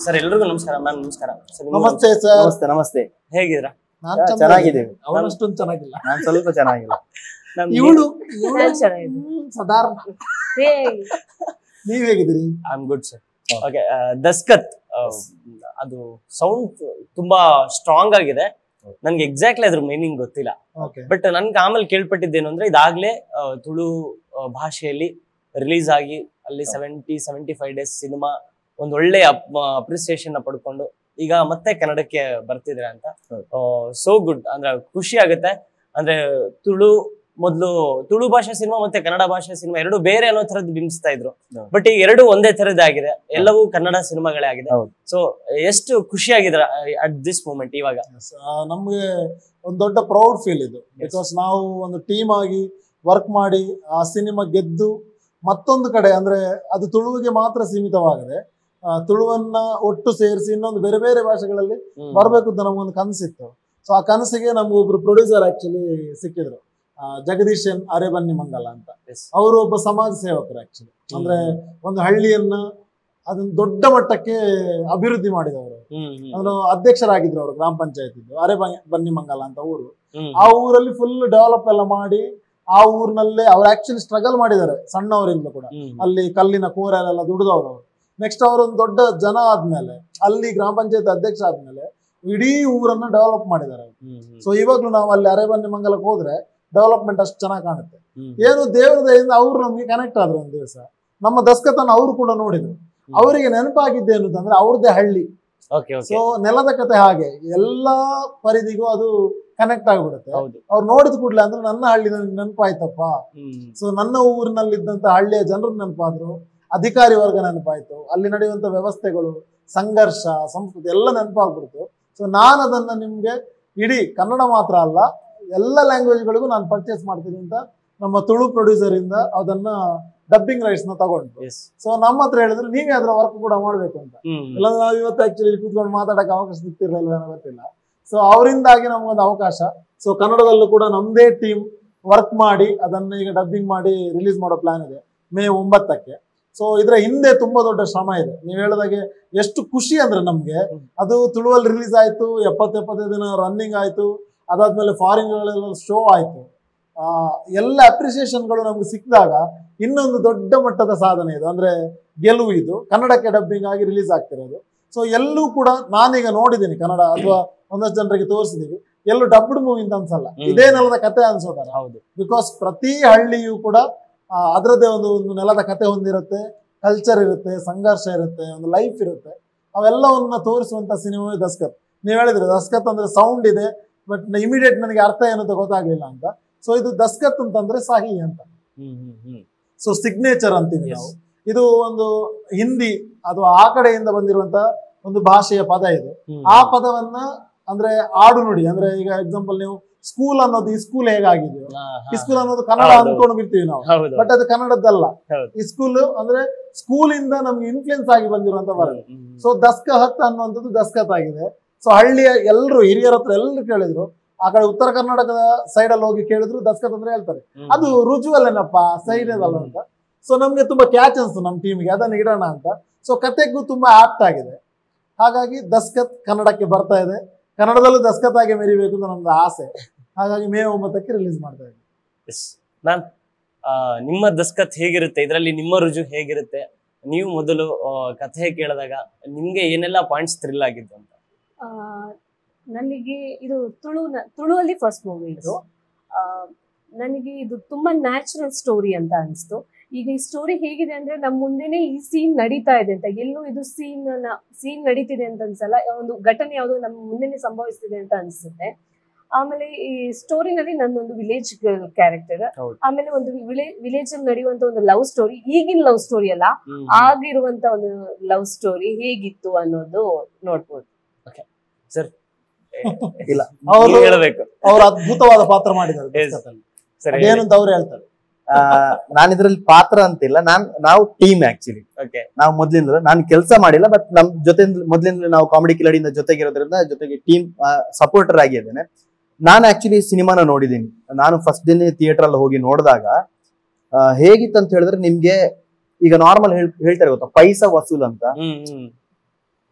Sir ಎಲ್ರಿಗೂ ನಮಸ್ಕಾರ ma'am ನಮಸ್ಕಾರ ನಮಸ್ತೆ ಸರ್. ನಮಸ್ತೆ ನಮಸ್ತೆ. ಹೇಗಿದ್ದೀರಾ? ಚೆನ್ನಾಗಿದ್ದೀವಿ. ಅವನಷ್ಟೊಂದು ಚೆನ್ನಾಗಿಲ್ಲ, ನಾನ್ ಸ್ವಲ್ಪ ಚೆನ್ನಾಗಿಲ್ಲ. ಇವಳು ಸಾಧಾರಣ. ನೀವ್ ಹೇಗಿದ್ದೀರಿ? I am good sir. Okay, Daskath ಅದು ಸೌಂಡ್ ತುಂಬಾ ಸ್ಟ್ರಾಂಗ್ ಆಗಿದೆ. ನನ್ಗೆ ಎಕ್ಸಾಕ್ಟ್ಲಿ ಅದ್ರ ಮೀನಿಂಗ್ ಗೊತ್ತಿಲ್ಲ. ಬಟ್ ನನ್ಗೆ ಆಮೇಲೆ ಕೇಳ್ಪಟ್ಟಿದ್ದೇನು ಅಂದ್ರೆ ಇದಾಗ್ಲೇ ತುಳು ಭಾಷೆಯಲ್ಲಿ ರಿಲೀಸ್ ಆಗಿ ಅಲ್ಲಿ 75 ಡೇಸ್ ಸಿನಿಮಾ ಒಂದ್ ಒಳ್ಳೆ ಅಪ್ರಿಸಿಯೇಷನ್ ಪಡ್ಕೊಂಡು ಈಗ ಮತ್ತೆ ಕನ್ನಡಕ್ಕೆ ಬರ್ತಿದ್ರೆ ಅಂತ. So good. ಅಂದ್ರೆ ಖುಷಿ ಆಗುತ್ತೆ. ಅಂದ್ರೆ ತುಳು ಭಾಷೆ ಸಿನಿಮಾ ಮತ್ತೆ ಕನ್ನಡ ಭಾಷೆ ಸಿನಿಮಾ ಎರಡು ಬೇರೆ ಅನ್ನೋ ತರದ್ ಬಿಂಬಿಸ್ತಾ ಇದ್ರು. ಬಟ್ ಈಗ ಎರಡು ಒಂದೇ ತರದಾಗಿದೆ, ಎಲ್ಲವೂ ಕನ್ನಡ ಸಿನಿಮಾಗಳೇ ಆಗಿದೆ. ಸೊ ಎಷ್ಟು ಖುಷಿ ಆಗಿದ್ರ ಅಟ್ ದಿಸ್ ಮೂಮೆಂಟ್ ಇವಾಗ? ನಮ್ಗೆ ಒಂದ್ ದೊಡ್ಡ ಪ್ರೌಡ್ ಫೀಲ್ ಇದು. ಬಿಕಾಸ್ ನಾವು ಒಂದು ಟೀಮ್ ಆಗಿ ವರ್ಕ್ ಮಾಡಿ ಆ ಸಿನಿಮಾ ಗೆದ್ದು ಮತ್ತೊಂದು ಕಡೆ ಅಂದ್ರೆ ಅದು ತುಳುವಿಗೆ ಮಾತ್ರ ಸೀಮಿತವಾಗದೆ ತುಳುವನ್ನ ಒಟ್ಟು ಸೇರಿಸಿ ಇನ್ನೊಂದು ಬೇರೆ ಬೇರೆ ಭಾಷೆಗಳಲ್ಲಿ ಬರ್ಬೇಕು ಅಂತ ನಮ್ಗೊಂದು ಕನಸಿತ್ತು. ಸೊ ಆ ಕನಸಿಗೆ ನಮ್ಗೆ ಒಬ್ರು ಪ್ರೊಡ್ಯೂಸರ್ ಆಕ್ಚುಲಿ ಸಿಕ್ಕಿದ್ರು, ಜಗದೀಶ್ ಎನ್ ಅರೆಬನ್ನಿ ಮಂಗಲ ಅಂತ. ಅವರು ಒಬ್ಬ ಸಮಾಜ ಸೇವಕರು ಆಕ್ಚುಲಿ. ಅಂದ್ರೆ ಒಂದು ಹಳ್ಳಿಯನ್ನ ಅದನ್ನ ದೊಡ್ಡ ಮಟ್ಟಕ್ಕೆ ಅಭಿವೃದ್ಧಿ ಮಾಡಿದವರು. ಅಂದ್ರೆ ಅಧ್ಯಕ್ಷರಾಗಿದ್ರು ಅವರು ಗ್ರಾಮ ಪಂಚಾಯತ್ ಬನ್ನಿ ಮಂಗಲ ಅಂತ ಊರು. ಆ ಊರಲ್ಲಿ ಫುಲ್ ಡೆವಲಪ್ ಎಲ್ಲ ಮಾಡಿ ಆ ಊರಿನಲ್ಲೇ ಅವ್ರು ಆಕ್ಚುಲಿ ಸ್ಟ್ರಗಲ್ ಮಾಡಿದ್ದಾರೆ ಸಣ್ಣವರಿಂದ ಕೂಡ. ಅಲ್ಲಿ ಕಲ್ಲಿನ ಕೋರೆಲ್ಲ ದುಡಿದವರು. ನೆಕ್ಸ್ಟ್ ಅವರೊಂದು ದೊಡ್ಡ ಜನ ಆದ್ಮೇಲೆ ಅಲ್ಲಿ ಗ್ರಾಮ ಪಂಚಾಯತ್ ಅಧ್ಯಕ್ಷ ಆದ್ಮೇಲೆ ಇಡೀ ಊರನ್ನ ಡೆವಲಪ್ ಮಾಡಿದ್ದಾರೆ. ಸೊ ಇವಾಗ್ಲೂ ನಾವು ಅಲ್ಲಿ ಅರೆಬನ್ನಿ ಮಂಗಲಕ್ಕೆ ಹೋದ್ರೆ ಡೆವಲಪ್ಮೆಂಟ್ ಅಷ್ಟು ಚೆನ್ನಾಗಿ ಕಾಣುತ್ತೆ. ಏನು ದೇವರ ದಯೆಯಿಂದ ಅವ್ರು ನಮ್ಗೆ ಕನೆಕ್ಟ್ ಆದ್ರು. ಒಂದ್ ದಿವಸ ನಮ್ಮ ದಸ್ಕತನ ಅವ್ರು ಕೂಡ ನೋಡಿದ್ರು. ಅವರಿಗೆ ನೆನಪಾಗಿದ್ದೆ ಅನ್ನೋದಂದ್ರೆ ಅವ್ರದ್ದೇ ಹಳ್ಳಿ. ಸೊ ನೆಲದ ಕತೆ ಹಾಗೆ ಎಲ್ಲಾ ಪರಿಧಿಗೂ ಅದು ಕನೆಕ್ಟ್ ಆಗ್ಬಿಡುತ್ತೆ. ಅವ್ರು ನೋಡಿದ ಕೂಡ್ಲೆ ಅಂದ್ರೆ ನನ್ನ ಹಳ್ಳಿ ನನ್ಗೆ ನೆನಪಾಯ್ತಪ್ಪ. ಸೊ ನನ್ನ ಊರಿನಲ್ಲಿದ್ದಂತ ಹಳ್ಳಿಯ ಜನರು ನೆನಪಾದ್ರು, ಅಧಿಕಾರಿ ವರ್ಗ ನೆನಪಾಯ್ತು, ಅಲ್ಲಿ ನಡೆಯುವಂತ ವ್ಯವಸ್ಥೆಗಳು, ಸಂಘರ್ಷ, ಸಂಸ್ಕೃತಿ ಎಲ್ಲ ನೆನಪಾಗ್ಬಿಡ್ತು. ಸೊ ನಾನು ಅದನ್ನ ನಿಮ್ಗೆ ಇಡೀ ಕನ್ನಡ ಮಾತ್ರ ಅಲ್ಲ ಎಲ್ಲ ಲ್ಯಾಂಗ್ವೇಜ್ಗಳಿಗೂ ನಾನು ಪರ್ಚೇಸ್ ಮಾಡ್ತೀನಿ ಅಂತ ನಮ್ಮ ತುಳು ಪ್ರೊಡ್ಯೂಸರ್ ಇಂದ ಅದನ್ನ ಡಬ್ಬಿಂಗ್ ರೈಟ್ಸ್ ನ ತಗೊಂಡು. ಸೊ ನಮ್ಮ ಹತ್ರ ಹೇಳಿದ್ರೆ ನೀವೇ ಅದ್ರ ವರ್ಕ್ ಕೂಡ ಮಾಡ್ಬೇಕು ಅಂತ. ಇಲ್ಲಾಂದ್ರೆ ನಾವು ಇವತ್ತು ಆಕ್ಚುಲಿ ಕೂತ್ಕೊಂಡು ಮಾತಾಡಕ್ಕೆ ಅವಕಾಶ ಸಿಗ್ತಿರ್ಲಿಲ್ಲ, ಗೊತ್ತಿಲ್ಲ. ಸೊ ಅವರಿಂದಾಗಿ ನಮ್ಗೊಂದು ಅವಕಾಶ. ಸೊ ಕನ್ನಡದಲ್ಲೂ ಕೂಡ ನಮ್ದೇ ಟೀಮ್ ವರ್ಕ್ ಮಾಡಿ ಅದನ್ನ ಈಗ ಡಬ್ಬಿಂಗ್ ಮಾಡಿ ರಿಲೀಸ್ ಮಾಡೋ ಪ್ಲಾನ್ ಇದೆ May 9ಕ್ಕೆ. ಸೊ ಇದ್ರ ಹಿಂದೆ ತುಂಬಾ ದೊಡ್ಡ ಶ್ರಮ ಇದೆ. ನೀವ್ ಹೇಳಿದಾಗೆ ಎಷ್ಟು ಖುಷಿ ಅಂದ್ರೆ ನಮ್ಗೆ ಅದು ತುಳುವಲ್ಲಿ ರಿಲೀಸ್ ಆಯ್ತು, 70-75 ದಿನ ರನ್ನಿಂಗ್ ಆಯ್ತು, ಅದಾದ್ಮೇಲೆ ಫಾರಿನ್ಗಳೆಲ್ಲ ಶೋ ಆಯ್ತು. ಎಲ್ಲ ಅಪ್ರಿಸಿಯೇಷನ್ಗಳು ನಮ್ಗೆ ಸಿಕ್ಕಿದಾಗ ಇನ್ನೊಂದು ದೊಡ್ಡ ಮಟ್ಟದ ಸಾಧನೆ ಇದು. ಅಂದ್ರೆ ಗೆಲುವು ಇದು. ಕನ್ನಡಕ್ಕೆ ಡಬ್ಬಿಂಗ್ ಆಗಿ ರಿಲೀಸ್ ಆಗ್ತಿರೋದು. ಸೊ ಎಲ್ಲೂ ಕೂಡ ನಾನೀಗ ನೋಡಿದ್ದೀನಿ ಕನ್ನಡ ಅಥವಾ ಒಂದಷ್ಟು ಜನರಿಗೆ ತೋರಿಸಿದೀವಿ, ಎಲ್ಲೂ ಡಬ್ಡ್ ಮೂವಿ ಅಂತ ಅನ್ಸಲ್ಲ, ಇದೇ ನೆಲದ ಕತೆ ಅನ್ಸೋದಾರ. ಬಿಕಾಸ್ ಪ್ರತಿ ಹಳ್ಳಿಯೂ ಕೂಡ ಅದರದ್ದೇ ಒಂದು ನೆಲದ ಕತೆ ಹೊಂದಿರುತ್ತೆ, ಕಲ್ಚರ್ ಇರುತ್ತೆ, ಸಂಘರ್ಷ ಇರುತ್ತೆ, ಒಂದು ಲೈಫ್ ಇರುತ್ತೆ. ಅವೆಲ್ಲವನ್ನ ತೋರಿಸುವಂತ ಸಿನಿಮಾ ದಸ್ಕತ್. ನೀವ್ ಹೇಳಿದ್ರೆ ದಸ್ಕತ್ ಅಂದ್ರೆ ಸೌಂಡ್ ಇದೆ, ಬಟ್ ಇಮಿಡಿಯೇಟ್ ನನಗೆ ಅರ್ಥ ಏನಂತ ಗೊತ್ತಾಗ್ಲಿಲ್ಲ ಅಂತ. ಸೊ ಇದು ದಸ್ಕತ್ ಅಂತಂದ್ರೆ ಸಹಿ ಅಂತ. ಸೊ ಸಿಗ್ನೇಚರ್ ಅಂತೀವಿ ನಾವು. ಇದು ಒಂದು ಹಿಂದಿ ಅಥವಾ ಆ ಕಡೆಯಿಂದ ಬಂದಿರುವಂತ ಒಂದು ಭಾಷೆಯ ಪದ ಇದು. ಆ ಪದವನ್ನ ಅಂದ್ರೆ ಆಡು ನುಡಿ ಅಂದ್ರೆ ಈಗ ಎಕ್ಸಾಂಪಲ್ ನೀವು ಸ್ಕೂಲ್ ಅನ್ನೋದು ಈ ಸ್ಕೂಲ್ ಹೇಗಾಗಿದೆಯೋ, ಈ ಸ್ಕೂಲ್ ಅನ್ನೋದು ಕನ್ನಡ ಅಂದ್ಕೊಂಡು ಬಿಡ್ತೀವಿ ನಾವು, ಬಟ್ ಅದು ಕನ್ನಡದ್ದಲ್ಲ. ಈ ಸ್ಕೂಲ್ ಅಂದ್ರೆ ಸ್ಕೂಲ್ ಇಂದ ನಮ್ಗೆ ಇನ್ಫ್ಲೂಯೆನ್ಸ್ ಆಗಿ ಬಂದಿರುವಂತ ವರ್ಡ್. ಸೊ ದಸ್ಕತ್ ಅನ್ನುವಂಥದ್ದು ದಸ್ಕತ್ ಆಗಿದೆ. ಸೊ ಹಳ್ಳಿಯ ಎಲ್ಲರೂ ಹಿರಿಯರ ಹತ್ರ ಎಲ್ಲರೂ ಕೇಳಿದ್ರು, ಆ ಕಡೆ ಉತ್ತರ ಕರ್ನಾಟಕದ ಸೈಡ್ ಅಲ್ಲಿ ಹೋಗಿ ಕೇಳಿದ್ರು ದಸ್ಕತ್ ಅಂದ್ರೆ ಹೇಳ್ತಾರೆ ಅದು ರುಜುವಲ್ಲೇನಪ್ಪ ಸೈಡ್ ಅಲ್ಲ ಅಂತ. ಸೊ ನಮ್ಗೆ ತುಂಬಾ ಕ್ಯಾಚ್ ಅನ್ಸ್ತು ನಮ್ಮ ಟೀಮ್ಗೆ, ಅದನ್ನ ಇಡೋಣ ಅಂತ. ಸೊ ಕತೆಗೂ ತುಂಬಾ ಆಪ್ಟ್ ಆಗಿದೆ. ಹಾಗಾಗಿ ದಸ್ಕತ್ ಕನ್ನಡಕ್ಕೆ ಬರ್ತಾ ಇದೆ. ಕನ್ನಡದಲ್ಲೂ ದಸ್ಕತ್ ಆಗಿ ಮೆರಿಬೇಕು ಅಂತ ನಮ್ದು ಆಸೆ. ಹಾಗಾಗಿ May 9ಕ್ಕೆ ರಿಲೀಸ್ ಮಾಡ್ತಾ ಇದ್ದೀವಿ. ಮ್ಯಾಮ್, ನಿಮ್ಮ ದಸ್ಕತ್ ಹೇಗಿರುತ್ತೆ? ಇದರಲ್ಲಿ ನಿಮ್ಮ ರುಜು ಹೇಗಿರುತ್ತೆ? ನೀವು ಮೊದಲು ಕಥೆ ಕೇಳಿದಾಗ ನಿಮ್ಗೆ ಏನೆಲ್ಲ ಪಾಯಿಂಟ್ಸ್ ಥ್ರಿಲ್ ಆಗಿದ್ದು ಅಂತ? ನನಗೆ ಇದು ತುಳುವಲ್ಲಿ ಫಸ್ಟ್ ಮೂವಿ ಇದು. ನನಗೆ ಇದು ತುಂಬಾ ನ್ಯಾಚುರಲ್ ಸ್ಟೋರಿ ಅಂತ ಅನಿಸ್ತು. ಈಗ ಈ ಸ್ಟೋರಿ ಹೇಗಿದೆ ಅಂದ್ರೆ ನಮ್ಮ ಮುಂದೆನೆ ಈ ಸೀನ್ ನಡೀತಾ ಇದೆ ಅಂತ, ಎಲ್ಲೂ ಇದು ಸೀನ್ ನಡೀತಿದೆ ಅಂತ ಅನ್ಸಲ್ಲ, ಒಂದು ಘಟನೆ ಯಾವುದು ನಮ್ಮ ಮುಂದೆನೆ ಸಂಭವಿಸ್ತಿದೆ ಅಂತ ಅನ್ಸುತ್ತೆ. ಆಮೇಲೆ ಈ ಸ್ಟೋರಿನಲ್ಲಿ ನನ್ನೊಂದು ವಿಲೇಜ್ ಕ್ಯಾರೆಕ್ಟರ್, ಆಮೇಲೆ ಒಂದು ವಿಲೇಜ್ ಅಲ್ಲಿ ನಡೆಯುವಂತ ಒಂದು ಲವ್ ಸ್ಟೋರಿ, ಈಗಿನ ಲವ್ ಸ್ಟೋರಿ ಅಲ್ಲ, ಆಗಿರುವಂತ ಒಂದು ಲವ್ ಸ್ಟೋರಿ ಹೇಗಿತ್ತು ಅನ್ನೋದು ನೋಡ್ಬೋದು. ಸರ್ ಇಲ್ಲ, ಅವರು ಹೇಳಬೇಕು, ಅವ್ರು ಅದ್ಭುತವಾದ ಪಾತ್ರ ಮಾಡಿದ್ದಾರೆ ಏನಂತ ಅವ್ರು ಹೇಳ್ತಾರೆ. ನಾನು ಇದ್ರಲ್ಲಿ ಪಾತ್ರ ಅಂತಿಲ್ಲ, ನಾವು ಟೀಮ್ ಆಕ್ಚುಲಿ. ನಾವು ಮೊದ್ಲಿಂದ ನಾನು ಕೆಲಸ ಮಾಡಿಲ್ಲ, ಬಟ್ ನಮ್ ಜೊತೆ ಮೊದ್ಲಿಂದ ನಾವು ಕಾಮಿಡಿ ಕಿಲಾಡಿಯಿಂದ ಜೊತೆಗಿರೋದ್ರಿಂದ ಜೊತೆಗೆ ಟೀಮ್ ಸಪೋರ್ಟರ್ ಆಗಿದ್ದೇನೆ. ನಾನು ಆಕ್ಚುಲಿ ಸಿನಿಮಾನ ನೋಡಿದ್ದೀನಿ. ನಾನು ಫಸ್ಟ್ ದಿನ ಥಿಯೇಟರ್ ಅಲ್ಲಿ ಹೋಗಿ ನೋಡಿದಾಗ ಹೇಗಿತ್ತು ಅಂತ ಹೇಳಿದ್ರೆ, ನಿಮ್ಗೆ ಈಗ ನಾರ್ಮಲ್ ಹೇಳ್ತಾರೆ ಗೊತ್ತಾ, ಪೈಸಾ ವಸೂಲ್ ಅಂತ.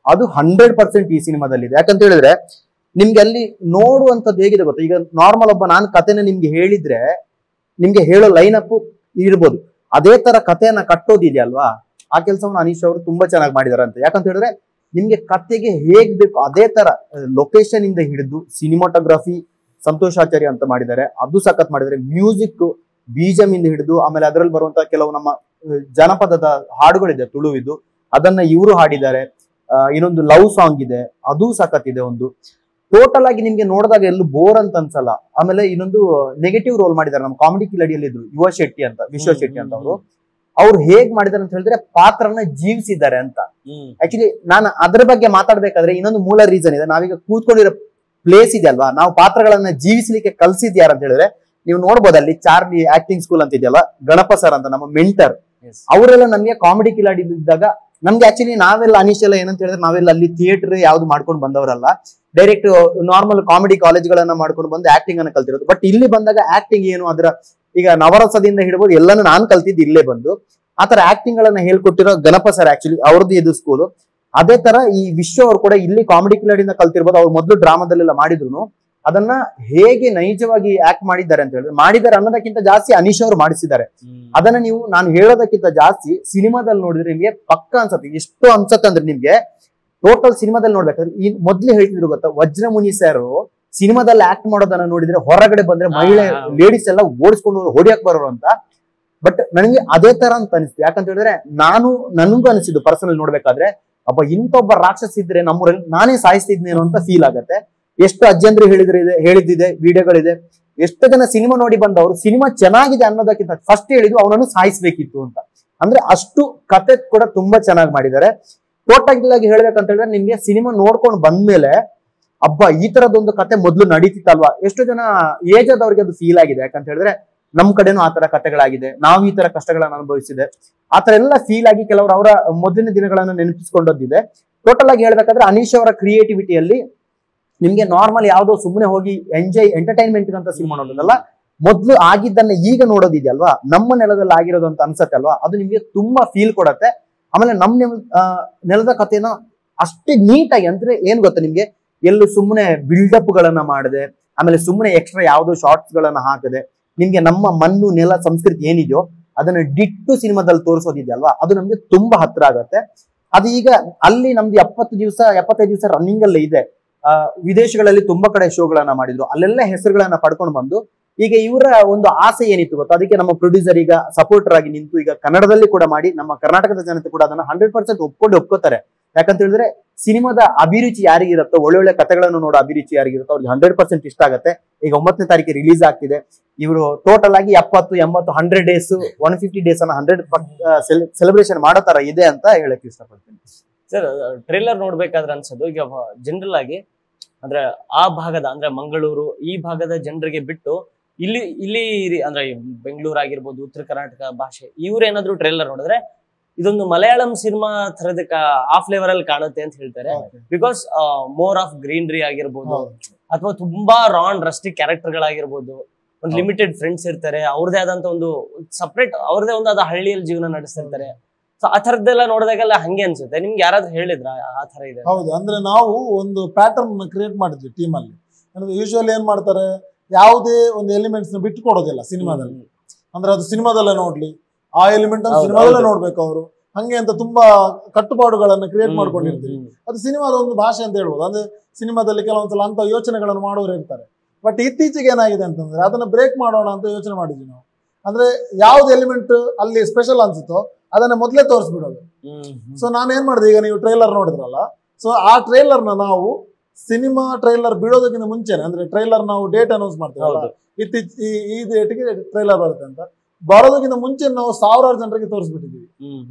ಅದು 100% ಈ ಸಿನಿಮಾದಲ್ಲಿ ಇದೆ. ಯಾಕಂತ ಹೇಳಿದ್ರೆ ನಿಮ್ಗೆ ಅಲ್ಲಿ ನೋಡುವಂತದ್ದು ಹೇಗಿದೆ ಗೊತ್ತಾ, ಈಗ ನಾರ್ಮಲ್ ಒಬ್ಬ ನಾನು ಕಥೆನ ನಿಮ್ಗೆ ಹೇಳಿದ್ರೆ ನಿಮ್ಗೆ ಹೇಳೋ ಲೈನ್ ಅಪ್ ಇರ್ಬೋದು, ಅದೇ ತರ ಕಥೆಯನ್ನ ಕಟ್ಟೋದಿದೆಯಲ್ವಾ, ಆ ಕೆಲಸವನ್ನು ಅನೀಶ್ ಅವರು ತುಂಬಾ ಚೆನ್ನಾಗಿ ಮಾಡಿದಾರೆ ಅಂತ. ಯಾಕಂತ ಹೇಳಿದ್ರೆ ನಿಮ್ಗೆ ಕಥೆಗೆ ಹೇಗ್ ಬೇಕು ಅದೇ ತರ ಲೊಕೇಶನ್ ಇಂದ ಹಿಡಿದು ಸಿನಿಮಾಟೋಗ್ರಫಿ ಸಂತೋಷ್ ಆಚಾರ್ಯ ಅಂತ ಮಾಡಿದ್ದಾರೆ, ಅದು ಸಖತ್ ಮಾಡಿದ್ದಾರೆ. ಮ್ಯೂಸಿಕ್ ಬೀಜಮ್ ಇಂದ ಹಿಡಿದು ಆಮೇಲೆ ಅದರಲ್ಲಿ ಬರುವಂತಹ ಕೆಲವು ನಮ್ಮ ಜನಪದದ ಹಾಡುಗಳಿದೆ ತುಳುವಿದ್ದು, ಅದನ್ನ ಇವರು ಹಾಡಿದ್ದಾರೆ. ಇನ್ನೊಂದು ಲವ್ ಸಾಂಗ್ ಇದೆ, ಅದು ಸಖತ್ ಇದೆ. ಒಂದು ಟೋಟಲ್ ಆಗಿ ನಿಮ್ಗೆ ನೋಡಿದಾಗ ಎಲ್ಲೂ ಬೋರ್ ಅಂತ ಅನ್ಸಲ್ಲ. ಆಮೇಲೆ ಇನ್ನೊಂದು ನೆಗೆಟಿವ್ ರೋಲ್ ಮಾಡಿದ್ದಾರೆ ನಮ್ಮ ಕಾಮಿಡಿ ಕಿಲಾಡಿಯಲ್ಲಿ ಇದ್ರು ಯುವ ಶೆಟ್ಟಿ ಅಂತ, ವಿಶ್ವ ಶೆಟ್ಟಿ ಅಂತ. ಅವ್ರು ಹೇಗ್ ಮಾಡಿದಾರೆ ಅಂತ ಹೇಳಿದ್ರೆ ಪಾತ್ರನ ಜೀವಿಸಿದ್ದಾರೆ ಅಂತ. ಆಕ್ಚುಲಿ ನಾನು ಅದ್ರ ಬಗ್ಗೆ ಮಾತಾಡ್ಬೇಕಾದ್ರೆ ಇನ್ನೊಂದು ಮೂಲ ರೀಸನ್ ಇದೆ. ನಾವೀಗ ಕೂತ್ಕೊಂಡಿರೋ ಪ್ಲೇಸ್ ಇದೆ ಅಲ್ವಾ, ನಾವು ಪಾತ್ರಗಳನ್ನ ಜೀವಿಸ್ಲಿಕ್ಕೆ ಕಲ್ಸಿದ್ಯಾರ ಅಂತ ಹೇಳಿದ್ರೆ ನೀವು ನೋಡ್ಬೋದು ಅಲ್ಲಿ ಚಾರ್ಲಿ ಆಕ್ಟಿಂಗ್ ಸ್ಕೂಲ್ ಅಂತ ಇದೆಯಲ್ಲ, ಗಣಪ ಸರ್ ಅಂತ ನಮ್ಮ ಮೆಂಟರ್, ಅವರೆಲ್ಲ ನಮ್ಗೆ ಕಾಮಿಡಿ ಕಿಲಾಡಿ ಇದ್ದಾಗ ನಮ್ಗೆ ಆಕ್ಚುಲಿ ನಾವೆಲ್ಲ ಅನೀಶ್ ಎಲ್ಲ ಏನಂತ ಹೇಳಿದ್ರೆ ನಾವೆಲ್ಲ ಅಲ್ಲಿ ಥಿಯೇಟರ್ ಯಾವ್ದು ಮಾಡ್ಕೊಂಡು ಬಂದವರಲ್ಲ, ಡೈರೆಕ್ಟ್ ನಾರ್ಮಲ್ ಕಾಮಿಡಿ ಕಾಲೇಜ್ಗಳನ್ನ ಮಾಡ್ಕೊಂಡು ಬಂದು ಆಕ್ಟಿಂಗ್ ಅನ್ನ ಕಲ್ತಿರೋದು. ಬಟ್ ಇಲ್ಲಿ ಬಂದಾಗ ಆಕ್ಟಿಂಗ್ ಏನು ಅದರ ಈಗ ನವರಸದಿಂದ ಹಿಡ್ಬೋದು ಎಲ್ಲಾನು ನಾನ್ ಕಲ್ತಿದ್ದು ಇಲ್ಲೇ ಬಂದು. ಆತರ ಆಕ್ಟಿಂಗ್ ಗಳನ್ನ ಹೇಳ್ಕೊಟ್ಟಿರೋ ಗಣಪ ಸರ್ ಆಕ್ಚುಲಿ ಅವ್ರದ್ದು ಇದು ಸ್ಕೂಲು. ಅದೇ ತರ ಈ ವಿಶ್ವ ಅವ್ರು ಕೂಡ ಇಲ್ಲಿ ಕಾಮಿಡಿ ಕಿಲಾಡಿಯಿಂದ ಕಲ್ತಿರ್ಬೋದು. ಅವ್ರು ಮೊದಲು ಡ್ರಾಮಾದಲ್ಲೆಲ್ಲ ಮಾಡಿದ್ರು, ಅದನ್ನ ಹೇಗೆ ನೈಜವಾಗಿ ಆಕ್ಟ್ ಮಾಡಿದ್ದಾರೆ ಅಂತ ಹೇಳಿದ್ರೆ ಮಾಡಿದ್ದಾರೆ ಅನ್ನೋದಕ್ಕಿಂತ ಜಾಸ್ತಿ ಅನೀಶ್ ಅವರು ಮಾಡಿಸಿದ್ದಾರೆ. ಅದನ್ನ ನೀವು ನಾನು ಹೇಳೋದಕ್ಕಿಂತ ಜಾಸ್ತಿ ಸಿನಿಮಾದಲ್ಲಿ ನೋಡಿದ್ರೆ ನಿಮ್ಗೆ ಪಕ್ಕ ಅನ್ಸತ್ತೆ. ಎಷ್ಟು ಅನ್ಸತ್ತೆ ಅಂದ್ರೆ ನಿಮ್ಗೆ ಟೋಟಲ್ ಸಿನಿಮಾದಲ್ಲಿ ನೋಡ್ಬೇಕಾದ್ರೆ ಈ ಮೊದ್ಲು ಹೇಳ್ತಿದ್ರು ಗೊತ್ತಾ, ವಜ್ರಮುನಿ ಸರ್ ಸಿನಿಮಾದಲ್ಲಿ ಆಕ್ಟ್ ಮಾಡೋದನ್ನ ನೋಡಿದ್ರೆ ಹೊರಗಡೆ ಬಂದ್ರೆ ಮಹಿಳೆ ಲೇಡೀಸ್ ಎಲ್ಲ ಓಡಿಸ್ಕೊಂಡು ಹೊಡಿಯಕ್ ಬರೋರು ಅಂತ. ಬಟ್ ನನಗೆ ಅದೇ ತರ ಅಂತ ಅನಿಸ್ತು. ಯಾಕಂತ ಹೇಳಿದ್ರೆ ನನಗೂ ಅನಿಸಿದ್ದು ಪರ್ಸನಲ್ ನೋಡ್ಬೇಕಾದ್ರೆ, ಅಪ್ಪ ಇಂಥೊಬ್ಬ ರಾಕ್ಷಸ ಇದ್ರೆ ನಮ್ಮೂರಲ್ಲಿ ನಾನೇ ಸಾಯಿಸ್ತಿದ್ನೇನೋ ಅಂತ ಫೀಲ್ ಆಗತ್ತೆ. ಎಷ್ಟು ಅಜ್ಜಂದ್ರು ಹೇಳಿದ್ದಿದೆ ವಿಡಿಯೋಗಳಿದೆ. ಎಷ್ಟು ಜನ ಸಿನಿಮಾ ನೋಡಿ ಬಂದವರು ಸಿನಿಮಾ ಚೆನ್ನಾಗಿದೆ ಅನ್ನೋದಕ್ಕಿಂತ ಫಸ್ಟ್ ಹೇಳಿದ್ರು ಅವನನ್ನು ಸಾಯಿಸ್ಬೇಕಿತ್ತು ಅಂತ. ಅಂದ್ರೆ ಅಷ್ಟು ಕತೆ ಕೂಡ ತುಂಬಾ ಚೆನ್ನಾಗಿ ಮಾಡಿದ್ದಾರೆ. ಟೋಟಲ್ ಆಗಿ ಹೇಳ್ಬೇಕಂತ ಹೇಳಿದ್ರೆ ನಿಮ್ಗೆ ಸಿನಿಮಾ ನೋಡ್ಕೊಂಡು ಬಂದ್ಮೇಲೆ ಹಬ್ಬ ಈ ತರದೊಂದು ಕತೆ ಮೊದ್ಲು ನಡೀತಿತ್ತಲ್ವಾ, ಎಷ್ಟು ಜನ ಏಜ್ ಆದವ್ರಿಗೆ ಅದು ಫೀಲ್ ಆಗಿದೆ. ಯಾಕಂತ ಹೇಳಿದ್ರೆ ನಮ್ ಕಡೆನೂ ಆತರ ಕತೆಗಳಾಗಿದೆ, ನಾವು ಈ ತರ ಕಷ್ಟಗಳನ್ನ ಅನುಭವಿಸಿದೆ, ಆತರ ಎಲ್ಲ ಫೀಲ್ ಆಗಿ ಕೆಲವರು ಅವರ ಮೊದಲಿನ ದಿನಗಳನ್ನ ನೆನಪಿಸ್ಕೊಂಡದ್ದಿದೆ. ಟೋಟಲ್ ಆಗಿ ಹೇಳ್ಬೇಕಾದ್ರೆ ಅನೀಶ್ ಅವರ ಕ್ರಿಯೇಟಿವಿಟಿಯಲ್ಲಿ ನಿಮ್ಗೆ ನಾರ್ಮಲ್ ಯಾವ್ದೋ ಸುಮ್ಮನೆ ಹೋಗಿ ಎಂಟರ್ಟೈನ್ಮೆಂಟ್ ಅಂತ ಸಿನಿಮಾ ನೋಡೋದಲ್ಲ, ಮೊದ್ಲು ಆಗಿದ್ದನ್ನ ಈಗ ನೋಡೋದಿದೆಯಲ್ವಾ, ನಮ್ಮ ನೆಲದಲ್ಲಿ ಆಗಿರೋದು ಅಂತ ಅನ್ಸತ್ತೆ ಅಲ್ವಾ, ಅದು ನಿಮ್ಗೆ ತುಂಬಾ ಫೀಲ್ ಕೊಡತ್ತೆ. ಆಮೇಲೆ ನಮ್ ನೆಲದ ಕಥೆನ ಅಷ್ಟೇ ನೀಟಾಗಿ, ಅಂದ್ರೆ ಏನ್ ಗೊತ್ತಾ ನಿಮ್ಗೆ, ಎಲ್ಲೂ ಸುಮ್ಮನೆ ಬಿಲ್ಡಪ್ ಗಳನ್ನ ಮಾಡದೆ, ಆಮೇಲೆ ಸುಮ್ಮನೆ ಎಕ್ಸ್ಟ್ರಾ ಯಾವ್ದೋ ಶಾರ್ಟ್ಸ್ ಗಳನ್ನ ಹಾಕದೆ, ನಿಮ್ಗೆ ನಮ್ಮ ಮಣ್ಣು ನೆಲ ಸಂಸ್ಕೃತಿ ಏನಿದೆಯೋ ಅದನ್ನ ಡಿಟ್ಟು ಸಿನಿಮಾದಲ್ಲಿ ತೋರಿಸೋದಿದೆಯಲ್ವಾ, ಅದು ನಮ್ಗೆ ತುಂಬಾ ಹತ್ರ ಆಗತ್ತೆ. ಅದು ಈಗ ಅಲ್ಲಿ ನಮ್ದು 75 ದಿವಸ ರನ್ನಿಂಗ್ ಅಲ್ಲೇ ಇದೆ. ವಿದೇಶಗಳಲ್ಲಿ ತುಂಬಾ ಕಡೆ ಶೋಗಳನ್ನ ಮಾಡಿದ್ರು, ಅಲ್ಲೆಲ್ಲ ಹೆಸರುಗಳನ್ನ ಪಡ್ಕೊಂಡು ಬಂದು ಈಗ ಇವರ ಒಂದು ಆಸೆ ಏನಿತ್ತು ಗೊತ್ತಾ, ಅದಕ್ಕೆ ನಮ್ಮ ಪ್ರೊಡ್ಯೂಸರ್ ಈಗ ಸಪೋರ್ಟರ್ ಆಗಿ ನಿಂತು ಈಗ ಕನ್ನಡದಲ್ಲಿ ಕೂಡ ಮಾಡಿ ನಮ್ಮ ಕರ್ನಾಟಕದ ಜನತೆ ಕೂಡ ಅದನ್ನ 100% ಒಪ್ಕೋತಾರೆ. ಯಾಕಂತ ಹೇಳಿದ್ರೆ ಸಿನಿಮಾದ ಅಭಿರುಚಿ ಯಾರಿಗಿರುತ್ತೋ, ಒಳ್ಳೊಳ್ಳೆ ಕಥೆಗಳನ್ನು ನೋಡೋ ಅಭಿರುಚಿ ಯಾರಿಗಿರುತ್ತೋ ಅವ್ರಿಗೆ 100% ಇಷ್ಟ ಆಗುತ್ತೆ. ಈಗ 9ನೇ ತಾರೀಕಿಗೆ ರಿಲೀಸ್ ಆಗ್ತಿದೆ. ಇವರು ಟೋಟಲ್ ಆಗಿ 70, 80, 100 ಡೇಸ್ 150 ಡೇಸ್ ಅನ್ನ 100 ಸೆಲೆಬ್ರೇಷನ್ ಮಾಡೋ ತರ ಇದೆ ಅಂತ ಹೇಳಕ್ ಇಷ್ಟಪಡ್ತೀನಿ. ಸರ್, ಟ್ರೇಲರ್ ನೋಡ್ಬೇಕಾದ್ರೆ ಅನ್ಸೋದು ಈಗ ಜನರಲ್ ಆಗಿ ಅಂದ್ರೆ ಆ ಭಾಗದ ಅಂದ್ರೆ ಮಂಗಳೂರು ಈ ಭಾಗದ ಜನರಿಗೆ ಬಿಟ್ಟು ಇಲ್ಲಿ ಅಂದ್ರೆ ಬೆಂಗಳೂರು ಆಗಿರ್ಬೋದು, ಉತ್ತರ ಕರ್ನಾಟಕ ಭಾಷೆ ಇವ್ರೇನಾದ್ರು ಟ್ರೇಲರ್ ನೋಡಿದ್ರೆ ಇದೊಂದು ಮಲಯಾಳಂ ಸಿನಿಮಾ ತರದ ಆ ಫ್ಲೇವರ್ ಅಲ್ಲಿ ಕಾಣುತ್ತೆ ಅಂತ ಹೇಳ್ತಾರೆ. ಬಿಕಾಸ್ ಮೋರ್ ಆಫ್ ಗ್ರೀನರಿ ಆಗಿರ್ಬೋದು, ಅಥವಾ ತುಂಬಾ ರಸ್ಟಿಕ್ ಕ್ಯಾರೆಕ್ಟರ್ ಗಳಾಗಿರ್ಬೋದು, ಒಂದು ಲಿಮಿಟೆಡ್ ಫ್ರೆಂಡ್ಸ್ ಇರ್ತಾರೆ, ಅವ್ರದೇ ಆದಂತ ಒಂದು ಸಪ್ರೇಟ್ ಅವ್ರದೇ ಒಂದು ಅದ ಹಳ್ಳಿಯಲ್ಲಿ ಜೀವನ ನಡೆಸ್ತಿರ್ತಾರೆ. ಸೊ ಆ ತರದ್ದೆಲ್ಲ ನೋಡಿದಾಗೆಲ್ಲ ಹಂಗೆ ಅನ್ಸುತ್ತೆ. ನಿಮ್ಗೆ ಯಾರಾದ್ರೂ ಹೇಳಿದ್ರ ಆ ತರ ಇದೆ? ಹೌದು, ಅಂದ್ರೆ ನಾವು ಒಂದು ಪ್ಯಾಟರ್ನ್ ಕ್ರಿಯೇಟ್ ಮಾಡಿದ್ವಿ ಟೀಮ್ ಅಲ್ಲಿ. ಯೂಶುವಲಿ ಏನ್ ಮಾಡ್ತಾರೆ, ಯಾವುದೇ ಒಂದು ಎಲಿಮೆಂಟ್ಸ್ ನ ಬಿಟ್ಟು ಕೊಡೋದಿಲ್ಲ ಸಿನಿಮಾದಲ್ಲಿ. ಅಂದ್ರೆ ಅದು ಸಿನಿಮಾದಲ್ಲೇ ನೋಡ್ಲಿ, ಆ ಎಲಿಮೆಂಟ್ ಅನ್ನು ಸಿನಿಮಾದಲ್ಲೇ ನೋಡ್ಬೇಕು ಅವರು, ಹಂಗೆ ಅಂತ ತುಂಬಾ ಕಟ್ಟುಪಾಡುಗಳನ್ನ ಕ್ರಿಯೇಟ್ ಮಾಡ್ಕೊಂಡಿರ್ತೀವಿ. ಅದು ಸಿನಿಮಾದ ಒಂದು ಭಾಷೆ ಅಂತ ಹೇಳ್ಬೋದು. ಅಂದ್ರೆ ಸಿನಿಮಾದಲ್ಲಿ ಕೆಲವೊಂದ್ಸಲ ಅಂತ ಯೋಚನೆಗಳನ್ನು ಮಾಡೋರು ಇರ್ತಾರೆ. ಬಟ್ ಇತ್ತೀಚೆಗೆ ಏನಾಗಿದೆ ಅಂತಂದ್ರೆ ಅದನ್ನ ಬ್ರೇಕ್ ಮಾಡೋಣ ಅಂತ ಯೋಚನೆ ಮಾಡಿದ್ವಿ ನಾವು. ಅಂದ್ರೆ ಯಾವ್ದು ಎಲಿಮೆಂಟ್ ಅಲ್ಲಿ ಸ್ಪೆಷಲ್ ಅನ್ಸುತ್ತೋ ಅದನ್ನ ಮೊದಲೇ ತೋರಿಸ್ಬಿಡೋದು. ಸೊ ನಾನೇನ್ ಮಾಡಿದೆ, ಈಗ ನೀವು ಟ್ರೈಲರ್ ನೋಡಿದ್ರಲ್ಲ, ಸೊ ಆ ಟ್ರೈಲರ್ನ ನಾವು ಸಿನಿಮಾ ಟ್ರೈಲರ್ ಬಿಡೋದಕ್ಕಿಂತ ಮುಂಚೆನೆ, ಅಂದ್ರೆ ಟ್ರೈಲರ್ ನಾವು ಡೇಟ್ ಅನೌನ್ಸ್ ಮಾಡ್ತೀವಲ್ಲ, ಈ ಡೇಟ್ಗೆ ಟ್ರೈಲರ್ ಬರುತ್ತೆ ಅಂತ ಬರೋದಕ್ಕಿಂತ ಮುಂಚೆ ನಾವು 1000 ಜನರಿಗೆ ತೋರಿಸ್ಬಿಟ್ಟಿದೀವಿ.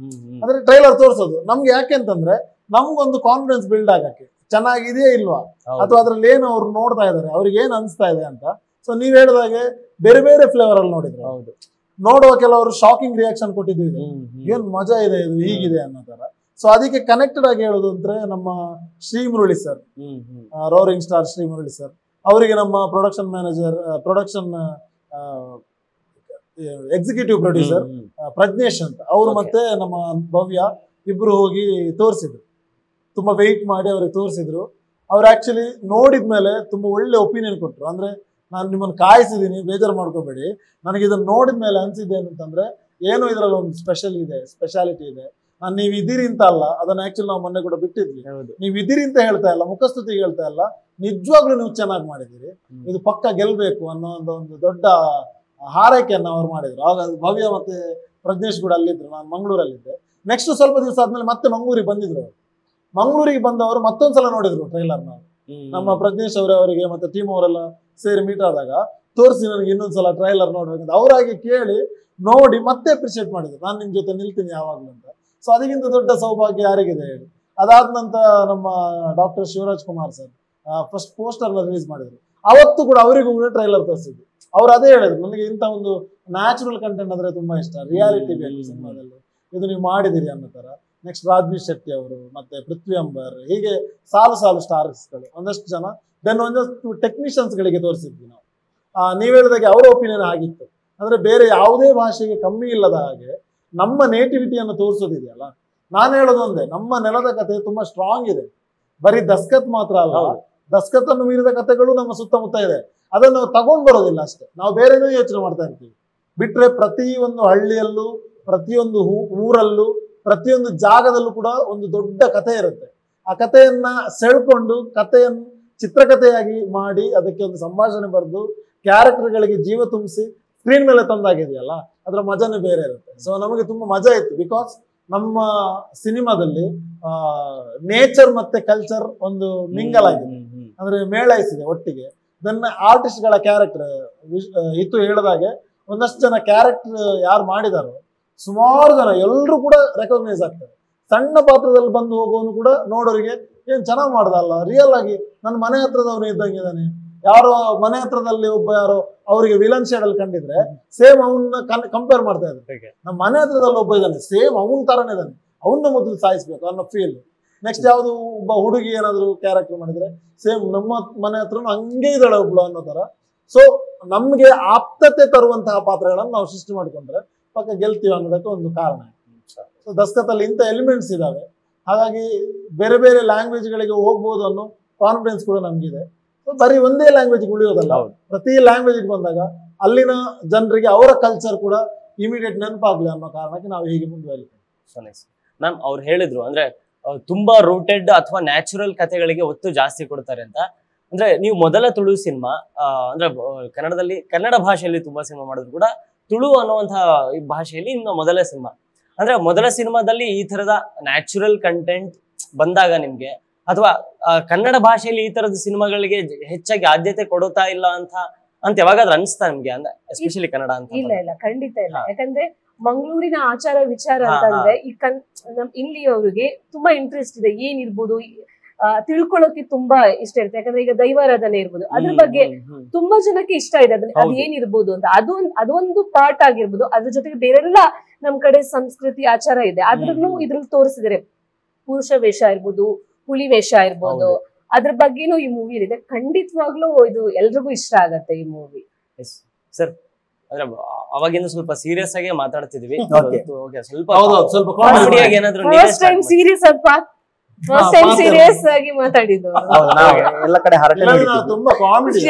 ಅಂದ್ರೆ ಟ್ರೈಲರ್ ತೋರಿಸೋದು ನಮ್ಗೆ ಯಾಕೆ ಅಂತಂದ್ರೆ ನಮ್ಗೊಂದು ಕಾನ್ಫಿಡೆನ್ಸ್ ಬಿಲ್ಡ್ ಆಗಕ್ಕೆ, ಚೆನ್ನಾಗಿದೆಯಾ ಇಲ್ವಾ, ಅಥವಾ ಅದ್ರಲ್ಲಿ ಏನು ಅವ್ರು ನೋಡ್ತಾ ಇದಾರೆ, ಅವ್ರಿಗೆ ಏನ್ ಅನ್ಸ್ತಾ ಇದೆ ಅಂತ. ಸೊ ನೀವ್ ಹೇಳಿದಾಗೆ ಬೇರೆ ಬೇರೆ ಫ್ಲೇವರ್ ಅಲ್ಲಿ ನೋಡಿದ್ರು, ನೋಡುವ ಕೆಲವರು ಶಾಕಿಂಗ್ ರಿಯಾಕ್ಷನ್ ಕೊಟ್ಟಿದ್ದು ಇದೆ, ಏನ್ ಮಜಾ ಇದೆ ಇದು ಹೀಗಿದೆ ಅನ್ನೋ ತರ. ಸೊ ಅದಕ್ಕೆ ಕನೆಕ್ಟೆಡ್ ಆಗಿ ಹೇಳೋದು ಅಂದ್ರೆ ನಮ್ಮ Shri Murali sir, roaring star Shri Murali sir ಅವರಿಗೆ ನಮ್ಮ production manager, production executive producer Prajnesh ಅಂತ ಅವರು ಮತ್ತೆ ನಮ್ಮ ಭವ್ಯ ಇಬ್ರು ಹೋಗಿ ತೋರಿಸಿದ್ರು. ತುಂಬಾ ವೆಯ್ಟ್ ಮಾಡಿ ಅವ್ರಿಗೆ ತೋರಿಸಿದ್ರು. ಅವ್ರು ಆಕ್ಚುಲಿ ನೋಡಿದ್ಮೇಲೆ ತುಂಬಾ ಒಳ್ಳೆ ಒಪಿನಿಯನ್ ಕೊಟ್ರು. ಅಂದ್ರೆ ನಾನು ನಿಮ್ಮನ್ನು ಕಾಯಿಸಿದೀನಿ, ಬೇಜಾರು ಮಾಡ್ಕೋಬೇಡಿ, ನನಗೆ ಇದನ್ನ ನೋಡಿದ್ಮೇಲೆ ಅನ್ಸಿದ್ದೆ ಏನಂತಂದ್ರೆ ಏನೋ ಇದ್ರಲ್ಲಿ ಒಂದು ಸ್ಪೆಷಾಲಿಟಿ ಇದೆ. ನಾನು ನೀವು ಇದ್ದೀರಿ ಅಂತ ಅಲ್ಲ, ಅದನ್ನ ಆಕ್ಚುಲಿ ನಾವು ಮೊನ್ನೆ ಕೂಡ ಬಿಟ್ಟಿದ್ವಿ. ನೀವು ಇದ್ದೀರಿ ಅಂತ ಹೇಳ್ತಾ ಇಲ್ಲ, ಮುಖಸ್ತುತಿಗೆ ಹೇಳ್ತಾ ಇಲ್ಲ, ನಿಜವಾಗ್ಲೂ ನೀವು ಚೆನ್ನಾಗಿ ಮಾಡಿದಿರಿ, ಇದು ಪಕ್ಕ ಗೆಲ್ಬೇಕು ಅನ್ನೋ ಒಂದು ದೊಡ್ಡ ಹಾರೈಕೆಯನ್ನ ಅವ್ರು ಮಾಡಿದ್ರು. ಆಗ ಭವ್ಯ ಮತ್ತೆ ಪ್ರಜ್ನೇಶ್ ಕೂಡ ಅಲ್ಲಿದ್ರು, ನಾನು ಮಂಗಳೂರಲ್ಲಿದ್ದೆ. ನೆಕ್ಸ್ಟ್ ಸ್ವಲ್ಪ ದಿವಸ ಆದ್ಮೇಲೆ ಮತ್ತೆ ಮಂಗಳೂರಿಗೆ ಬಂದಿದ್ರು ಅವರು. ಮಂಗಳೂರಿಗೆ ಬಂದವರು ಮತ್ತೊಂದ್ಸಲ ನೋಡಿದ್ರು ಟ್ರೈಲರ್. ನಾವು ನಮ್ಮ ಪ್ರಜ್ನೇಶ್ ಅವರಿಗೆ ಮತ್ತೆ ಟೀಮ್ ಅವರೆಲ್ಲ ಸೇರಿ ಮೀಟ್ ಆದಾಗ ತೋರಿಸಿ ನನಗೆ ಇನ್ನೊಂದ್ಸಲ ಟ್ರೈಲರ್ ನೋಡ್ಬೇಕಂತ ಅವರಾಗಿ ಕೇಳಿ ನೋಡಿ ಮತ್ತೆ ಅಪ್ರಿಶಿಯೇಟ್ ಮಾಡಿದ್ರು, ನಾನು ನಿಮ್ ಜೊತೆ ನಿಲ್ತೀನಿ ಯಾವಾಗ್ಲೂ ಅಂತ. ಸೊ ಅದಕ್ಕಿಂತ ದೊಡ್ಡ ಸೌಭಾಗ್ಯ ಯಾರಿಗಿದೆ ಹೇಳಿ. ಅದಾದ ನಂತರ ನಮ್ಮ doctor Shivaraj Kumar sir first poster release ಮಾಡಿದ್ರು. ಅವತ್ತು ಕೂಡ ಅವರಿಗೂ ಕೂಡ ಟ್ರೈಲರ್ ತೋರಿಸಿದ್ರು. ಅವ್ರು ಅದೇ ಹೇಳಿದ್ರು, ನನಗೆ ಇಂಥ ಒಂದು ನ್ಯಾಚುರಲ್ ಕಂಟೆಂಟ್ ಅಂದ್ರೆ ತುಂಬಾ ಇಷ್ಟ, ರಿಯಾಲಿಟಿ ಬೇಕು ಸಿನಿಮಾದಲ್ಲಿ, ಇದು ನೀವು ಮಾಡಿದಿರಿ ಅನ್ನೋ ತರ. ನೆಕ್ಸ್ಟ್ ರಾಜ್ಬೀರ್ ಶೆಟ್ಟಿ ಅವರು, ಮತ್ತೆ ಪೃಥ್ವಿ ಅಂಬರ್, ಹೀಗೆ ಸಾಲು ಸ್ಟಾರ್ಸ್ಗಳು, ಒಂದಷ್ಟು ಜನ. ದೆನ್ ಒಂದಷ್ಟು ಟೆಕ್ನಿಷಿಯನ್ಸ್ ಗಳಿಗೆ ತೋರಿಸಿದ್ವಿ ನಾವು. ನೀವ್ ಹೇಳಿದಾಗೆ ಅವರ ಒಪಿನಿಯನ್ ಆಗಿತ್ತು. ಅಂದ್ರೆ ಬೇರೆ ಯಾವುದೇ ಭಾಷೆಗೆ ಕಮ್ಮಿ ಇಲ್ಲದ ಹಾಗೆ ನಮ್ಮ ನೇಟಿವಿಟಿಯನ್ನು ತೋರಿಸೋದಿದೆಯಲ್ಲ. ನಾನು ಹೇಳೋದು ಒಂದೇ, ನಮ್ಮ ನೆಲದ ಕತೆ ತುಂಬಾ ಸ್ಟ್ರಾಂಗ್ ಇದೆ. ಬರೀ ದಸ್ಕತ್ ಮಾತ್ರ ಅಲ್ಲ, ದಸ್ಕತ್ತನ್ನು ಮೀರಿದ ಕಥೆಗಳು ನಮ್ಮ ಸುತ್ತಮುತ್ತ ಇದೆ. ಅದನ್ನು ನಾವು ತಗೊಂಡ್ ಬರೋದಿಲ್ಲ ಅಷ್ಟೇ, ನಾವು ಬೇರೆನೂ ಯೋಚನೆ ಮಾಡ್ತಾ ಇರ್ತೀವಿ. ಬಿಟ್ರೆ ಪ್ರತಿಯೊಂದು ಹಳ್ಳಿಯಲ್ಲೂ, ಪ್ರತಿಯೊಂದು ಊರಲ್ಲೂ, ಪ್ರತಿಯೊಂದು ಜಾಗದಲ್ಲೂ ಕೂಡ ಒಂದು ದೊಡ್ಡ ಕಥೆ ಇರುತ್ತೆ. ಆ ಕಥೆಯನ್ನ ಸೆಳ್ಕೊಂಡು ಕಥೆಯನ್ನು ಚಿತ್ರಕಥೆಯಾಗಿ ಮಾಡಿ ಅದಕ್ಕೆ ಒಂದು ಸಂಭಾಷಣೆ ಬರೆದು ಕ್ಯಾರೆಕ್ಟರ್ಗಳಿಗೆ ಜೀವ ತುಂಬಿಸಿ ಸ್ಕ್ರೀನ್ ಮೇಲೆ ತಂದಾಗಿದೆಯಲ್ಲ, ಅದರ ಮಜಾನೇ ಬೇರೆ ಇರುತ್ತೆ. ಸೊ ನಮಗೆ ತುಂಬಾ ಮಜಾ ಇತ್ತು. ಬಿಕಾಸ್ ನಮ್ಮ ಸಿನಿಮಾದಲ್ಲಿ ನೇಚರ್ ಮತ್ತೆ ಕಲ್ಚರ್ ಒಂದು ಮಿಂಗಲ್ ಆಗಿದೆ, ಅಂದ್ರೆ ಮೇಳೈಸಿದೆ ಒಟ್ಟಿಗೆ. ದೆನ್ ಆರ್ಟಿಸ್ಟ್ಗಳ ಕ್ಯಾರೆಕ್ಟರ್ ಇತ್ತು ಹೇಳಿದಾಗೆ ಒಂದಷ್ಟು ಜನ ಕ್ಯಾರೆಕ್ಟರ್ ಯಾರು ಮಾಡಿದಾರೋ ಸುಮಾರು ಜನ ಎಲ್ಲರೂ ಕೂಡ ರೆಕಗ್ನೈಸ್ ಆಗ್ತಾರೆ. ಸಣ್ಣ ಪಾತ್ರದಲ್ಲಿ ಬಂದು ಹೋಗೋನು ಕೂಡ ನೋಡೋರಿಗೆ ಏನ್ ಚೆನ್ನಾಗಿ ಮಾಡ್ದಲ್ಲ, ರಿಯಲ್ ಆಗಿ ನನ್ನ ಮನೆ ಹತ್ರದವನು ಇದ್ದಂಗಿದ್ದಾನೆ. ಯಾರೋ ಮನೆ ಹತ್ರದಲ್ಲಿ ಒಬ್ಬ ಯಾರೋ ಅವರಿಗೆ ವಿಲನ್ ಶೇಡ್ ಅಲ್ಲಿ ಕಂಡಿದ್ರೆ ಸೇಮ್ ಅವನ್ನ ಕಂಪೇರ್ ಮಾಡ್ತಾ ಇದ್ದಾರೆ. ನಮ್ಮ ಮನೆ ಹತ್ರದಲ್ಲಿ ಒಬ್ಬ ಇದ್ದಾನೆ, ಸೇಮ್ ಅವನ ತರನೇ ಇದ್ದಾನೆ, ಅವನ್ನ ಮೊದಲು ಸಾಯಿಸ್ಬೇಕು ಅನ್ನೋ ಫೀಲ್. ನೆಕ್ಸ್ಟ್ ಯಾವ್ದು ಒಬ್ಬ ಹುಡುಗಿ ಏನಾದ್ರು ಕ್ಯಾರೆಕ್ಟರ್ ಮಾಡಿದ್ರೆ ಸೇಮ್ ನಮ್ಮ ಮನೆ ಹತ್ರನು ಹಂಗೆ ಇದ್ದಾಳೆ ಒಬ್ಳು ಅನ್ನೋ ತರ. ಸೊ ನಮ್ಗೆ ಆಪ್ತತೆ ತರುವಂತಹ ಪಾತ್ರಗಳನ್ನು ನಾವು ಸೃಷ್ಟಿ ಮಾಡ್ಕೊಂಡ್ರೆ ಪಕ್ಕ ಗೆಲ್ತೀವಿ ಅನ್ನೋದಕ್ಕೆ ಒಂದು ಕಾರಣ. ಸೊ ದಸ್ಕತ್ತಲ್ಲಿ ಇಂಥ ಎಲಿಮೆಂಟ್ಸ್ ಇದಾವೆ, ಹಾಗಾಗಿ ಬೇರೆ ಬೇರೆ ಲ್ಯಾಂಗ್ವೇಜ್ ಗಳಿಗೆ ಹೋಗ್ಬೋದು ಅನ್ನೋ ಕಾನ್ಫಿಡೆನ್ಸ್ ಕೂಡ ನಮ್ಗಿದೆ. ಬರೀ ಒಂದೇ ಲ್ಯಾಂಗ್ವೇಜ್ ಉಳಿಯೋದಲ್ಲ, ಪ್ರತಿ ಲ್ಯಾಂಗ್ವೇಜ್ ಬಂದಾಗ ಅಲ್ಲಿನ ಜನರಿಗೆ ಅವರ ಕಲ್ಚರ್ ಕೂಡ ಇಮಿಡಿಯೇಟ್ ನೆನಪಾಗ್ಲಿ ಅನ್ನೋ ಕಾರಣಕ್ಕೆ ನಾವು ಹೀಗೆ ಮುಂದುವರಿತೀವಿ. ಮ್ಯಾಮ್ ಅವ್ರು ಹೇಳಿದ್ರು ಅಂದ್ರೆ ತುಂಬಾ ರೂಟೆಡ್ ಅಥವಾ ನ್ಯಾಚುರಲ್ ಕಥೆಗಳಿಗೆ ಒತ್ತು ಜಾಸ್ತಿ ಕೊಡ್ತಾರೆ ಅಂತ. ಅಂದ್ರೆ ನೀವು ಮೊದಲ ತುಳು ಸಿನಿಮಾ ಅಂದ್ರೆ ಕನ್ನಡ ಭಾಷೆಯಲ್ಲಿ ತುಂಬಾ ಸಿನಿಮಾ ಮಾಡಿದ್ರು ಕೂಡ ತುಳು ಅನ್ನುವಂತಹ ಭಾಷೆಯಲ್ಲಿ ನಿಮ್ಮ ಮೊದಲ ಸಿನಿಮಾ. ಅಂದ್ರೆ ಮೊದಲ ಸಿನಿಮಾದಲ್ಲಿ ಈ ತರದ ನ್ಯಾಚುರಲ್ ಕಂಟೆಂಟ್ ಬಂದಾಗ ನಿಮ್ಗೆ, ಅಥವಾ ಕನ್ನಡ ಭಾಷೆಯಲ್ಲಿ ಈ ತರದ ಸಿನಿಮಾಗಳಿಗೆ ಹೆಚ್ಚಾಗಿ ಆದ್ಯತೆ ಕೊಡುತ್ತಾ ಇಲ್ಲ ಅಂತ ಯಾವಾಗಾದ್ರೂ ಅನ್ಸ್ತಾ ನಿಮ್ಗೆ? ಅಂದ್ರೆ ಎಸ್ಪೆಷಲಿ ಕನ್ನಡ ಅಂತ. ಇಲ್ಲ ಖಂಡಿತ ಇಲ್ಲ. ಯಾಕಂದ್ರೆ ಮಂಗಳೂರಿನ ಆಚಾರ ವಿಚಾರ ಅಂತಂದ್ರೆ ಈ ಇಲ್ಲಿಯವರಿಗೆ ತುಂಬಾ ಇಂಟ್ರೆಸ್ಟ್ ಇದೆ, ಏನಿರ್ಬೋದು ತಿಳ್ಕೊಳ್ಳೋಕೆ ತುಂಬಾ ಇಷ್ಟ ಇರುತ್ತೆ. ಯಾಕಂದ್ರೆ ಈಗ ದೈವಾರಾಧನೆ ಇರ್ಬೋದು, ಅದ್ರ ಬಗ್ಗೆ ತುಂಬಾ ಜನಕ್ಕೆ ಇಷ್ಟ ಇದೆ, ಅದು ಏನಿರ್ಬೋದು ಅಂತ. ಅದೊಂದು ಪಾರ್ಟ್ ಆಗಿರ್ಬೋದು. ಅದ್ರ ಜೊತೆಗೆ ಬೇರೆಲ್ಲ ನಮ್ ಕಡೆ ಸಂಸ್ಕೃತಿ ಆಚಾರ ಇದೆ, ಅದ್ರನ್ನು ಇದ್ರಲ್ಲಿ ತೋರಿಸಿದರೆ ಪುರುಷ ವೇಷ ಇರ್ಬೋದು, ಹುಲಿ ವೇಷ ಇರ್ಬೋದು, ಅದ್ರ ಬಗ್ಗೆನೂ ಈ ಮೂವಿ ಇದೆ. ಖಂಡಿತವಾಗ್ಲೂ ಇದು ಎಲ್ರಿಗೂ ಇಷ್ಟ ಆಗತ್ತೆ ಈ ಮೂವಿ. ಸರ್ ಅಂದ್ರೆ ಅವಾಗಿಂದ ಸ್ವಲ್ಪ ಸೀರಿಯಸ್ ಆಗಿ ಮಾತಾಡ್ತಿದ್ವಿ, ಸ್ವಲ್ಪ ಫಸ್ಟ್ ಟೈಮ್ ಸೀರಿಯಸ್ ಆಗಿ ಮಾತಾಡಿದ್ದು. ಎಲ್ಲ ಕಡೆ ತುಂಬಾ ಕಾಮಿಡಿ.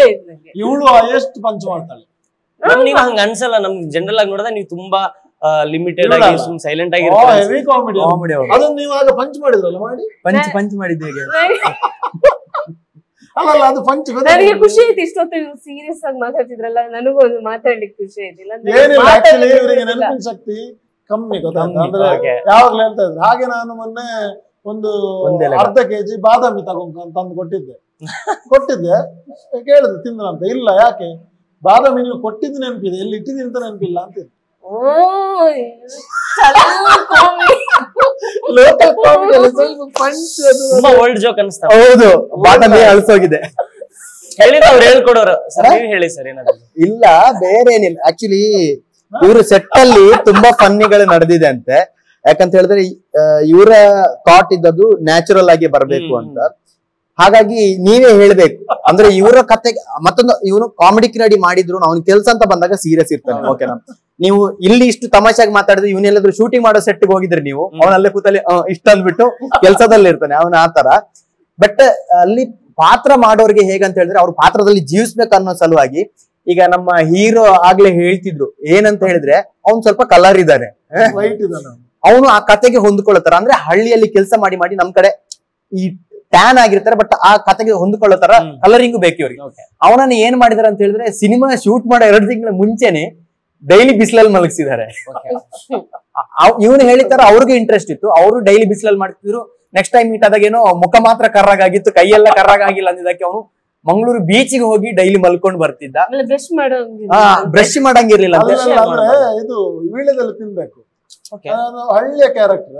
ಇವಳು ಎಷ್ಟು ಪಂಚ್ ಮಾಡ್ತಾಳೆ, ನೀವ್ ಹಂಗ ಅನ್ಸಲ್ಲ. ನಮ್ಗೆ ಜನರಲ್ ಆಗಿ ನೋಡಿದ್ರೆ ನೀವು ತುಂಬಾ ಲಿಮಿಟೆಡ್ ಆಗಿ ಸೈಲೆಂಟ್ ಆಗಿ ಕಾಮಿಡಿ. ಅದನ್ನ ನೀವು ಆಗ ಪಂಚ್ ಮಾಡಿದ್ರಲ್ಲ, ಮಾಡಿ ಪಂಚ್ ಮಾಡಿದ್ದೆ ಅಲ್ಲ ಅದು ಪಂಚ್. ನನಗೆ ಖುಷಿ ಆಯ್ತು ಇಷ್ಟೊತ್ತು ಸೀರಿಯಸ್ ಆಗಿ ಮಾತಾಡ್ತಿದ್ರಲ್ಲ, ನನಗೂ ಒಂದು ಮಾತಾಡ್ಲಿಕ್ಕೆ ಖುಷಿ ಆಯ್ತಿಲ್ಲ. ಏನಿಲ್ಲ, ಆಕ್ಚುಲಿ ಇವರಿಗೆ ನೆನಪಿನ ಶಕ್ತಿ ಕಮ್ಮಿ, ಗೊತ್ತಾಯ್ತು. ಅಂದ್ರೆ ಯಾವಾಗ್ಲೂ ಹೇಳ್ತಾ ಇದ್ರು ಹಾಗೆ. ನಾನು ಮೊನ್ನೆ ಒಂದು ಅರ್ಧ ಕೆಜಿ ಬಾದಾಮಿ ತಂದು ಕೊಟ್ಟಿದ್ದೆ. ಕೇಳಿದ್ರು ತಿಂದ್ರಂತ. ಇಲ್ಲ, ಯಾಕೆ ಬಾದಾಮಿ ನೀವು ಕೊಟ್ಟಿದ್ದು ನೆನಪಿದೆ, ಎಲ್ಲಿ ಇಟ್ಟಿದ್ದೀನಿ ಅಂತ ನೆನಪಿಲ್ಲ ಅಂತ. ಓಲ್ಡ್ ಜೋಕ್ ಅನ್ಸ್ತಾ. ಹೌದು, ಬಾದಾಮಿ ಅಳಿಸೋಗಿದೆ ಹೇಳಿದ ಅವ್ರು ಹೇಳ್ಕೊಡೋರು. ಹೇಳಿ ಸರ್ ಏನಾದ್ರು? ಇಲ್ಲ, ಬೇರೆ ಏನಿಲ್ಲ. ಆಕ್ಚುಲಿ ಇವ್ರ ಸೆಟ್ ಅಲ್ಲಿ ತುಂಬಾ ಫನ್ನಿಗಳು ನಡೆದಿದೆ ಅಂತೆ. ಯಾಕಂತ ಹೇಳಿದ್ರೆ ಇವರ ಥಾಟ್ ಇದ್ದದ್ದು ನ್ಯಾಚುರಲ್ ಆಗಿ ಬರ್ಬೇಕು ಅಂತ. ಹಾಗಾಗಿ ನೀವೇ ಹೇಳ್ಬೇಕು. ಅಂದ್ರೆ ಇವರ ಕತೆ ಮತ್ತೊಂದು, ಇವನು ಕಾಮಿಡಿ ರೆಡಿ ಮಾಡಿದ್ರು, ಅವ್ನಿಗೆ ಕೆಲ್ಸ ಅಂತ ಬಂದಾಗ ಸೀರಿಯಸ್ ಇರ್ತಾನೆ. ಓಕೆನಾ? ನೀವು ಇಲ್ಲಿ ಇಷ್ಟು ತಮಾಷೆಯಾಗಿ ಮಾತಾಡಿದ್ರೆ ಇವನೆಲ್ಲಾದ್ರೂ ಶೂಟಿಂಗ್ ಮಾಡೋ ಸೆಟ್ ಹೋಗಿದ್ರಿ ನೀವು, ಅವನಲ್ಲೇ ಕೂತಲ್ಲಿ ಇಷ್ಟ ಅಂದ್ಬಿಟ್ಟು ಕೆಲಸದಲ್ಲಿ ಇರ್ತಾನೆ ಅವನ ಆತರ. ಬಟ್ ಅಲ್ಲಿ ಪಾತ್ರ ಮಾಡೋರಿಗೆ ಹೇಗಂತ ಹೇಳಿದ್ರೆ ಅವ್ರ ಪಾತ್ರದಲ್ಲಿ ಜೀವಿಸ್ಬೇಕು ಅನ್ನೋ ಸಲುವಾಗಿ, ಈಗ ನಮ್ಮ ಹೀರೋ ಆಗ್ಲೇ ಹೇಳ್ತಿದ್ರು ಏನಂತ ಹೇಳಿದ್ರೆ ಅವ್ನು ಸ್ವಲ್ಪ ಕಲರ್ ಇದ್ದಾನೆ, ಅವನು ಆ ಕತೆಗೆ ಹೊಂದ್ಕೊಳ್ಳೋತರ, ಅಂದ್ರೆ ಹಳ್ಳಿಯಲ್ಲಿ ಕೆಲಸ ಮಾಡಿ ಮಾಡಿ ನಮ್ ಕಡೆ ಈ ಟ್ಯಾನ್ ಆಗಿರ್ತಾರೆ, ಬಟ್ ಆ ಕತೆಗೆ ಹೊಂದ್ಕೊಳ್ಳೋ ತರ ಕಲರಿಂಗ್ ಬೇಕು ಇವ್ರಿಗೆ. ಅವನನ್ನ ಏನ್ ಮಾಡಿದಾರೆ ಅಂತ ಹೇಳಿದ್ರೆ ಸಿನಿಮಾ ಶೂಟ್ ಮಾಡೋ 2 ತಿಂಗಳ ಮುಂಚೆನೆ ಡೈಲಿ ಬಿಸಿಲಲ್ಲಿ ಮಲಗಿಸಿದ್ದಾರೆ. ಇವನು ಹೇಳಿದಾರ ಅವ್ರಿಗೆ ಇಂಟ್ರೆಸ್ಟ್ ಇತ್ತು, ಅವರು ಡೈಲಿ ಬಿಸಿಲಲ್ಲಿ ಮಾಡ್ತಿದ್ರು. ನೆಕ್ಸ್ಟ್ ಟೈಮ್ ಮೀಟ್ ಆದಾಗ ಏನೋ ಮುಖ ಮಾತ್ರ ಕರ್ರಾಗಿತ್ತು, ಕೈಯೆಲ್ಲ ಕರ್ರಾಗಿಲ್ಲ ಅಂದಿದ್ದಕ್ಕೆ ಅವನು ಮಂಗಳೂರು ಬೀಚಿಗೆ ಹೋಗಿ ಡೈಲಿ ಮಲ್ಕೊಂಡ್ ಬರ್ತಿದ್ದ. ಬ್ರಷ್ ಮಾಡಂಗಿರ್ಲಿಲ್ಲ. ಇದು ವೀಳ್ಯದಲ್ಲಿ ತಿನ್ಬೇಕು, ಹಳ್ಳಿಯ ಕ್ಯಾರೆಕ್ಟರ್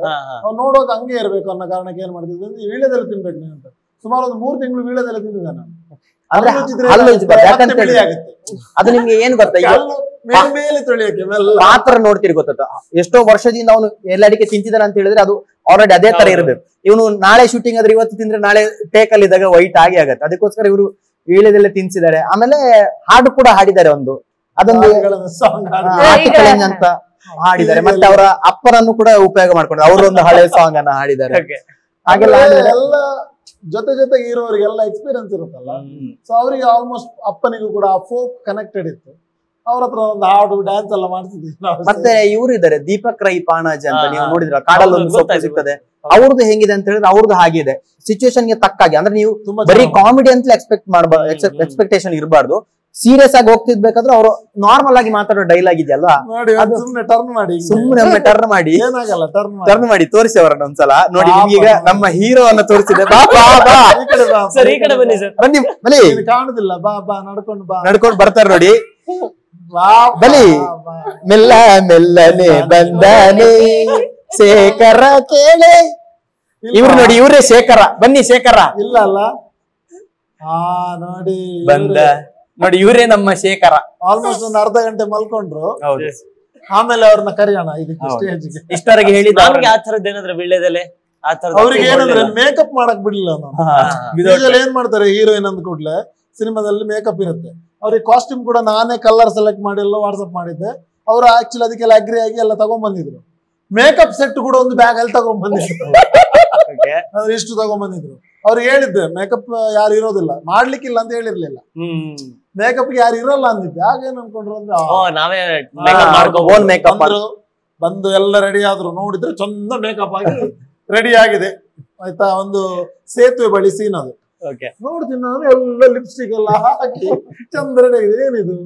ನೋಡುವಾಗ ಹಂಗೆ ಇರ್ಬೇಕು ಅನ್ನೋ ಕಾರಣಕ್ಕೆ ಏನ್ ಮಾಡ್ತಿದ್ವಿ ಅಂದ್ರೆ ವೀಳ್ಯದಲ್ಲಿ ತಿನ್ಬೇಕು ನೀನು ಅಂತ. ಸುಮಾರು ಒಂದು 3 ತಿಂಗಳು ವೀಳ್ಯದಲ್ಲಿ ತಿಂದಿದ್ದೆ ನಾನು. ಅದು ನಿಮ್ಗೆ ಏನ್ ಗೊತ್ತಾ, ಮೇಲೆ ತೊಳಿಯಕ್ಕೆ ಪಾತ್ರ ನೋಡ್ತೀರಿ ಗೊತ್ತ, ಎಷ್ಟೋ ವರ್ಷದಿಂದ ಅವನು ಎಲ್ಲಡಿಕೆ ತಿಂತಿದ್ದಾನೆ ಅಂತ ಹೇಳಿದ್ರೆ ಅದು ಆಲ್ರೆಡಿ ಅದೇ ತರ ಇರಬೇಕು. ಇವನು ನಾಳೆ ಶೂಟಿಂಗ್ ಆದ್ರೆ ಇವತ್ತು ತಿಂದ್ರೆ ನಾಳೆ ಟೇಕ್ ಅಲ್ಲಿ ಇದ್ದಾಗ ವೈಟ್ ಆಗಿ ಆಗತ್ತೆ. ಅದಕ್ಕೋಸ್ಕರ ಇವರು ವೀಳ್ಯದಲ್ಲೇ ತಿನ್ಸಿದ್ದಾರೆ. ಆಮೇಲೆ ಹಾಡು ಕೂಡ ಹಾಡಿದ್ದಾರೆ, ಅದೊಂದು ಚಾಲೆಂಜ್ ಅಂತ ಹಾಡಿದ್ದಾರೆ. ಮತ್ತೆ ಅವರ ಅಪ್ಪನನ್ನು ಕೂಡ ಉಪಯೋಗ ಮಾಡ್ಕೊಂಡು ಅವರು ಒಂದು ಹಳೆ ಸಾಂಗ್ ಅನ್ನ ಹಾಡಿದ್ದಾರೆ. ಹಾಗೆಲ್ಲ ಎಲ್ಲ ಜೊತೆಗೆ ಇರೋರಿಗೆಲ್ಲ ಎಕ್ಸ್ಪೀರಿಯನ್ಸ್ ಇರುತ್ತಲ್ಲ, ಸೊ ಅವರಿಗೆ ಆಲ್ಮೋಸ್ಟ್ ಅಪ್ಪನಿಗೂ ಕೂಡ ಫೋಕ್ ಕನೆಕ್ಟೆಡ್ ಇತ್ತು. ಅವ್ರ ಹತ್ರ ಒಂದು ಹಾಡು ಡ್ಯಾನ್ಸ್ ಎಲ್ಲ ಮಾಡ್ತಿದ್ವಿ. ಮತ್ತೆ ಇವರು ಇದ್ದಾರೆ ದೀಪಕ್ ರೈ ಪಾಣಾಜಿ ಅಂತ, ನೀವು ನೋಡಿದ್ರ ಕಾಡಲ್ಲಿ ಒಂದು ಸೊಪ್ಪು ಸಿಗ್ತದೆ, ಅವ್ರದ್ದು ಹೆಂಗಿದೆ ಅಂತ ಹೇಳಿದ್ರೆ ಅವ್ರದ್ದು ಹಾಗಿದೆ ಸಿಚುವೇಶನ್ ಗೆ ತಕ್ಕಾಗಿ. ಅಂದ್ರೆ ನೀವು ಬರೀ ಕಾಮಿಡಿ ಅಂತ ಎಕ್ಸ್ಪೆಕ್ಟೇಷನ್ ಇರಬಾರ್ದು, ಸೀರಿಯಸ್ ಆಗಿ ಹೋಗ್ತಿದ್ಬೇಕಾದ್ರೆ ಅವರು ನಾರ್ಮಲ್ ಆಗಿ ಮಾತಾಡೋ ಡೈಲಾಗ್ ಇದೆಯಲ್ವಾ, ಸುಮ್ಮನೆ ಟರ್ನ್ ಮಾಡಿ ಟರ್ನ್ ಮಾಡಿ ತೋರಿಸಿ ಅವರನ್ನ ಒಂದ್ಸಲ ನೋಡಿ. ನಿಮ್ಗೀಗ ನಮ್ಮ ಹೀರೋ ಅನ್ನ ತೋರಿಸಿದೆ, ಬನ್ನಿ ಕಾಣುದಿಲ್ಲ, ಬಾ ಬಾ ನಡ್ಕೊಂಡು ಬರ್ತಾರೆ ನೋಡಿ. ಬಲಿ ಮೆಲ್ಲ ಮೆಲ್ಲನೆ ಬಂದಾನೆ ಶೇಖರ ಕೇಳೆ. ಇವ್ರು ನೋಡಿ, ಇವ್ರೇ ಶೇಖರ. ಬನ್ನಿ ಶೇಖರ. ಇಲ್ಲ ಅಲ್ಲ, ನೋಡಿ ಬಂದ ನೋಡಿ, ಇವರೇ ನಮ್ಮ ಶೇಖರ. ಆಲ್ಮೋಸ್ಟ್ ಒಂದು ಅರ್ಧ ಗಂಟೆ ಮಲ್ಕೊಂಡ್ರು, ಆಮೇಲೆ ಅವ್ರನ್ನ ಕರೆಯೋಣ ಇದಕ್ಕೆ ಸ್ಟೇಜ್ಗೆ. ಇಷ್ಟವರೆಗೆ ಹೇಳಿದ ಆ ತರದ್ದು ಏನಾದ್ರೆ ವೀಳ್ಯದೆಲೆ ಅವ್ರಿಗೆ ಏನಂದ್ರೆ ಮೇಕಪ್ ಮಾಡಕ್ ಬಿಡ್ಲಿಲ್ಲ ನಾನು. ಏನ್ ಮಾಡ್ತಾರೆ ಹೀರೋಯಿನ್ ಅಂದ ಕೂಡ್ಲೆ ಸಿನಿಮಾದಲ್ಲಿ ಮೇಕಪ್ ಇರುತ್ತೆ, ಅವ್ರಿಗೆ ಕಾಸ್ಟ್ಯೂಮ್ ಕೂಡ ನಾನೇ ಕಲರ್ ಸೆಲೆಕ್ಟ್ ಮಾಡಿ ಎಲ್ಲ ವಾಟ್ಸಪ್ ಮಾಡಿದ್ದೆ. ಅವ್ರು ಆಕ್ಚುಲಿ ಅದಕ್ಕೆಲ್ಲ ಅಗ್ರಿ ಆಗಿ ಎಲ್ಲ ತಗೊಂಡ್ ಬಂದಿದ್ರು. ಮೇಕಪ್ ಸೆಟ್ ಕೂಡ ಒಂದು ಬ್ಯಾಗ್ ಅಲ್ಲಿ ತಗೊಂಡ್ ಬಂದಿದ್ರು, ಅವ್ರು ಇಷ್ಟು ತಗೊಂಡ್ ಬಂದಿದ್ರು. ಅವ್ರಿಗೆ ಹೇಳಿದ್ದೆ ಮೇಕಪ್ ಯಾರು ಇರೋದಿಲ್ಲ, ಮಾಡ್ಲಿಕ್ಕಿಲ್ಲ ಅಂತ ಹೇಳಿರ್ಲಿಲ್ಲ, ಮೇಕಪ್ ಯಾರು ಇರಲ್ಲ ಅಂದಿದ್ದೆ. ಆಗೇನ್ ಅನ್ಕೊಂಡ್ರು ಅಂದ್ರೆ ಬಂದು ಎಲ್ಲ ರೆಡಿ ಆದ್ರು. ನೋಡಿದ್ರೆ ಚಂದ ಮೇಕಪ್ ಆಗಿ ರೆಡಿ ಆಗಿದೆ ಆಯ್ತಾ. ಒಂದು ಸೇತುವೆ ಬಳಿ ಸೀನ್ ಅದು. ನೋಡ್ತೀನಿ ನಾನು, ಎಲ್ಲ ಲಿಪ್ಸ್ಟಿಕ್ ಎಲ್ಲ ಹಾಕಿ ಚಂದ ರೆಡಿ ಆಗಿದೆ. ಏನಿದು?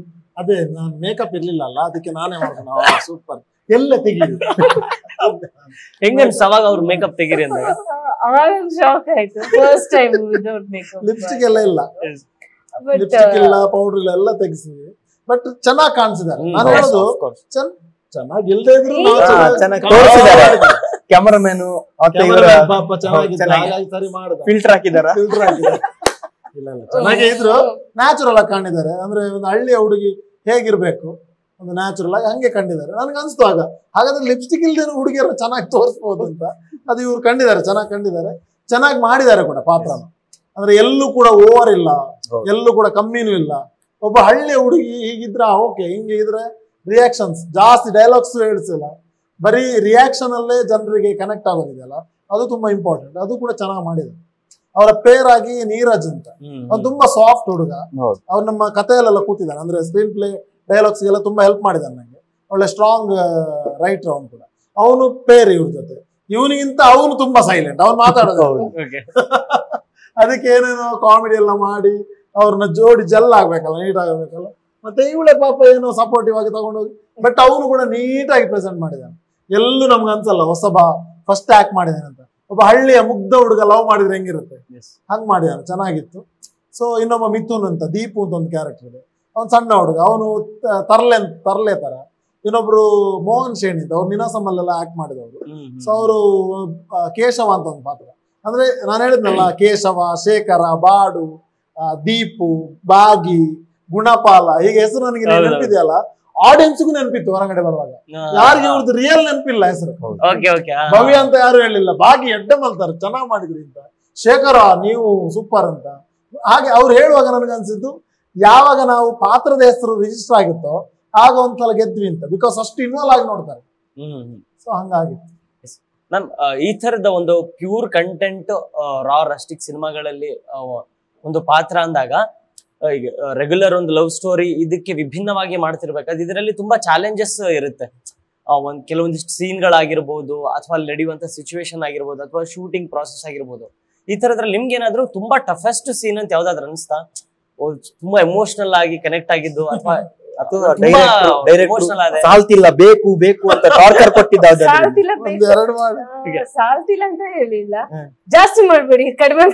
ಅದೇ ನಾನು ಮೇಕಪ್ ಇರ್ಲಿಲ್ಲ ಅಲ್ಲ, ಅದಕ್ಕೆ ನಾನೇ ಮಾಡ್ಕೊಂಡು ಸೂಪರ್ ಎಲ್ಲ ತೆಗೀರಿ. ಹೆಂಗ ಅವಾಗ ಅವ್ರು ಮೇಕಪ್ ತೆಗೀರಿ ಅಂದಾಗ ಲಿಪ್ಸ್ಟಿಕ್ ಎಲ್ಲ ಇಲ್ಲ, ಲಿಪ್ಸ್ಟಿಕ್ ಇಲ್ಲ, ಪೌಡರ್ ಇಲ್ಲ, ಎಲ್ಲ ತೆಗಿಸಿದ್ವಿ. ಬಟ್ ಚೆನ್ನಾಗಿ ಕಾಣಿಸಿದ್ದಾರೆ. ನಾನು ಹೇಳೋದು ಚೆನ್ನಾಗಿ ಇಲ್ದೇ ಇದ್ರು ಕ್ಯಾಮರಾಮನ್ ಸರಿ ಮಾಡಿದ, ಫಿಲ್ಟರ್ ಹಾಕಿದಾರ, ಇಲ್ಲ ಚೆನ್ನಾಗೇ ಇದ್ರು. ನ್ಯಾಚುರಲ್ ಆಗಿ ಕಾಣಿದ್ದಾರೆ. ಅಂದ್ರೆ ಒಂದು ಹಳ್ಳಿಯ ಹುಡುಗಿ ಹೇಗಿರ್ಬೇಕು ಒಂದು ನ್ಯಾಚುರಲ್ ಆಗಿ ಹಂಗೆ ಕಂಡಿದ್ದಾರೆ. ನನ್ಗೆ ಅನ್ಸ್ತು ಆಗ, ಹಾಗಾದ್ರೆ ಲಿಪ್ಸ್ಟಿಕ್ ಇಲ್ದೇನು ಹುಡುಗಿಯರು ಚೆನ್ನಾಗಿ ತೋರಿಸ್ಬೋದು ಅಂತ. ಅದು ಇವ್ರು ಕಂಡಿದ್ದಾರೆ, ಚೆನ್ನಾಗಿ ಕಂಡಿದ್ದಾರೆ, ಚೆನ್ನಾಗಿ ಮಾಡಿದ್ದಾರೆ ಕೂಡ ಪಾತ್ರನ. ಅಂದ್ರೆ ಎಲ್ಲೂ ಕೂಡ ಓವರ್ ಇಲ್ಲ, ಎಲ್ಲೂ ಕೂಡ ಕಮ್ಮಿನೂ ಇಲ್ಲ. ಒಬ್ಬ ಹಳ್ಳಿಯ ಹುಡುಗಿ ಹೀಗಿದ್ರ ಓಕೆ, ಹಿಂಗೆ ಇದ್ರೆ ರಿಯಾಕ್ಷನ್ಸ್ ಜಾಸ್ತಿ, ಡೈಲಾಗ್ಸ್ ಹೇಳಿಸಿಲ್ಲ, ಬರೀ ರಿಯಾಕ್ಷನ್ ಅಲ್ಲೇ ಜನರಿಗೆ ಕನೆಕ್ಟ್ ಆಗೋದಿದೆಯಲ್ಲ, ಅದು ತುಂಬಾ ಇಂಪಾರ್ಟೆಂಟ್. ಅದು ಕೂಡ ಚೆನ್ನಾಗಿ ಮಾಡಿದ್ದಾರೆ. ಅವರ ಪೇರ್ ಆಗಿ ನೀರಜ್ ಅಂತ, ಅವ್ನು ತುಂಬಾ ಸಾಫ್ಟ್ ಹುಡುಗ. ಅವ್ರು ನಮ್ಮ ಕಥೆಯಲ್ಲೆಲ್ಲ ಕೂತಿದ್ದಾನೆ, ಅಂದ್ರೆ ಸ್ಕ್ರೀನ್ ಪ್ಲೇ ಡೈಲಾಗ್ಸ್ ಗೆಲ್ಲ ತುಂಬಾ ಹೆಲ್ಪ್ ಮಾಡಿದ್ದಾನೆ ನಂಗೆ. ಒಳ್ಳೆ ಸ್ಟ್ರಾಂಗ್ ರೈಟರ್ ಅವನು ಕೂಡ. ಅವನು ಪೇರ್ ಇವ್ರ ಜೊತೆ. ಇವನಿಗಿಂತ ಅವನು ತುಂಬಾ ಸೈಲೆಂಟ್, ಅವ್ನು ಮಾತಾಡೋದು. ಅದಕ್ಕೆ ಏನೇನೋ ಕಾಮಿಡಿ ಎಲ್ಲ ಮಾಡಿ ಅವ್ರನ್ನ ಜೋಡಿ ಜೆಲ್ ಆಗ್ಬೇಕಲ್ಲ, ನೀಟ್ ಆಗಬೇಕಲ್ಲ. ಮತ್ತೆ ಇವಳೆ ಪಾಪ ಏನೋ ಸಪೋರ್ಟಿವ್ ಆಗಿ ತಗೊಂಡೋಗಿ, ಬಟ್ ಅವನು ಕೂಡ ನೀಟಾಗಿ ಪ್ರೆಸೆಂಟ್ ಮಾಡಿದ್ದಾನೆ. ಎಲ್ಲೂ ನಮ್ಗೆ ಅನ್ಸಲ್ಲ ಹೊಸಬ ಫಸ್ಟ್ ಆಕ್ಟ್ ಮಾಡಿದ್ದಾನೆ ಅಂತ. ಒಬ್ಬ ಹಳ್ಳಿಯ ಮುಗ್ಧ ಹುಡುಗ ಲವ್ ಮಾಡಿದ್ರೆ ಹೆಂಗಿರುತ್ತೆ ಹಂಗ್ ಮಾಡಿದಾನೆ, ಚೆನ್ನಾಗಿತ್ತು. ಸೊ ಇನ್ನೊಬ್ಬ ಮಿಥುನ್ ಅಂತ, ದೀಪು ಅಂತ ಒಂದು ಕ್ಯಾರೆಕ್ಟರ್ ಇದೆ. ಅವ್ನು ಸಣ್ಣ ಹುಡುಗ, ಅವನು ತರ್ಲೆ ತರ. ಇನ್ನೊಬ್ರು ಮೋಹನ್ ಶೇಣಿ ಅಂತ, ಅವ್ರು ನಿನಾಸಮಲ್ಲೆಲ್ಲ ಆಕ್ಟ್ ಮಾಡಿದವರು. ಸೊ ಅವರು ಕೇಶವ ಅಂತ ಒಂದು ಪಾತ್ರ. ಅಂದ್ರೆ ನಾನು ಹೇಳಿದ್ನಲ್ಲ, ಕೇಶವ, ಶೇಖರ, ಬಾಡು, ದೀಪು, ಬಾಗಿ, ಗುಣಪಾಲ, ಹೀಗೆ ಹೆಸರು ನನಗೆ ನೆನಪಿದೆಯಲ್ಲ, ಆಡಿಯನ್ಸ್ಗೂ ನೆನಪಿತ್ತು ಹೊರಗಡೆ ಬರುವಾಗ. ಯಾರಿಗೆ ಇವ್ರದ್ದು ರಿಯಲ್ ನೆನಪಿಲ್ಲ ಹೆಸರು. ಭವ್ಯ ಅಂತ ಯಾರು ಹೇಳಿಲ್ಲ, ಬಾಗಿ ಎಡ್ಡೆ ಮಲ್ತಾರೆ ಚೆನ್ನಾಗ್ ಮಾಡಿದ್ರಿ ಅಂತ, ಶೇಖರ ನೀವು ಸೂಪರ್ ಅಂತ. ಹಾಗೆ ಅವ್ರು ಹೇಳುವಾಗ ನನಗನ್ಸಿದ್ದು, ಯಾವಾಗ ನಾವು ಪಾತ್ರದ ಹೆಸರು ರಿಜಿಸ್ಟರ್ ಆಗುತ್ತೋ ಆಗ ಒಂದ್ಸಲ ಗೆದ್ವಿ ಅಂತ, ಬಿಕಾಸ್ ಅಷ್ಟು ಇನ್ವಾಲ್ವ್ ಆಗಿ ನೋಡ್ತಾರೆ. ಸೊ ಹಂಗಾಗಿತ್ತು. ಮ್ಯಾಮ್, ಈ ತರದ ಒಂದು ಪ್ಯೂರ್ ಕಂಟೆಂಟ್ ರಾ ರಸ್ಟಿಕ್ ಸಿನಿಮಾಗಳಲ್ಲಿ ಒಂದು ಪಾತ್ರ ಅಂದಾಗ, ಈಗ ರೆಗ್ಯುಲರ್ ಒಂದು ಲವ್ ಸ್ಟೋರಿ ಇದಕ್ಕೆ ವಿಭಿನ್ನವಾಗಿ ಮಾಡ್ತಿರ್ಬೇಕಾದ್ರೆ ಇದರಲ್ಲಿ ತುಂಬಾ ಚಾಲೆಂಜಸ್ ಇರುತ್ತೆ. ಕೆಲವೊಂದಿಷ್ಟು ಸೀನ್ಗಳಾಗಿರ್ಬೋದು, ಅಥವಾ ಅಲ್ಲಿ ನಡೆಯುವಂತ ಸಿಚುವೇಶನ್ ಆಗಿರ್ಬೋದು, ಅಥವಾ ಶೂಟಿಂಗ್ ಪ್ರಾಸೆಸ್ ಆಗಿರ್ಬೋದು. ಈ ತರದ್ರಲ್ಲಿ ನಿಮ್ಗೆ ಏನಾದ್ರು ತುಂಬಾ ಟಫೆಸ್ಟ್ ಸೀನ್ ಅಂತ ಯಾವ್ದಾದ್ರು ಅನಿಸ್ತಾ? ತುಂಬಾ ಎಮೋಷನಲ್ ಆಗಿ ಕನೆಕ್ಟ್ ಆಗಿದ್ದು, ಅಥವಾ ಸಾಲ್ತಿಲ್ಲ ಬೇಕು ಬೇಕು ಅಂತ ಟಾರ್ಚರ್ ಕೊಟ್ಟಿದ್ದ? ಸಾಲ್ತಿಲ್ಲ ಅಂತ ಹೇಳಿಲ್ಲ, ಜಾಸ್ತಿ ಮಾಡ್ಬೇಡಿ, ಕಡಿಮೆ.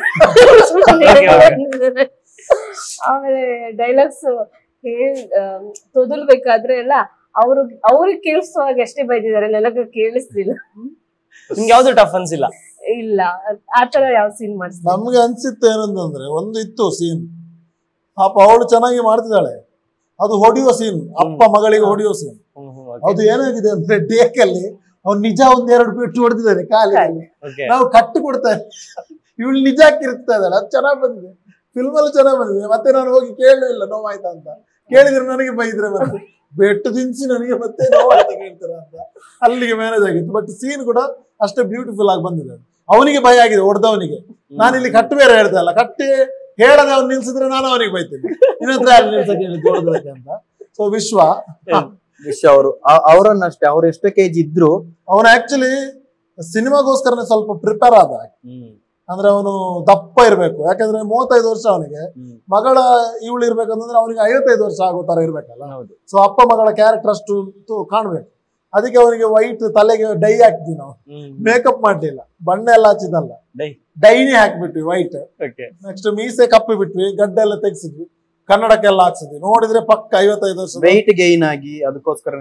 ಆಮೇಲೆ ಡೈಲಾಗ್ಸ್ ತೊದಲ್ಬೇಕಾದ್ರೆ ಎಲ್ಲ ಅವ್ರಿಗೆ ಕೇಳಿಸುವಾಗ ಅಷ್ಟೇ ಬೈದಿದ್ದಾರೆ, ನನಗೆ ಕೇಳಿಸ್ಲಿಲ್ಲ. ನಿಮ್ಗೆ ಯಾವ್ದು ಟಫ್ ಅನ್ಸಿಲ್ಲ? ಇಲ್ಲ, ಆತರ ಯಾವ ಸೀನ್ ಮಾಡಿಸ್ ನಮ್ಗೆ ಅನ್ಸಿತ್ತು ಏನಂತಂದ್ರೆ, ಒಂದು ಇತ್ತು ಸೀನ್, ಪಾಪ ಅವಳು ಚೆನ್ನಾಗಿ ಮಾಡ್ತಿದ್ದಾಳೆ, ಅದು ಹೊಡೆಯುವ ಸೀನ್, ಅಪ್ಪ ಮಗಳಿಗೆ ಹೊಡೆಯುವ ಸೀನ್. ಅದು ಏನಾಗಿದೆ ಅಂದ್ರೆ, ಡೇಕಲ್ಲಿ ಅವ್ನು ನಿಜ ಒಂದೆರಡು ಬಿಟ್ಟು ಹೊಡೆದಿದ್ದಾನೆ ಕಾಲಿನಲ್ಲಿ, ನಾವು ಕಟ್ಟು ಕೊಡ್ತಾ ಇವಳು ನಿಜ ಕಿರ್ತಾ ಇದ್ದಾಳೆ. ಅದು ಚೆನ್ನಾಗ್ ಬಂದಿದೆ, ಫಿಲ್ಮ್ ಅಲ್ಲಿ ಚೆನ್ನಾಗ್ ಬಂದಿದೆ. ಮತ್ತೆ ನಾನು ಹೋಗಿ ಕೇಳಲಿಲ್ಲ ನೋವಾಯ್ತಾ ಅಂತ, ಕೇಳಿದ್ರೆ ನನಗೆ ಬೈದ್ರೆ ಮತ್ತೆ ಬೆಟ್ಟು ದಿನ್ಸಿ ನನಗೆ ಮತ್ತೆ ನೋವಾಯ್ತಾ ಕೇಳ್ತಾರ ಅಂತ, ಅಲ್ಲಿಗೆ ಮ್ಯಾನೇಜ್ ಆಗಿತ್ತು. ಬಟ್ ಸೀನ್ ಕೂಡ ಅಷ್ಟೇ ಬ್ಯೂಟಿಫುಲ್ ಆಗಿ ಬಂದಿದೆ. ಅವನಿಗೆ ಭಯ ಆಗಿದೆ ಹೊಡೆದವನಿಗೆ, ನಾನು ಇಲ್ಲಿ ಕಟ್ಟು ಬೇರೆ ಹೇಳ್ತಾ ಇಲ್ಲ, ಕಟ್ಟಿ ಹೇಳದೆ ಅವ್ನು ನಿಲ್ಸಿದ್ರೆ ನಾನು ಅವನಿಗೆ ಬೈತೀನಿ, ಇನ್ನೊಂದ್ರೆ ಯಾರು ನಿಲ್ಸಕ್ಕೆ ಹೇಳಿದ್ದು ಅಂತ. ಸೊ ವಿಶ್ವ ಅವರು ಅವರನ್ನಷ್ಟೇ, ಅವ್ರು ಎಷ್ಟೇ ಕೆಜಿ ಇದ್ರು ಅವನು ಆಕ್ಚುಲಿ ಸಿನಿಮಾಗೋಸ್ಕರನೇ ಸ್ವಲ್ಪ ಪ್ರಿಪೇರ್ ಆದ. ಅಂದ್ರೆ ಅವನು ದಪ್ಪ ಇರ್ಬೇಕು, ಯಾಕಂದ್ರೆ 35 ವರ್ಷ ಅವನಿಗೆ, ಮಗಳ ಇವಳು ಇರ್ಬೇಕಂದ್ರೆ ಅವನಿಗೆ 55 ವರ್ಷ ಆಗೋ ತರ ಇರ್ಬೇಕಲ್ಲ. ಸೊ ಅಪ್ಪ ಮಗಳ ಕ್ಯಾರೆಕ್ಟರ್ ಅಷ್ಟು ಕಾಣ್ಬೇಕು. ಅದಕ್ಕೆ ಅವನಿಗೆ ವೈಟ್ ತಲೆಗೆ ಡೈ ಹಾಕ್ತೀವಿ ನಾವು, ಮೇಕಪ್ ಮಾಡ್ಲಿಲ್ಲ, ಬಣ್ಣ ಎಲ್ಲ ಹಚ್ಚಿದಲ್ಲ, ಡೈನಿ ಹಾಕ್ಬಿಟ್ವಿ ವೈಟ್. ನೆಕ್ಸ್ಟ್ ಮೀಸೆ ಕಪ್ಪಿ ಬಿಟ್ವಿ, ಗಡ್ಡ ಎಲ್ಲ ತೆಗ್ಸಿದ್ವಿ, ಕನ್ನಡಕ್ಕೆಲ್ಲ ಹಾಕ್ಸಿದ್ವಿ. ನೋಡಿದ್ರೆ ಪಕ್ಕ 55 ವರ್ಷ ವೆಯ್ಟ್ ಗೈನ್ ಆಗಿ, ಅದಕ್ಕೋಸ್ಕರ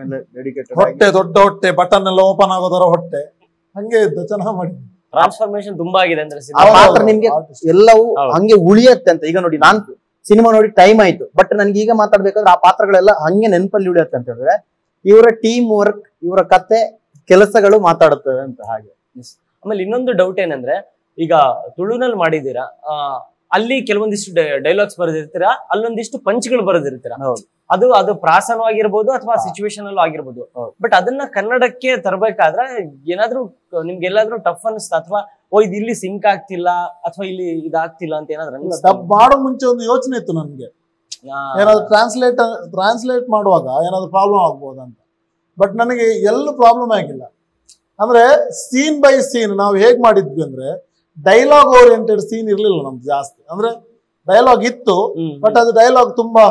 ಹೊಟ್ಟೆ ದೊಡ್ಡ ಹೊಟ್ಟೆ, ಬಟನ್ ಎಲ್ಲ ಓಪನ್ ಆಗೋದರ ಹೊಟ್ಟೆ, ಹಂಗೆ ಇದ್ದು ಚೆನ್ನಾಗ್ ಮಾಡಿದ್ವಿ. ಟ್ರಾನ್ಸ್ಫಾರ್ಮೇಶನ್ ತುಂಬಾ ಆಗಿದೆ ಅಂದ್ರೆ ಮಾತ್ರ ನಿಮ್ಗೆ ಎಲ್ಲವೂ ಹಂಗೆ ಉಳಿಯತ್ತೆ ಅಂತ. ಈಗ ನೋಡಿ, ನಾನ್ ಸಿನಿಮಾ ನೋಡಿ ಟೈಮ್ ಆಯ್ತು, ಬಟ್ ನನ್ಗೆ ಈಗ ಮಾತಾಡ್ಬೇಕಾದ್ರೆ ಆ ಪಾತ್ರಗಳೆಲ್ಲ ಹಂಗೆ ನೆನಪಲ್ಲಿ ಉಳಿಯತ್ತೆ ಅಂತ ಹೇಳಿದ್ರೆ, ಇವರ ಟೀಮ್ ವರ್ಕ್, ಇವರ ಕತೆ ಕೆಲಸಗಳು ಮಾತಾಡುತ್ತವೆ ಅಂತ. ಹಾಗೆ ಆಮೇಲೆ ಇನ್ನೊಂದು ಡೌಟ್ ಏನಂದ್ರೆ, ಈಗ ತುಳುನಲ್ಲಿ ಮಾಡಿದೀರಾ, ಅಲ್ಲಿ ಕೆಲವೊಂದಿಷ್ಟು ಡೈಲಾಗ್ಸ್ ಬರೆದಿರ್ತೀರಾ, ಅಲ್ಲೊಂದಿಷ್ಟು ಪಂಚ್ಗಳು ಬರೆದಿರ್ತೀರಾ. ಅದು ಪ್ರಾಸನವಾಗಿರ್ಬೋದು ಅಥವಾ ಸಿಚುವೇಶನ್ ಅಲ್ಲೂ ಆಗಿರ್ಬೋದು. ಬಟ್ ಅದನ್ನ ಕನ್ನಡಕ್ಕೆ ತರಬೇಕಾದ್ರೆ ಏನಾದ್ರೂ ನಿಮ್ಗೆ ಎಲ್ಲಾದ್ರೂ ಟಫ್ ಅನಿಸ್ತಾ, ಅಥವಾ ಇದು ಇಲ್ಲಿ ಸಿಂಕ್ ಆಗ್ತಿಲ್ಲ, ಅಥವಾ ಇಲ್ಲಿ ಇದಾಗ್ತಿಲ್ಲ ಅಂತ ಏನಾದ್ರು ಡಬ್ ಮಾಡೋ ಮುಂಚೆ ಒಂದು ಯೋಚನೆ ಇತ್ತು ನನ್ಗೆ, ಏನಾದ್ರು ಟ್ರಾನ್ಸ್ಲೇಟ್ ಮಾಡುವಾಗ ಏನಾದ್ರು ಪ್ರಾಬ್ಲಮ್ ಆಗ್ಬೋದಂತ. ಬಟ್ ನನಗೆ ಎಲ್ಲೂ ಪ್ರಾಬ್ಲಮ್ ಆಗಿಲ್ಲ. ಅಂದ್ರೆ ಸೀನ್ ಬೈ ಸೀನ್ ನಾವು ಹೇಗ್ ಮಾಡಿದ್ವಿ ಅಂದ್ರೆ, ಡೈಲಾಗ್ ಓರಿಯೆಂಟೆಡ್ ಸೀನ್ ಇರ್ಲಿಲ್ಲ ನಮ್ದು ಜಾಸ್ತಿ. ಅಂದ್ರೆ ಡೈಲಾಗ್ ಇತ್ತು, ಬಟ್ ಅದು ಡೈಲಾಗ್ ತುಂಬಾ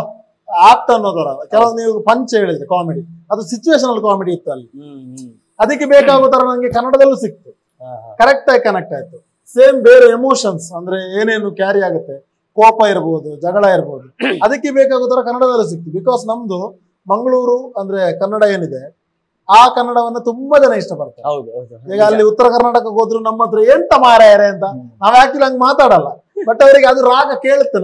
ಆಪ್ಟ್ ಅನ್ನೋದರ. ಕೆಲವು ನೀವು ಪಂಚ್ ಹೇಳಿದ್ರೆ ಕಾಮಿಡಿ, ಅದು ಸಿಚುವೇಶನಲ್ ಕಾಮಿಡಿ ಇತ್ತು ಅಲ್ಲಿ, ಅದಕ್ಕೆ ಬೇಕಾಗೋ ತರ ನಂಗೆ ಕನ್ನಡದಲ್ಲೂ ಸಿಕ್ತು, ಕರೆಕ್ಟ್ ಆಗಿ ಕನೆಕ್ಟ್ ಆಯ್ತು. ಸೇಮ್ ಬೇರೆ ಎಮೋಷನ್ಸ್ ಅಂದ್ರೆ ಏನೇನು ಕ್ಯಾರಿ ಆಗುತ್ತೆ, ಕೋಪ ಇರ್ಬೋದು, ಜಗಳ ಇರ್ಬೋದು, ಅದಕ್ಕೆ ಬೇಕಾಗೋ ತರ ಕನ್ನಡದಲ್ಲೂ ಸಿಕ್ತು. ಬಿಕಾಸ್ ನಮ್ದು ಮಂಗಳೂರು ಅಂದ್ರೆ ಕನ್ನಡ ಏನಿದೆ, ಆ ಕನ್ನಡವನ್ನ ತುಂಬಾ ಜನ ಇಷ್ಟಪಡ್ತಾರೆ. ಈಗ ಅಲ್ಲಿ ಉತ್ತರ ಕರ್ನಾಟಕಕ್ಕೆ ಹೋದ್ರು ನಮ್ಮ ಹತ್ರ ಎಂತ ಮಾರಾಯರೆ ಅಂತ ನಾವ್ ಆಕ್ಚುಲಿ ಹಂಗ್ ಮಾತಾಡಲ್ಲ, ಬಟ್ ಅವರಿಗೆ ಅದು ರಾಗ ಕೇಳುತ್ತೆ.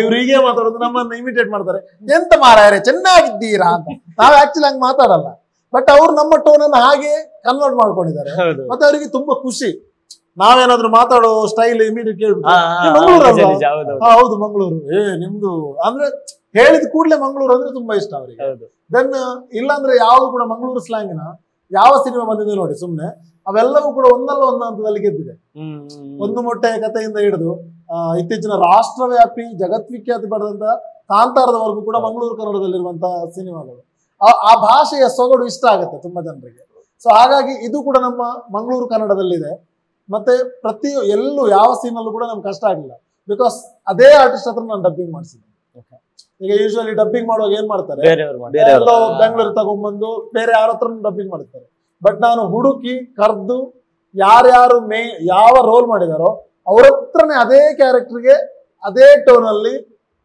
ಇವ್ರು ಹೀಗೆ ಮಾತಾಡೋದು, ನಮ್ಮನ್ನ ಇಮಿಟೇಟ್ ಮಾಡ್ತಾರೆ, ಎಂತ ಮಾರಾಯರೆ ಚೆನ್ನಾಗಿದ್ದೀರಾ ಅಂತ. ನಾವ್ ಆಕ್ಚುಲಿ ಹಂಗ್ ಮಾತಾಡಲ್ಲ, ಬಟ್ ಅವ್ರು ನಮ್ಮ ಟೋನ್ ಅನ್ನ ಹಾಗೆ ಕನ್ವರ್ಟ್ ಮಾಡ್ಕೊಂಡಿದ್ದಾರೆ. ಮತ್ತೆ ಅವರಿಗೆ ತುಂಬಾ ಖುಷಿ, ನಾವೇನಾದ್ರು ಮಾತಾಡೋ ಸ್ಟೈಲ್ ಇಮಿಡಿಯೇಟ್ ಕೇಳ್ಬಿಟ್ಟು ಹೌದು ಮಂಗಳೂರು, ನಿಮ್ದು ಅಂದ್ರೆ ಹೇಳಿದ ಕೂಡಲೇ ಮಂಗಳೂರು ಅಂದ್ರೆ ತುಂಬಾ ಇಷ್ಟ ಅವರಿಗೆ. ದೆನ್ ಇಲ್ಲಾಂದ್ರೆ ಯಾವ್ದು ಕೂಡ ಮಂಗಳೂರು ಸ್ಲ್ಯಾಂಗಿನ ಯಾವ ಸಿನಿಮಾ ಬಂದಿದೆ ನೋಡಿ, ಸುಮ್ನೆ ಅವೆಲ್ಲವೂ ಕೂಡ ಒಂದಲ್ಲ ಒಂದು ಹಂತದಲ್ಲಿ ಗೆದ್ದಿದೆ. ಒಂದು ಮೊಟ್ಟೆಯ ಕಥೆಯಿಂದ ಹಿಡಿದು ಇತ್ತೀಚಿನ ರಾಷ್ಟ್ರವ್ಯಾಪಿ ಜಗತ್ವಿಖ್ಯಾತಿ ಪಡೆದಂತ ಕಾಂತಾರದವರೆಗೂ ಕೂಡ ಮಂಗಳೂರು ಕನ್ನಡದಲ್ಲಿರುವಂತಹ ಸಿನಿಮಾಗಳು. ಆ ಭಾಷೆಯ ಸೊಗಡು ಇಷ್ಟ ಆಗುತ್ತೆ ತುಂಬಾ ಜನರಿಗೆ. ಸೊ ಹಾಗಾಗಿ ಇದು ಕೂಡ ನಮ್ಮ ಮಂಗಳೂರು ಕನ್ನಡದಲ್ಲಿದೆ. ಮತ್ತೆ ಎಲ್ಲೂ ಯಾವ ಸೀನಲ್ಲೂ ಕೂಡ ನಮ್ಗೆ ಕಷ್ಟ ಆಗಿಲ್ಲ, ಬಿಕಾಸ್ ಅದೇ ಆರ್ಟಿಸ್ಟ್ ಹತ್ರ ನಾನು ಡಬ್ಬಿಂಗ್ ಮಾಡಿಸಿದ್ದೆ. ಈಗ ಯೂಶುವಲಿ ಡಬ್ಬಿಂಗ್ ಮಾಡುವಾಗ ಏನ್ ಮಾಡ್ತಾರೆ, ಎಲ್ಲೋ ಬೆಂಗಳೂರು ತಗೊಂಡ್ಬಂದು ಬೇರೆ ಯಾರ ಹತ್ರ ಡಬ್ಬಿಂಗ್ ಮಾಡ್ತಾರೆ. ಬಟ್ ನಾನು ಹುಡುಕಿ ಕರ್ದು ಯಾರ್ಯಾರು ಯಾವ ರೋಲ್ ಮಾಡಿದಾರೋ ಅವ್ರ ಹತ್ರನೇ ಅದೇ ಕ್ಯಾರೆಕ್ಟರ್ಗೆ ಅದೇ ಟೋನ್ ಅಲ್ಲಿ,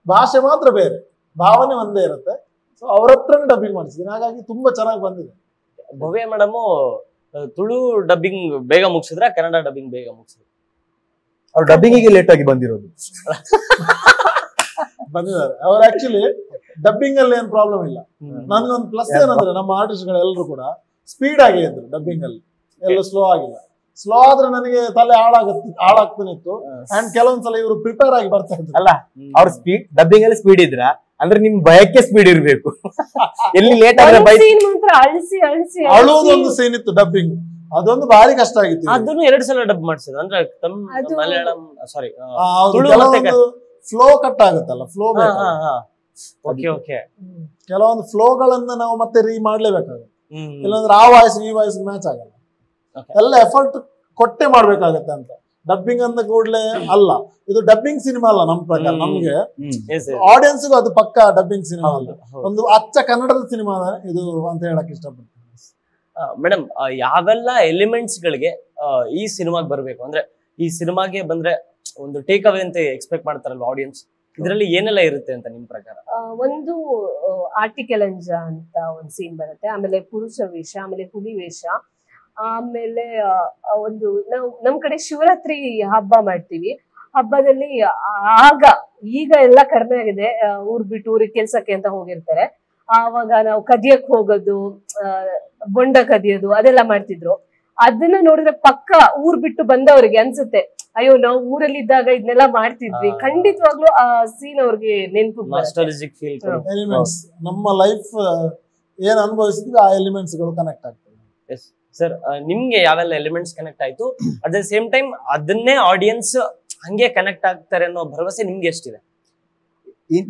ಭಾಷೆ ಮಾತ್ರ ಬೇರೆ, ಭಾವನೆ ಒಂದೇ ಇರುತ್ತೆ. ಸೊ ಅವ್ರ ಹತ್ರನೇ ಡಬ್ಬಿಂಗ್ ಮಾಡಿಸಿದ್ದೀನಿ, ಹಾಗಾಗಿ ತುಂಬಾ ಚೆನ್ನಾಗಿ ಬಂದಿದೆ. ಭವ್ಯ ಮೇಡಮ್ ತುಳು ಡಬ್ಬಿಂಗ್ ಬೇಗ ಮುಗಿಸಿದ್ರ, ಕನ್ನಡ ಡಬ್ಬಿಂಗ್ ಬೇಗ ಮುಗಿಸಿದ್ರ? ಅವ್ರು ಡಬ್ಬಿಂಗಿಗೆ ಲೇಟ್ ಆಗಿ ಬಂದಿರೋದು. ಬಂದಿದ್ದಾರೆ ಅವ್ರು. ಆಕ್ಚುಲಿ ಡಬ್ಬಿಂಗ್ ಅಲ್ಲಿ ಏನ್ ಪ್ರಾಬ್ಲಮ್ ಇಲ್ಲ. ನನ್ಗೊಂದು ಪ್ಲಸ್ ಏನಂದ್ರೆ, ನಮ್ಮ ಆರ್ಟಿಸ್ಟ್ ಗಳೆಲ್ಲರೂ ಕೂಡ ಸ್ಪೀಡ್ ಆಗಿ ಇದ್ರು ಡಬ್ಬಿಂಗ್ ಅಲ್ಲಿ, ಎಲ್ಲ ಸ್ಲೋ ಆಗಿಲ್ಲ. ಸ್ಲೋ ಆದ್ರೆ ನನಗೆ ತಲೆ ಹಾಳಾಗ್ತಾನೆ ಇತ್ತು. ಅಂಡ್ ಕೆಲವೊಂದ್ಸಲ ಇವರು ಪ್ರಿಪೇರ್ ಆಗಿ ಬರ್ತಾ ಇದ್ರು. ಅಲ್ಲ, ಅವ್ರ ಸ್ಪೀಡ್ ಡಬ್ಬಿಂಗ್ ಅಲ್ಲಿ ಸ್ಪೀಡ್ ಇದ್ರ ಅಂದ್ರೆ ನಿಮ್ ಭಯಕ್ಕೆ ಸ್ಪೀಡ್ ಇರ್ಬೇಕು. ಎಲ್ಲಿ ಲೇಟ್ ಆದ್ರೆ ಬೈಕ್ ಮಾತ್ರ ಅಳಿಸಿ ಅಳಿಸಿ ಅಳುವುದೊಂದು ಸೀನ್ ಇತ್ತು ಡಬ್ಬಿಂಗ್, ಅದೊಂದು ಭಾರಿ ಕಷ್ಟ ಆಗಿತ್ತು. ಅದನ್ನು 2 ಸಲ ಡಬ್ ಮಾಡಿಸಿದ್ರು ಅಂದ್ರೆ ಮಲಯಾಳಂ ಸಾರಿ ಫ್ಲೋ ಕಟ್ ಆಗುತ್ತಲ್ಲ, ಫ್ಲೋ ಕೆಲವೊಂದು ಫ್ಲೋಗಳನ್ನ ನಾವು ಮತ್ತೆ ರೀ ಮಾಡ್ಲೇಬೇಕಾಗುತ್ತೆ, ಇಲ್ಲಾಂದ್ರೆ ಆ ವಾಯ್ಸ್ ಈ ವಾಯ್ಸ್ ಮ್ಯಾಚ್ ಆಗಲ್ಲ. ಎಲ್ಲ ಎಫರ್ಟ್ ಕೊಟ್ಟೆ ಮಾಡ್ಬೇಕಾಗತ್ತೆ ಅಂತ. ಡಬ್ಬಿಂಗ್ ಅಂದ ಕೂಡಲೇ ಅಲ್ಲ, ಇದು ಡಬ್ಬಿಂಗ್ ಸಿನಿಮಾ ಅಲ್ಲ ನಮ್ ಪ್ರಕಾರ. ನಮ್ಗೆ ಆಡಿಯನ್ಸ್ಗೂ ಅದು ಪಕ್ಕ ಡಬ್ಬಿಂಗ್ ಸಿನಿಮಾ ಅಲ್ಲ, ಒಂದು ಅಚ್ಚ ಕನ್ನಡದ ಸಿನಿಮಾ ಇದು ಅಂತ ಹೇಳಕ್ ಇಷ್ಟಪಡ್ತೀನಿ. ಮೇಡಮ್, ಯಾವೆಲ್ಲ ಎಲಿಮೆಂಟ್ಸ್ ಗಳಿಗೆ ಈ ಸಿನಿಮಾಗೆ ಬರ್ಬೇಕು ಅಂದ್ರೆ ಈ ಸಿನಿಮಾಗೆ ಬಂದ್ರೆ ಒಂದು ಟೇಕ್ ಅವೇ ಅಂತ ಎಕ್ಸ್ಪೆಕ್ಟ್ ಮಾಡ್ತಾರಲ್ವ ಆಡಿಯನ್ಸ್, ಇದರಲ್ಲಿ ಏನೆಲ್ಲ ಇರುತ್ತೆ ಅಂತ ನಿಮ್ ಪ್ರಕಾರ? ಒಂದು ಆರ್ಟಿಕೆಲಂಜ ಅಂತ ಒಂದು ಸೀನ್ ಬರುತ್ತೆ, ಆಮೇಲೆ ಪುರುಷ ವೇಷ, ಆಮೇಲೆ ಹುಲಿ ವೇಷ, ಆಮೇಲೆ ಒಂದು ನಾವು ನಮ್ ಕಡೆ ಶಿವರಾತ್ರಿ ಹಬ್ಬ ಮಾಡ್ತೀವಿ. ಹಬ್ಬದಲ್ಲಿ ಈಗ ಎಲ್ಲ ಕಡಿಮೆ ಆಗಿದೆ, ಊರ್ ಬಿಟ್ಟು ಊರಿಗೆ ಕೆಲ್ಸಕ್ಕೆ ಅಂತ ಹೋಗಿರ್ತಾರೆ. ಆವಾಗ ನಾವು ಕದಿಯಕ್ ಹೋಗೋದು, ಬೊಂಡ ಕದಿಯೋದು ಅದೆಲ್ಲ ಮಾಡ್ತಿದ್ರು. ಅದನ್ನ ನೋಡಿದ್ರೆ ಪಕ್ಕ ಊರ್ ಬಿಟ್ಟು ಬಂದವ್ರಿಗೆ ಅನ್ಸುತ್ತೆ, ಅಯ್ಯೋ ನಾವು ಊರಲ್ಲಿ ಇದ್ದಾಗ ಇದನ್ನೆಲ್ಲ ಮಾಡ್ತಿದ್ವಿ. ಖಂಡಿತವಾಗ್ಲೂ ಆ ಸೀನ್ ಅವ್ರಿಗೆ ನೆನಪು. ಎಲಿಮೆಂಟ್ಸ್ ನಮ್ಮ ಲೈಫ್ ಏನ್ ಅನುಭವಿಸಿದ್ವಿ ಆ ಎಲಿಮೆಂಟ್ಸ್ ಗಳು ಕನೆಕ್ಟ್ ಆಗ್ತವೆ. ಸರ್, ನಿಮ್ಗೆ ಯಾವೆಲ್ಲ ಎಲಿಮೆಂಟ್ಸ್ ಕನೆಕ್ಟ್ ಆಯ್ತು, ಅಟ್ ದ ಸೇಮ್ ಟೈಮ್ ಅದನ್ನೇ ಆಡಿಯನ್ಸ್ ಹಂಗೆ ಕನೆಕ್ಟ್ ಆಗ್ತಾರೆ ಅನ್ನೋ ಭರವಸೆ ನಿಮ್ಗೆ ಎಷ್ಟಿದೆ?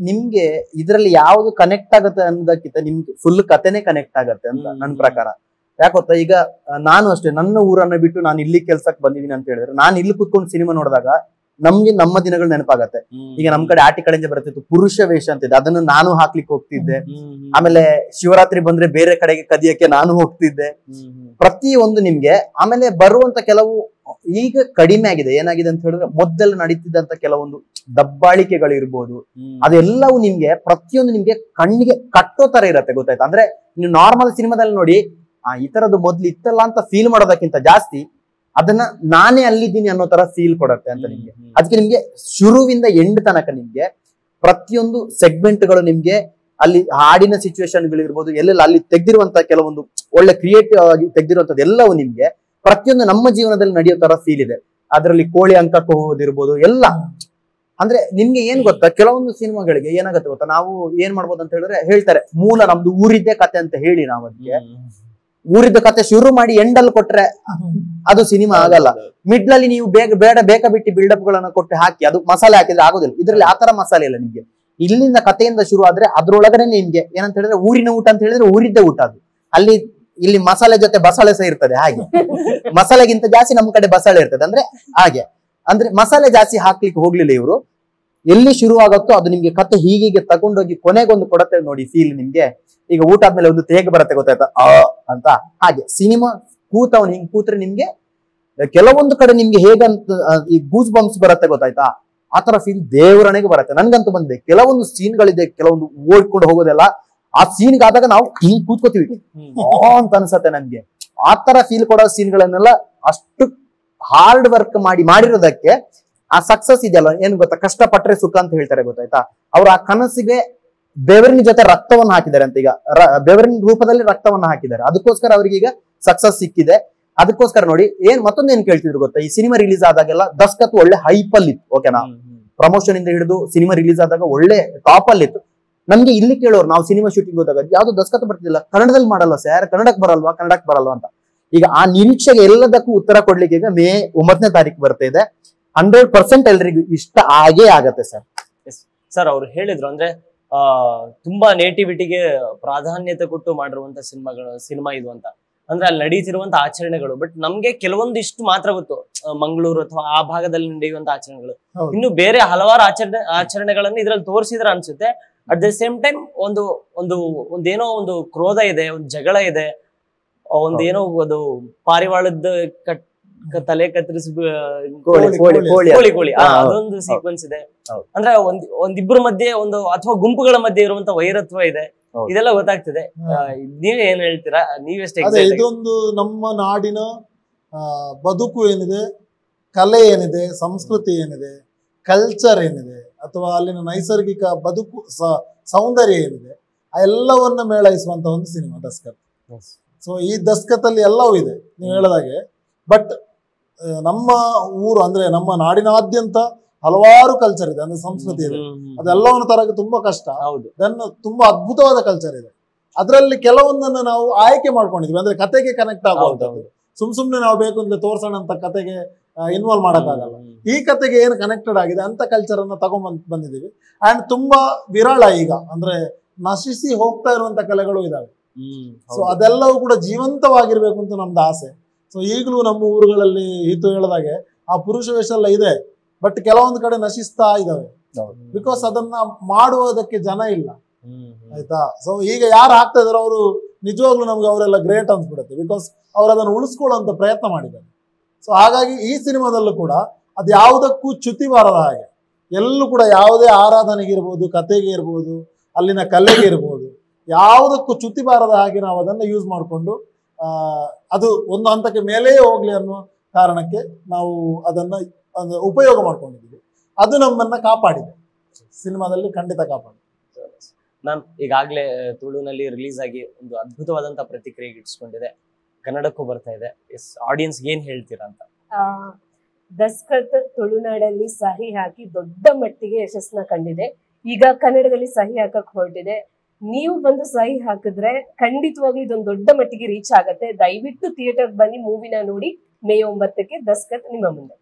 ನಿಮ್ಗೆ ಇದ್ರಲ್ಲಿ ಯಾವ್ದು ಕನೆಕ್ಟ್ ಆಗತ್ತೆ ಅನ್ನೋದಕ್ಕಿಂತ ನಿಮ್ಗೆ ಫುಲ್ ಕತೆನೆ ಕನೆಕ್ಟ್ ಆಗತ್ತೆ ಅಂತ ನನ್ನ ಪ್ರಕಾರ. ಯಾಕೊತ್ತಾ, ಈಗ ನಾನು ಅಷ್ಟೇ ನನ್ನ ಊರನ್ನ ಬಿಟ್ಟು ನಾನು ಇಲ್ಲಿ ಕೆಲ್ಸಕ್ಕೆ ಬಂದಿದ್ದೀನಿ ಅಂತ ಹೇಳಿದ್ರೆ, ನಾನು ಇಲ್ಲಿ ಕುತ್ಕೊಂಡು ಸಿನಿಮಾ ನೋಡಿದಾಗ ನಮ್ಗೆ ನಮ್ಮ ದಿನಗಳು ನೆನಪಾಗತ್ತೆ. ಈಗ ನಮ್ ಕಡೆ ಆಟಿ ಕಡೆಯಿಂದ ಬರ್ತಿತ್ತು ಪುರುಷ ವೇಷ ಅಂತಿದೆ, ಅದನ್ನು ನಾನು ಹಾಕ್ಲಿಕ್ಕೆ ಹೋಗ್ತಿದ್ದೆ. ಆಮೇಲೆ ಶಿವರಾತ್ರಿ ಬಂದ್ರೆ ಬೇರೆ ಕಡೆಗೆ ಕದಿಯಕ್ಕೆ ನಾನು ಹೋಗ್ತಿದ್ದೆ. ಪ್ರತಿಯೊಂದು ನಿಮ್ಗೆ ಆಮೇಲೆ ಬರುವಂತ ಕೆಲವು ಈಗ ಕಡಿಮೆ ಆಗಿದೆ. ಏನಾಗಿದೆ ಅಂತ ಹೇಳಿದ್ರೆ, ಮೊದಲು ನಡೀತಿದ್ದಂತ ಕೆಲವೊಂದು ದಬ್ಬಾಳಿಕೆಗಳಿರ್ಬೋದು, ಅದೆಲ್ಲವೂ ನಿಮ್ಗೆ ಪ್ರತಿಯೊಂದು ನಿಮ್ಗೆ ಕಣ್ಣಿಗೆ ಕಟ್ಟೋ ತರ ಇರತ್ತೆ, ಗೊತ್ತಾಯ್ತಾ? ಅಂದ್ರೆ ನೀವು ನಾರ್ಮಲ್ ಸಿನಿಮಾದಲ್ಲಿ ನೋಡಿ ಈ ತರದ್ದು ಮೊದ್ಲು ಇತ್ತಲ್ಲ ಅಂತ ಫೀಲ್ ಮಾಡೋದಕ್ಕಿಂತ ಜಾಸ್ತಿ ಅದನ್ನ ನಾನೇ ಅಲ್ಲಿದ್ದೀನಿ ಅನ್ನೋ ತರ ಫೀಲ್ ಕೊಡತ್ತೆ ಅಂತ ನಿಮ್ಗೆ. ಅದಕ್ಕೆ ನಿಮ್ಗೆ ಶುರುವಿಂದ ಎಂಡ್ ತನಕ ನಿಮ್ಗೆ ಪ್ರತಿಯೊಂದು ಸೆಗ್ಮೆಂಟ್ಗಳು ನಿಮ್ಗೆ ಅಲ್ಲಿ ಹಾಡಿನ ಸಿಚುವೇಶನ್ಗಳಿರ್ಬೋದು, ಎಲ್ಲೆಲ್ಲ ಅಲ್ಲಿ ತೆಗ್ದಿರುವಂತ ಕೆಲವೊಂದು ಒಳ್ಳೆ ಕ್ರಿಯೇಟಿವ್ ಆಗಿ ತೆಗ್ದಿರುವಂತದ್ದು ಎಲ್ಲವೂ ನಿಮ್ಗೆ ಪ್ರತಿಯೊಂದು ನಮ್ಮ ಜೀವನದಲ್ಲಿ ನಡೆಯೋ ತರ ಫೀಲ್ ಇದೆ. ಅದರಲ್ಲಿ ಕೋಳಿ ಅಂಕಕ್ಕೆ ಹೋಗೋದಿರ್ಬೋದು ಎಲ್ಲ. ಅಂದ್ರೆ ನಿಮ್ಗೆ ಏನ್ ಗೊತ್ತಾ, ಕೆಲವೊಂದು ಸಿನಿಮಾಗಳಿಗೆ ಏನಾಗುತ್ತೆ ಗೊತ್ತಾ, ನಾವು ಏನ್ ಮಾಡ್ಬೋದು ಅಂತ ಹೇಳಿದ್ರೆ ಹೇಳ್ತಾರೆ ಮೂಲ ನಮ್ದು ಊರಿದ್ದೇ ಕತೆ ಅಂತ ಹೇಳಿ ನಾವು ಅದಕ್ಕೆ ಊರಿದ್ದ ಕತೆ ಶುರು ಮಾಡಿ ಎಂಡಲ್ಲಿ ಕೊಟ್ರೆ ಅದು ಸಿನಿಮಾ ಆಗಲ್ಲ. ಮಿಡ್ಲಲ್ಲಿ ನೀವು ಬೇಕಾ ಬಿಟ್ಟು ಬಿಲ್ಡಪ್ ಗಳನ್ನ ಕೊಟ್ಟು ಹಾಕಿ ಅದು ಮಸಾಲೆ ಹಾಕಿದ್ರೆ ಆಗೋದಿಲ್ಲ. ಇದ್ರಲ್ಲಿ ಆತರ ಮಸಾಲೆ ಇಲ್ಲ ನಿಮ್ಗೆ. ಇಲ್ಲಿಂದ ಕಥೆಯಿಂದ ಶುರು ಆದ್ರೆ ಅದ್ರೊಳಗಡೆ ನಿಮ್ಗೆ ಏನಂತ ಹೇಳಿದ್ರೆ ಊರಿನ ಊಟ ಅಂತ ಹೇಳಿದ್ರೆ ಊರಿದ್ದೇ ಊಟ ಅದು. ಇಲ್ಲಿ ಮಸಾಲೆ ಜೊತೆ ಬಸಾಳೆ ಸಹ ಇರ್ತದೆ. ಹಾಗೆ ಮಸಾಲೆಗಿಂತ ಜಾಸ್ತಿ ನಮ್ಮ ಕಡೆ ಬಸಾಳೆ ಇರ್ತದೆ. ಅಂದ್ರೆ ಹಾಗೆ ಅಂದ್ರೆ ಮಸಾಲೆ ಜಾಸ್ತಿ ಹಾಕ್ಲಿಕ್ಕೆ ಹೋಗ್ಲಿಲ್ಲ ಇವರು. ಎಲ್ಲಿ ಶುರು ಆಗತ್ತೋ ಅದು ನಿಮ್ಗೆ ಕತೆ ಹೀಗೆ ತಗೊಂಡೋಗಿ ಕೊನೆಗೊಂದು ಕೊಡತ್ತೆ ನೋಡಿ ಫೀಲ್ ನಿಮ್ಗೆ. ಈಗ ಊಟ ಆದ್ಮೇಲೆ ಒಂದು ಹೇಗೆ ಬರುತ್ತೆ ಗೊತ್ತಾಯ್ತಾ ಅಂತ, ಹಾಗೆ ಸಿನಿಮಾ ಕೂತವನ್ ಹಿಂಗ್ ಕೂತ್ರೆ ನಿಮ್ಗೆ ಕೆಲವೊಂದು ಕಡೆ ನಿಮ್ಗೆ ಹೇಗಂತ ಈ ಗೂಸ್ ಬಂಪ್ಸ್ ಬರುತ್ತೆ ಗೊತ್ತಾಯ್ತಾ, ಆತರ ಫೀಲ್ ದೇವರಣೆಗೆ ಬರುತ್ತೆ. ನನ್ಗಂತೂ ಬಂದಿದೆ. ಕೆಲವೊಂದು ಸೀನ್ಗಳಿದೆ, ಕೆಲವೊಂದು ಓಡ್ಕೊಂಡು ಹೋಗೋದೆಲ್ಲ ಆ ಸೀನ್ಗೆ ಆದಾಗ ನಾವು ಹಿಂಗ್ ಕೂತ್ಕೋತೀವಿ ಅಂತ ಅನ್ಸತ್ತೆ ನನ್ಗೆ. ಆತರ ಫೀಲ್ ಕೊಡೋ ಸೀನ್ಗಳನ್ನೆಲ್ಲ ಅಷ್ಟು ಹಾರ್ಡ್ ವರ್ಕ್ ಮಾಡಿರೋದಕ್ಕೆ ಆ ಸಕ್ಸಸ್ ಇದೆಯಲ್ಲ, ಏನ್ ಗೊತ್ತಾ, ಕಷ್ಟಪಟ್ರೆ ಸುಖ ಅಂತ ಹೇಳ್ತಾರೆ ಗೊತ್ತಾಯ್ತಾ. ಅವ್ರು ಆ ಕನಸಿಗೆ ಬೆವರಿನ ಜೊತೆ ರಕ್ತವನ್ನು ಹಾಕಿದ್ದಾರೆ ಅಂತ. ಈಗ ಬೆವರಿನ ರೂಪದಲ್ಲಿ ರಕ್ತವನ್ನು ಹಾಕಿದ್ದಾರೆ, ಅದಕ್ಕೋಸ್ಕರ ಅವ್ರಿಗೆ ಈಗ ಸಕ್ಸಸ್ ಸಿಕ್ಕಿದೆ. ಅದಕ್ಕೋಸ್ಕರ ನೋಡಿ ಮತ್ತೊಂದು ಏನ್ ಕೇಳ್ತಿದ್ರು ಗೊತ್ತಾ, ಈ ಸಿನಿಮಾ ರಿಲೀಸ್ ಆದಾಗೆಲ್ಲ ದಸ್ಕತ್ ಒಳ್ಳೆ ಹೈಪಲ್ ಇತ್ತು. ಓಕೆನಾ, ಪ್ರಮೋಷನ್ ಇಂದ ಹಿಡಿದು ಸಿನಿಮಾ ರಿಲೀಸ್ ಆದಾಗ ಒಳ್ಳೆ ಟಾಪ್ ಅಲ್ಲಿ ಇತ್ತು. ನಮ್ಗೆ ಇಲ್ಲಿ ಕೇಳೋರು, ನಾವು ಸಿನಿಮಾ ಶೂಟಿಂಗ್ ಹೋದಾಗ ಯಾವ್ದು ದಸ್ಕತ್ ಬರ್ತಿಲ್ಲ, ಕನ್ನಡದಲ್ಲಿ ಮಾಡಲ್ಲ ಸರ್, ಕನ್ನಡಕ್ಕೆ ಬರಲ್ವಾ ಅಂತ. ಈಗ ಆ ನಿರೀಕ್ಷೆಗೆ ಎಲ್ಲದಕ್ಕೂ ಉತ್ತರ ಕೊಡ್ಲಿಕ್ಕೆ ಈಗ ಮೇ 9ನೇ ತಾರೀಕು ಬರ್ತಾ ಇದೆ. 100% ಎಲ್ರಿಗೂ ಇಷ್ಟ ಆಗೇ ಆಗತ್ತೆ ಸರ್. ಸರ್, ಅವ್ರು ಹೇಳಿದ್ರು ಅಂದ್ರೆ ತುಂಬಾ ನೇಟಿವಿಟಿಗೆ ಪ್ರಾಧಾನ್ಯತೆ ಕೊಟ್ಟು ಮಾಡಿರುವಂತ ಸಿನಿಮಾ ಇದು ಅಂತ. ಅಂದ್ರೆ ಅಲ್ಲಿ ನಡೀತಿರುವಂತ ಆಚರಣೆಗಳು, ಬಟ್ ನಮ್ಗೆ ಕೆಲವೊಂದಿಷ್ಟು ಮಾತ್ರ ಗೊತ್ತು, ಮಂಗಳೂರು ಅಥವಾ ಆ ಭಾಗದಲ್ಲಿ ನಡೆಯುವಂತ ಆಚರಣೆಗಳು. ಇನ್ನು ಬೇರೆ ಹಲವಾರು ಆಚರಣೆಗಳನ್ನು ಇದ್ರಲ್ಲಿ ತೋರಿಸಿದ್ರೆ ಅನ್ಸುತ್ತೆ. ಅಟ್ ದ ಸೇಮ್ ಟೈಮ್ ಒಂದೇನೋ ಒಂದು ಕ್ರೋಧ ಇದೆ, ಒಂದು ಜಗಳ ಇದೆ, ಒಂದೇನೋ ಅದು ಪಾರಿವಾಳದ ತಲೆ ಕತ್ತರಿಸಿ ಕೋಳಿ ಅದೊಂದು ಸೀಕ್ವೆನ್ಸ್ ಇದೆ. ಅಂದ್ರೆ ಒಂದಿಬ್ಬರ ಮಧ್ಯೆ ಅಥವಾ ಗುಂಪುಗಳ ಮಧ್ಯೆ ಇರುವಂತ ವೈರತ್ವ ಇದೆ. ಇದೆಲ್ಲ ಗೊತ್ತಾಗ್ತಿದೆ. ನೀವೇ ಏನ್ ಹೇಳ್ತೀರಾ? ನೀವೆಷ್ಟೇ ಇದೊಂದು ನಮ್ಮ ನಾಡಿನ ಬದುಕು ಏನಿದೆ, ಕಲೆ ಏನಿದೆ, ಸಂಸ್ಕೃತಿ ಏನಿದೆ, ಕಲ್ಚರ್ ಏನಿದೆ, ಅಥವಾ ಅಲ್ಲಿನ ನೈಸರ್ಗಿಕ ಬದುಕು ಸೌಂದರ್ಯ ಏನಿದೆ, ಆ ಎಲ್ಲವನ್ನ ಮೇಳೈಸುವಂತ ಒಂದು ಸಿನಿಮಾ ದಸ್ಕತ್. ಸೊ ಈ ದಸ್ಕತ್ತಲ್ಲಿ ಎಲ್ಲವೂ ಇದೆ ನೀವು ಹೇಳಿದಾಗೆ. ಬಟ್ ನಮ್ಮ ಊರು ಅಂದ್ರೆ ನಮ್ಮ ನಾಡಿನಾದ್ಯಂತ ಹಲವಾರು ಕಲ್ಚರ್ ಇದೆ, ಅಂದ್ರೆ ಸಂಸ್ಕೃತಿ ಇದೆ, ಅದೆಲ್ಲವನ್ನು ತರಕ್ಕೆ ತುಂಬಾ ಕಷ್ಟ. ದೆನ್ ತುಂಬಾ ಅದ್ಭುತವಾದ ಕಲ್ಚರ್ ಇದೆ. ಅದರಲ್ಲಿ ಕೆಲವೊಂದನ್ನು ನಾವು ಆಯ್ಕೆ ಮಾಡ್ಕೊಂಡಿದ್ವಿ, ಅಂದ್ರೆ ಕತೆಗೆ ಕನೆಕ್ಟ್ ಆಗುವಂಥದ್ದು. ಸುಮ್ನೆ ನಾವು ಬೇಕು ಅಂದ್ರೆ ತೋರ್ಸೋಣ ಅಂತ ಕತೆಗೆ ಇನ್ವಾಲ್ವ್ ಮಾಡಕ್ಕಾಗಲ್ಲ. ಈ ಕತೆಗೆ ಏನು ಕನೆಕ್ಟೆಡ್ ಆಗಿದೆ ಅಂತ ಕಲ್ಚರ್ ಅನ್ನ ಬಂದಿದ್ದೀವಿ. ಅಂಡ್ ತುಂಬಾ ವಿರಳ ಈಗ, ಅಂದ್ರೆ ನಶಿಸಿ ಹೋಗ್ತಾ ಇರುವಂತ ಕಲೆಗಳು ಇದಾವೆ. ಸೊ ಅದೆಲ್ಲವೂ ಕೂಡ ಜೀವಂತವಾಗಿರ್ಬೇಕು ಅಂತ ನಮ್ದು ಆಸೆ. ಸೊ ಈಗಲೂ ನಮ್ಮ ಊರುಗಳಲ್ಲಿ ಹಿತು ಹೇಳಿದಾಗೆ ಆ ಪುರುಷ ವೇಷ ಎಲ್ಲ ಇದೆ, ಬಟ್ ಕೆಲವೊಂದು ಕಡೆ ನಶಿಸ್ತಾ ಇದಾವೆ. ಬಿಕಾಸ್ ಅದನ್ನ ಮಾಡುವುದಕ್ಕೆ ಜನ ಇಲ್ಲ, ಆಯ್ತಾ. ಸೊ ಈಗ ಯಾರು ಹಾಕ್ತಾ ಇದಾರೋ ಅವರು ನಿಜವಾಗ್ಲೂ ನಮ್ಗೆ ಅವರೆಲ್ಲ ಗ್ರೇಟ್ ಅನ್ಸ್ಬಿಡುತ್ತೆ, ಬಿಕಾಸ್ ಅವ್ರು ಅದನ್ನು ಉಳಿಸ್ಕೊಳ್ಳುವಂತ ಪ್ರಯತ್ನ ಮಾಡಿದ್ದಾರೆ. ಸೊ ಹಾಗಾಗಿ ಈ ಸಿನಿಮಾದಲ್ಲೂ ಕೂಡ ಅದು ಯಾವುದಕ್ಕೂ ಚ್ಯುತಿ ಬಾರದ ಹಾಗೆ, ಎಲ್ಲೂ ಕೂಡ ಯಾವುದೇ ಆರಾಧನೆಗೆ ಇರ್ಬೋದು, ಕತೆಗೆ ಇರ್ಬೋದು, ಅಲ್ಲಿನ ಕಲೆಗೆ ಇರ್ಬೋದು, ಯಾವುದಕ್ಕೂ ಚ್ಯುತಿ ಬಾರದ ಹಾಗೆ ನಾವು ಅದನ್ನು ಯೂಸ್ ಮಾಡಿಕೊಂಡು ಅದು ಒಂದು ಹಂತಕ್ಕೆ ಮೇಲೆಯೇ ಹೋಗ್ಲಿ ಅನ್ನೋ ಕಾರಣಕ್ಕೆ ನಾವು ಅದನ್ನ ಉಪಯೋಗ ಮಾಡ್ಕೊಂಡಿದ್ದೀವಿ. ಅದು ನಮ್ಮನ್ನ ಕಾಪಾಡಿದೆ ಸಿನಿಮಾದಲ್ಲಿ, ಖಂಡಿತ ಕಾಪಾಡಿದೆ. ಮ್ಯಾಮ್, ಈಗಾಗಲೇ ತುಳುನಲ್ಲಿ ರಿಲೀಸ್ ಆಗಿ ಒಂದು ಅದ್ಭುತವಾದಂತಹ ಪ್ರತಿಕ್ರಿಯೆ ಇಟ್ಸ್ಕೊಂಡಿದೆ, ಕನ್ನಡಕ್ಕೂ ಬರ್ತಾ ಇದೆ. ಆಡಿಯನ್ಸ್ಗೆ ಏನ್ ಹೇಳ್ತೀರಾ ಅಂತ? ದಸ್ಕತ್ ತುಳುನಾಡಲ್ಲಿ ಸಹಿ ಹಾಕಿ ದೊಡ್ಡ ಮಟ್ಟಿಗೆ ಯಶಸ್ಸನ್ನ ಕಂಡಿದೆ. ಈಗ ಕನ್ನಡದಲ್ಲಿ ಸಹಿ ಹಾಕಕ್ ಹೊರಟಿದೆ. ನೀವು ಬಂದು ಸಹಿ ಹಾಕಿದ್ರೆ ಖಂಡಿತವಾಗ್ಲೂ ಇದೊಂದು ದೊಡ್ಡ ಮಟ್ಟಿಗೆ ರೀಚ್ ಆಗತ್ತೆ. ದಯವಿಟ್ಟು ಥಿಯೇಟರ್ ಬನ್ನಿ, ಮೂವಿನ ನೋಡಿ. ಮೇ 9ಕ್ಕೆ ದಸ್ಕತ್ ನಿಮ್ಮ ಮುಂದೆ.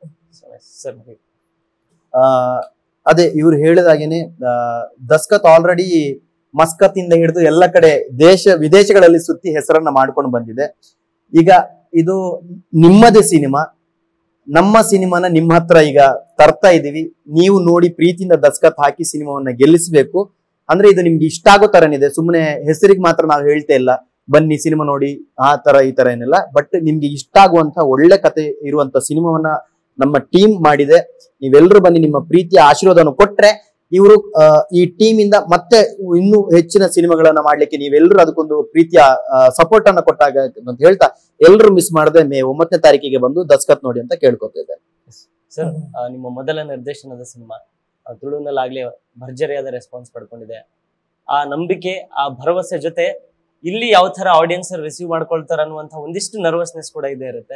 ಅದೇ ಇವ್ರು ಹೇಳಿದಾಗೇನೆ, ದಸ್ಕತ್ ಆಲ್ರೆಡಿ ಮಸ್ಕತ್ ಇಂದ ಹಿಡಿದು ಎಲ್ಲ ಕಡೆ ವಿದೇಶಗಳಲ್ಲಿ ಸುತ್ತಿ ಹೆಸರನ್ನ ಮಾಡ್ಕೊಂಡು ಬಂದಿದೆ. ಈಗ ಇದು ನಿಮ್ಮದೇ ಸಿನಿಮಾ, ನಮ್ಮ ಸಿನಿಮಾನ ನಿಮ್ಮ ಹತ್ರ ಈಗ ತರ್ತಾ ಇದೀವಿ. ನೀವು ನೋಡಿ ಪ್ರೀತಿಯಿಂದ ದಸ್ಕತ್ ಹಾಕಿ ಸಿನಿಮಾವನ್ನ ಗೆಲ್ಲಿಸ್ಬೇಕು. ಅಂದ್ರೆ ಇದು ನಿಮ್ಗೆ ಇಷ್ಟ ಆಗೋ ತರನಿದೆ, ಸುಮ್ಮನೆ ಹೆಸರಿಗೆ ಮಾತ್ರ ನಾವು ಹೇಳ್ತಾ ಇಲ್ಲ ಬನ್ನಿ ಸಿನಿಮಾ ನೋಡಿ ಆ ತರ ಈ ತರ ಏನಿಲ್ಲ. ಬಟ್ ನಿಮ್ಗೆ ಇಷ್ಟ ಆಗುವಂತ ಒಳ್ಳೆ ಕತೆ ಇರುವಂತ ಸಿನಿಮಾವನ್ನ ನಮ್ಮ ಟೀಮ್ ಮಾಡಿದೆ. ನೀವೆಲ್ಲರೂ ಬನ್ನಿ, ನಿಮ್ಮ ಪ್ರೀತಿಯ ಆಶೀರ್ವಾದವನ್ನು ಕೊಟ್ರೆ ಇವರು ಈ ಟೀಮ್ ಇಂದ ಮತ್ತೆ ಇನ್ನೂ ಹೆಚ್ಚಿನ ಸಿನಿಮಾಗಳನ್ನ ಮಾಡ್ಲಿಕ್ಕೆ ನೀವೆಲ್ಲರೂ ಅದಕ್ಕೊಂದು ಪ್ರೀತಿಯ ಸಪೋರ್ಟ್ ಅನ್ನ ಕೊಟ್ಟಾಗ ಅಂತ ಹೇಳ್ತಾ, ಎಲ್ಲರೂ ಮಿಸ್ ಮಾಡದೆ ಮೇ 9ನೇ ತಾರೀಕಿಗೆ ಬಂದು ದಸ್ಕತ್ ನೋಡಿ ಅಂತ ಕೇಳ್ಕೊತಿದ್ದಾರೆ. ಸರ್, ನಿಮ್ಮ ಮೊದಲ ನಿರ್ದೇಶನದ ಸಿನಿಮಾ ತುಳುನಲ್ಲಾಗ್ಲೇ ಭರ್ಜರಿಯಾದ ರೆಸ್ಪಾನ್ಸ್ ಪಡ್ಕೊಂಡಿದೆ. ಆ ನಂಬಿಕೆ, ಆ ಭರವಸೆ ಜೊತೆ ಇಲ್ಲಿ ಯಾವ ತರ ಆಡಿಯನ್ಸ್ ರಿಸೀವ್ ಮಾಡ್ಕೊಳ್ತಾರ ಅನ್ನುವಂತ ಒಂದಿಷ್ಟು ನರ್ವಸ್ನೆಸ್ ಕೂಡ ಇದೆ ಇರುತ್ತೆ.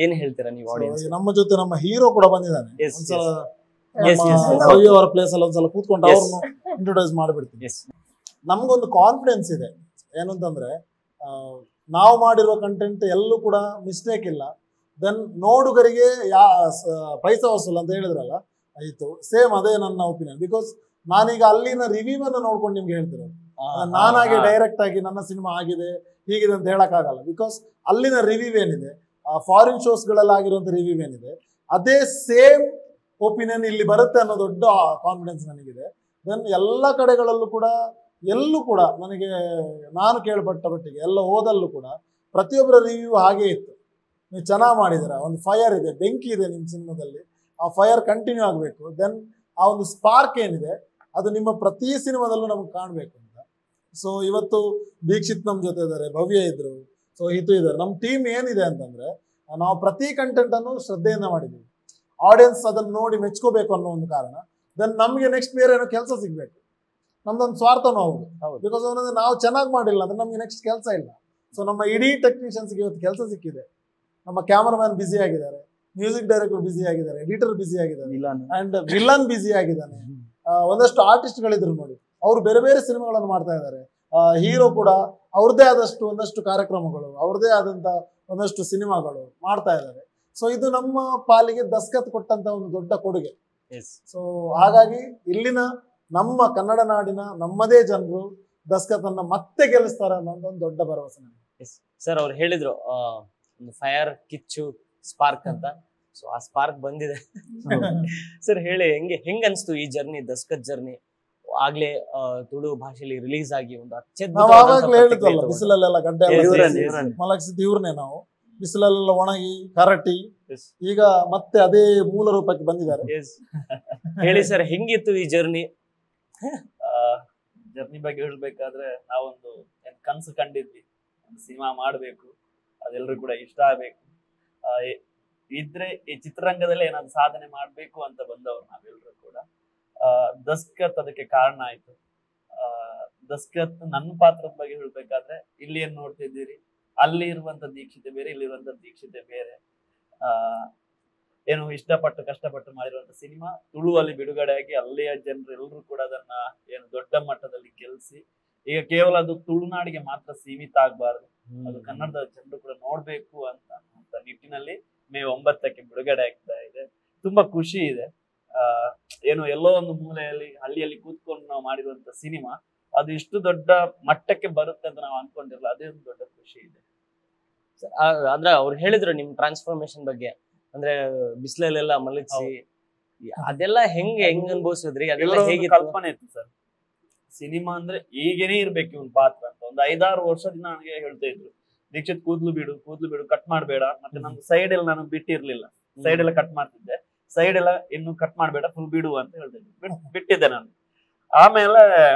ಏನ್ ಹೇಳ್ತೀರಾ ನೀವು ಆಡಿಯನ್ಸ್? ನಮ್ಮ ಜೊತೆ ನಮ್ಮ ಹೀರೋ ಕೂಡ ಬಂದಿದ್ದಾನೆ, ಅವರ ಪ್ಲೇಸ್ ಅಲ್ಲಿ ಒಂದ್ಸಲ ಕೂತ್ಕೊಂಡು ಅವ್ರನ್ನು ಇಂಟ್ರೊಡ್ಯೂಸ್ ಮಾಡಿಬಿಡ್ತೀವಿ. ನಮ್ಗೊಂದು ಕಾನ್ಫಿಡೆನ್ಸ್ ಇದೆ, ಏನಂತಂದ್ರೆ ನಾವು ಮಾಡಿರುವ ಕಂಟೆಂಟ್ ಎಲ್ಲೂ ಕೂಡ ಮಿಸ್ಟೇಕ್ ಇಲ್ಲ. ದೆನ್ ನೋಡುಗರಿಗೆ ಪೈಸಾ ವಸೂಲ್ ಅಂತ ಹೇಳಿದ್ರಲ್ಲ, ಆಯ್ತು, ಸೇಮ್ ಅದೇ ನನ್ನ ಒಪಿನಿಯನ್. ಬಿಕಾಸ್ ನಾನೀಗ ಅಲ್ಲಿನ ರಿವ್ಯೂ ಅನ್ನ ನೋಡ್ಕೊಂಡು ನಿಮ್ಗೆ ಹೇಳ್ತಿರೋದು, ನಾನಾಗೆ ಡೈರೆಕ್ಟ್ ಆಗಿ ನನ್ನ ಸಿನಿಮಾ ಆಗಿದೆ ಹೀಗಿದೆ ಅಂತ ಹೇಳಕ್ ಆಗಲ್ಲ. ಬಿಕಾಸ್ ಅಲ್ಲಿನ ರಿವ್ಯೂ ಏನಿದೆ, ಫಾರಿನ್ ಶೋಸ್ ಗಳಲ್ಲಿ ಆಗಿರುವಂತ ರಿವ್ಯೂ ಏನಿದೆ, ಅದೇ ಸೇಮ್ ಒಪಿನಿಯನ್ ಇಲ್ಲಿ ಬರುತ್ತೆ ಅನ್ನೋ ದೊಡ್ಡ ಕಾನ್ಫಿಡೆನ್ಸ್ ನನಗಿದೆ. ದೆನ್ ಎಲ್ಲ ಕಡೆಗಳಲ್ಲೂ ಕೂಡ ಎಲ್ಲೂ ಕೂಡ ನನಗೆ ನಾನು ಕೇಳ್ಪಟ್ಟ ಮಟ್ಟಿಗೆ ಎಲ್ಲ ಹೋದಲ್ಲೂ ಕೂಡ ಪ್ರತಿಯೊಬ್ಬರ ರಿವ್ಯೂ ಹಾಗೇ ಇತ್ತು. ನೀವು ಚೆನ್ನಾಗಿ ಮಾಡಿದ್ದೀರಾ, ಒಂದು ಫೈರ್ ಇದೆ, ಬೆಂಕಿ ಇದೆ ನಿಮ್ಮ ಸಿನಿಮಾದಲ್ಲಿ, ಆ ಫೈರ್ ಕಂಟಿನ್ಯೂ ಆಗಬೇಕು. ದೆನ್ ಆ ಒಂದು ಸ್ಪಾರ್ಕ್ ಏನಿದೆ ಅದು ನಿಮ್ಮ ಪ್ರತಿ ಸಿನಿಮಾದಲ್ಲೂ ನಮ್ಗೆ ಕಾಣಬೇಕು ಅಂತ. ಸೊ ಇವತ್ತು ದೀಕ್ಷಿತ್ ನಮ್ಮ ಜೊತೆ ಇದ್ದಾರೆ, ಭವ್ಯ ಇದ್ರು, ಸೊ ಹಿತು ಇದ್ದಾರೆ. ನಮ್ಮ ಟೀಮ್ ಏನಿದೆ ಅಂತಂದ್ರೆ ನಾವು ಪ್ರತಿ ಕಂಟೆಂಟ್ ಅನ್ನು ಶ್ರದ್ಧೆಯಿಂದ ಮಾಡಿದ್ದೀವಿ. ಆಡಿಯನ್ಸ್ ಅದನ್ನು ನೋಡಿ ಮೆಚ್ಕೋಬೇಕು ಅನ್ನೋ ಒಂದು ಕಾರಣ. ದೆನ್ ನಮಗೆ ನೆಕ್ಸ್ಟ್ ಬೇರೆ ಏನೋ ಕೆಲಸ ಸಿಗ್ಬೇಕು, ನಮ್ದೊಂದು ಸ್ವಾರ್ಥನೂ ಹೌದು. ಬಿಕಾಸ್ ಅವನಂದ್ರೆ ನಾವು ಚೆನ್ನಾಗಿ ಮಾಡಿಲ್ಲ ಅಂದ್ರೆ ನಮ್ಗೆ ನೆಕ್ಸ್ಟ್ ಕೆಲಸ ಇಲ್ಲ. ಸೊ ನಮ್ಮ ಇಡೀ ಟೆಕ್ನಿಷಿಯನ್ಸ್ಗೆ ಇವತ್ತು ಕೆಲಸ ಸಿಕ್ಕಿದೆ. ನಮ್ಮ ಕ್ಯಾಮರಾಮ್ಯಾನ್ ಬ್ಯುಸಿ ಆಗಿದ್ದಾರೆ, ಮ್ಯೂಸಿಕ್ ಡೈರೆಕ್ಟರ್ ಬ್ಯುಸಿ ಆಗಿದ್ದಾರೆ, ಎಡಿಟರ್ ಬ್ಯುಸಿ ಆಗಿದ್ದಾರೆ, ಅಂಡ್ ವಿಲನ್ ಬ್ಯುಸಿ ಆಗಿದ್ದಾನೆ. ಒಂದಷ್ಟು ಆರ್ಟಿಸ್ಟ್ಗಳಿದ್ರು ನೋಡಿ, ಅವರು ಬೇರೆ ಬೇರೆ ಸಿನಿಮಾಗಳನ್ನು ಮಾಡ್ತಾ ಇದ್ದಾರೆ. ಹೀರೋ ಕೂಡ ಅವ್ರದ್ದೇ ಆದಷ್ಟು ಒಂದಷ್ಟು ಕಾರ್ಯಕ್ರಮಗಳು, ಅವ್ರದ್ದೇ ಆದಂತ ಒಂದಷ್ಟು ಸಿನಿಮಾಗಳು ಮಾಡ್ತಾ ಇದ್ದಾರೆ. ಸೊ ಇದು ನಮ್ಮ ಪಾಲಿಗೆ ದಸ್ಕತ್ ಕೊಟ್ಟಂತ ಒಂದು ದೊಡ್ಡ ಕೊಡುಗೆ. ಸೊ ಹಾಗಾಗಿ ಇಲ್ಲಿನ ನಮ್ಮ ಕನ್ನಡ ನಾಡಿನ ನಮ್ಮದೇ ಜನರು ದಸ್ಕತ್ ಅನ್ನ ಮತ್ತೆ ಗೆಲ್ಲಿಸ್ತಾರೆ ಅನ್ನೋ ಒಂದು ದೊಡ್ಡ ಭರವಸೆ ನನಗೆ. ಸರ್, ಅವ್ರು ಹೇಳಿದ್ರು ಒಂದು ಫೈರ್, ಕಿಚ್ಚು, ಸ್ಪಾರ್ಕ್ ಅಂತ. ಸೊ ಆ ಸ್ಪಾರ್ಕ್ ಬಂದಿದೆ. ಸರ್ ಹೇಳಿ, ಹೆಂಗ್ ಅನ್ಸ್ತು ಈ ಜರ್ನಿ, ದಸ್ಕತ್ ಜರ್ನಿ? ಆಗ್ಲೇ ತುಳು ಭಾಷೆಯಲ್ಲಿ ರಿಲೀಸ್ ಆಗಿ ಒಂದು ಹೇಳಿದ್ವಲ್ಲ, ಬಿಸಿಲಲ್ಲೆಲ್ಲ ಗಡ್ಡೆ ಮಲಗಿಸಿದ ಇವ್ರನ್ನೇ ನಾವು, ಬಿಸಿಲಲ್ಲೆಲ್ಲ ಒಣಗಿ ಕರಟಿ, ಈಗ ಮತ್ತೆ ಅದೇ ಮೂಲ ರೂಪಕ್ಕೆ ಬಂದಿದ್ದಾರೆ. ಹೇಳಿ ಸರ್, ಹೆಂಗಿತ್ತು ಈ ಜರ್ನಿ? ಜರ್ನಿ ಬಗ್ಗೆ ಹೇಳ್ಬೇಕಾದ್ರೆ ನಾವೊಂದು ಕನಸು ಕಂಡಿದ್ವಿ, ಸಿನಿಮಾ ಮಾಡ್ಬೇಕು, ಅದೆಲ್ಲರೂ ಕೂಡ ಇಷ್ಟ ಆಗ್ಬೇಕು, ಇದ್ರೆ ಈ ಚಿತ್ರರಂಗದಲ್ಲಿ ಏನಾದ್ರು ಸಾಧನೆ ಮಾಡ್ಬೇಕು ಅಂತ ಬಂದವರು ನಾವೆಲ್ಲರೂ ಕೂಡ. ದಸ್ಕತ್ ಅದಕ್ಕೆ ಕಾರಣ ಆಯ್ತು. ದಸ್ಕತ್ ನನ್ನ ಪಾತ್ರದ ಬಗ್ಗೆ ಹೇಳ್ಬೇಕಾದ್ರೆ, ಇಲ್ಲಿ ಏನ್ ನೋಡ್ತಿದ್ದೀರಿ, ಅಲ್ಲಿ ಇರುವಂತ ದೀಕ್ಷಿತೆ ಬೇರೆ, ಇಲ್ಲಿ ಇರುವಂತ ದೀಕ್ಷಿತೆ ಬೇರೆ. ಏನು ಇಷ್ಟಪಟ್ಟು ಕಷ್ಟಪಟ್ಟು ಮಾಡಿರುವಂತ ಸಿನಿಮಾ ತುಳುವಲ್ಲಿ ಬಿಡುಗಡೆಯಾಗಿ ಅಲ್ಲಿಯ ಜನರು ಎಲ್ಲರೂ ಕೂಡ ಅದನ್ನ ಏನು ದೊಡ್ಡ ಮಟ್ಟದಲ್ಲಿ ಗೆಲ್ಸಿ ಈಗ ಕೇವಲ ಅದು ತುಳುನಾಡಿಗೆ ಮಾತ್ರ ಸೀಮಿತ ಆಗ್ಬಾರ್ದು, ಅದು ಕನ್ನಡದ ಜನರು ಕೂಡ ನೋಡ್ಬೇಕು ಅಂತ ನಿಟ್ಟಿನಲ್ಲಿ ಮೇ 9ಕ್ಕೆ ಬಿಡುಗಡೆ ಆಗ್ತಾ ಇದೆ. ತುಂಬಾ ಖುಷಿ ಇದೆ. ಏನು ಎಲ್ಲೋ ಒಂದು ಮೂಲೆಯಲ್ಲಿ ಹಳ್ಳಿಯಲ್ಲಿ ಕೂತ್ಕೊಂಡು ನಾವು ಮಾಡಿರುವಂತ ಸಿನಿಮಾ ಅದು ಇಷ್ಟು ದೊಡ್ಡ ಮಟ್ಟಕ್ಕೆ ಬರುತ್ತೆ ಅಂತ ನಾವು ಅನ್ಕೊಂಡಿರಲ್ಲ, ಅದೇ ಒಂದು ದೊಡ್ಡ ಖುಷಿ ಇದೆ. ಅಂದ್ರೆ ಅವ್ರು ಹೇಳಿದ್ರು ನಿಮ್ ಟ್ರಾನ್ಸ್ಫಾರ್ಮೇಶನ್ ಬಗ್ಗೆ, ಅಂದ್ರೆ ಬಿಸಿಲಲ್ಲೆಲ್ಲ ಮಲಗಿಸಿ ಅದೆಲ್ಲ ಹೆಂಗ್ ಅನ್ಭವಿಸಿದ್ರಿ? ಅದೆಲ್ಲ ಹೇಗೆ ಕಲ್ಪನೆ ಇತ್ತು ಸರ್. ಸಿನಿಮಾ ಅಂದ್ರೆ ಈಗೇನೆ ಇರ್ಬೇಕು ಇವನ್ ಪಾತ್ರ ಅಂತ ಒಂದು 5-6 ವರ್ಷದಿಂದ ನನಗೆ ಹೇಳ್ತಾ ಇದ್ರು, ದೀಕ್ಷಿತ್ ಕೂದ್ಲು ಬಿಡು ಕಟ್ ಮಾಡ್ಬೇಡ. ಮತ್ತೆ ನಮ್ದು ಸೈಡ್ ಎಲ್ಲ ನಾನು ಬಿಟ್ಟಿರ್ಲಿಲ್ಲ, ಸೈಡ್ ಎಲ್ಲ ಕಟ್ ಮಾಡ್ತಿದ್ದೆ, ಸೈಡ್ ಎಲ್ಲ ಇನ್ನು ಕಟ್ ಮಾಡ್ಬೇಡ ಫುಲ್ ಬಿಡು ಅಂತ ಹೇಳ್ತಿದ್ದೆ, ಬಿಟ್ಟಿದ್ದೆ ನಾನು. ಆಮೇಲೆ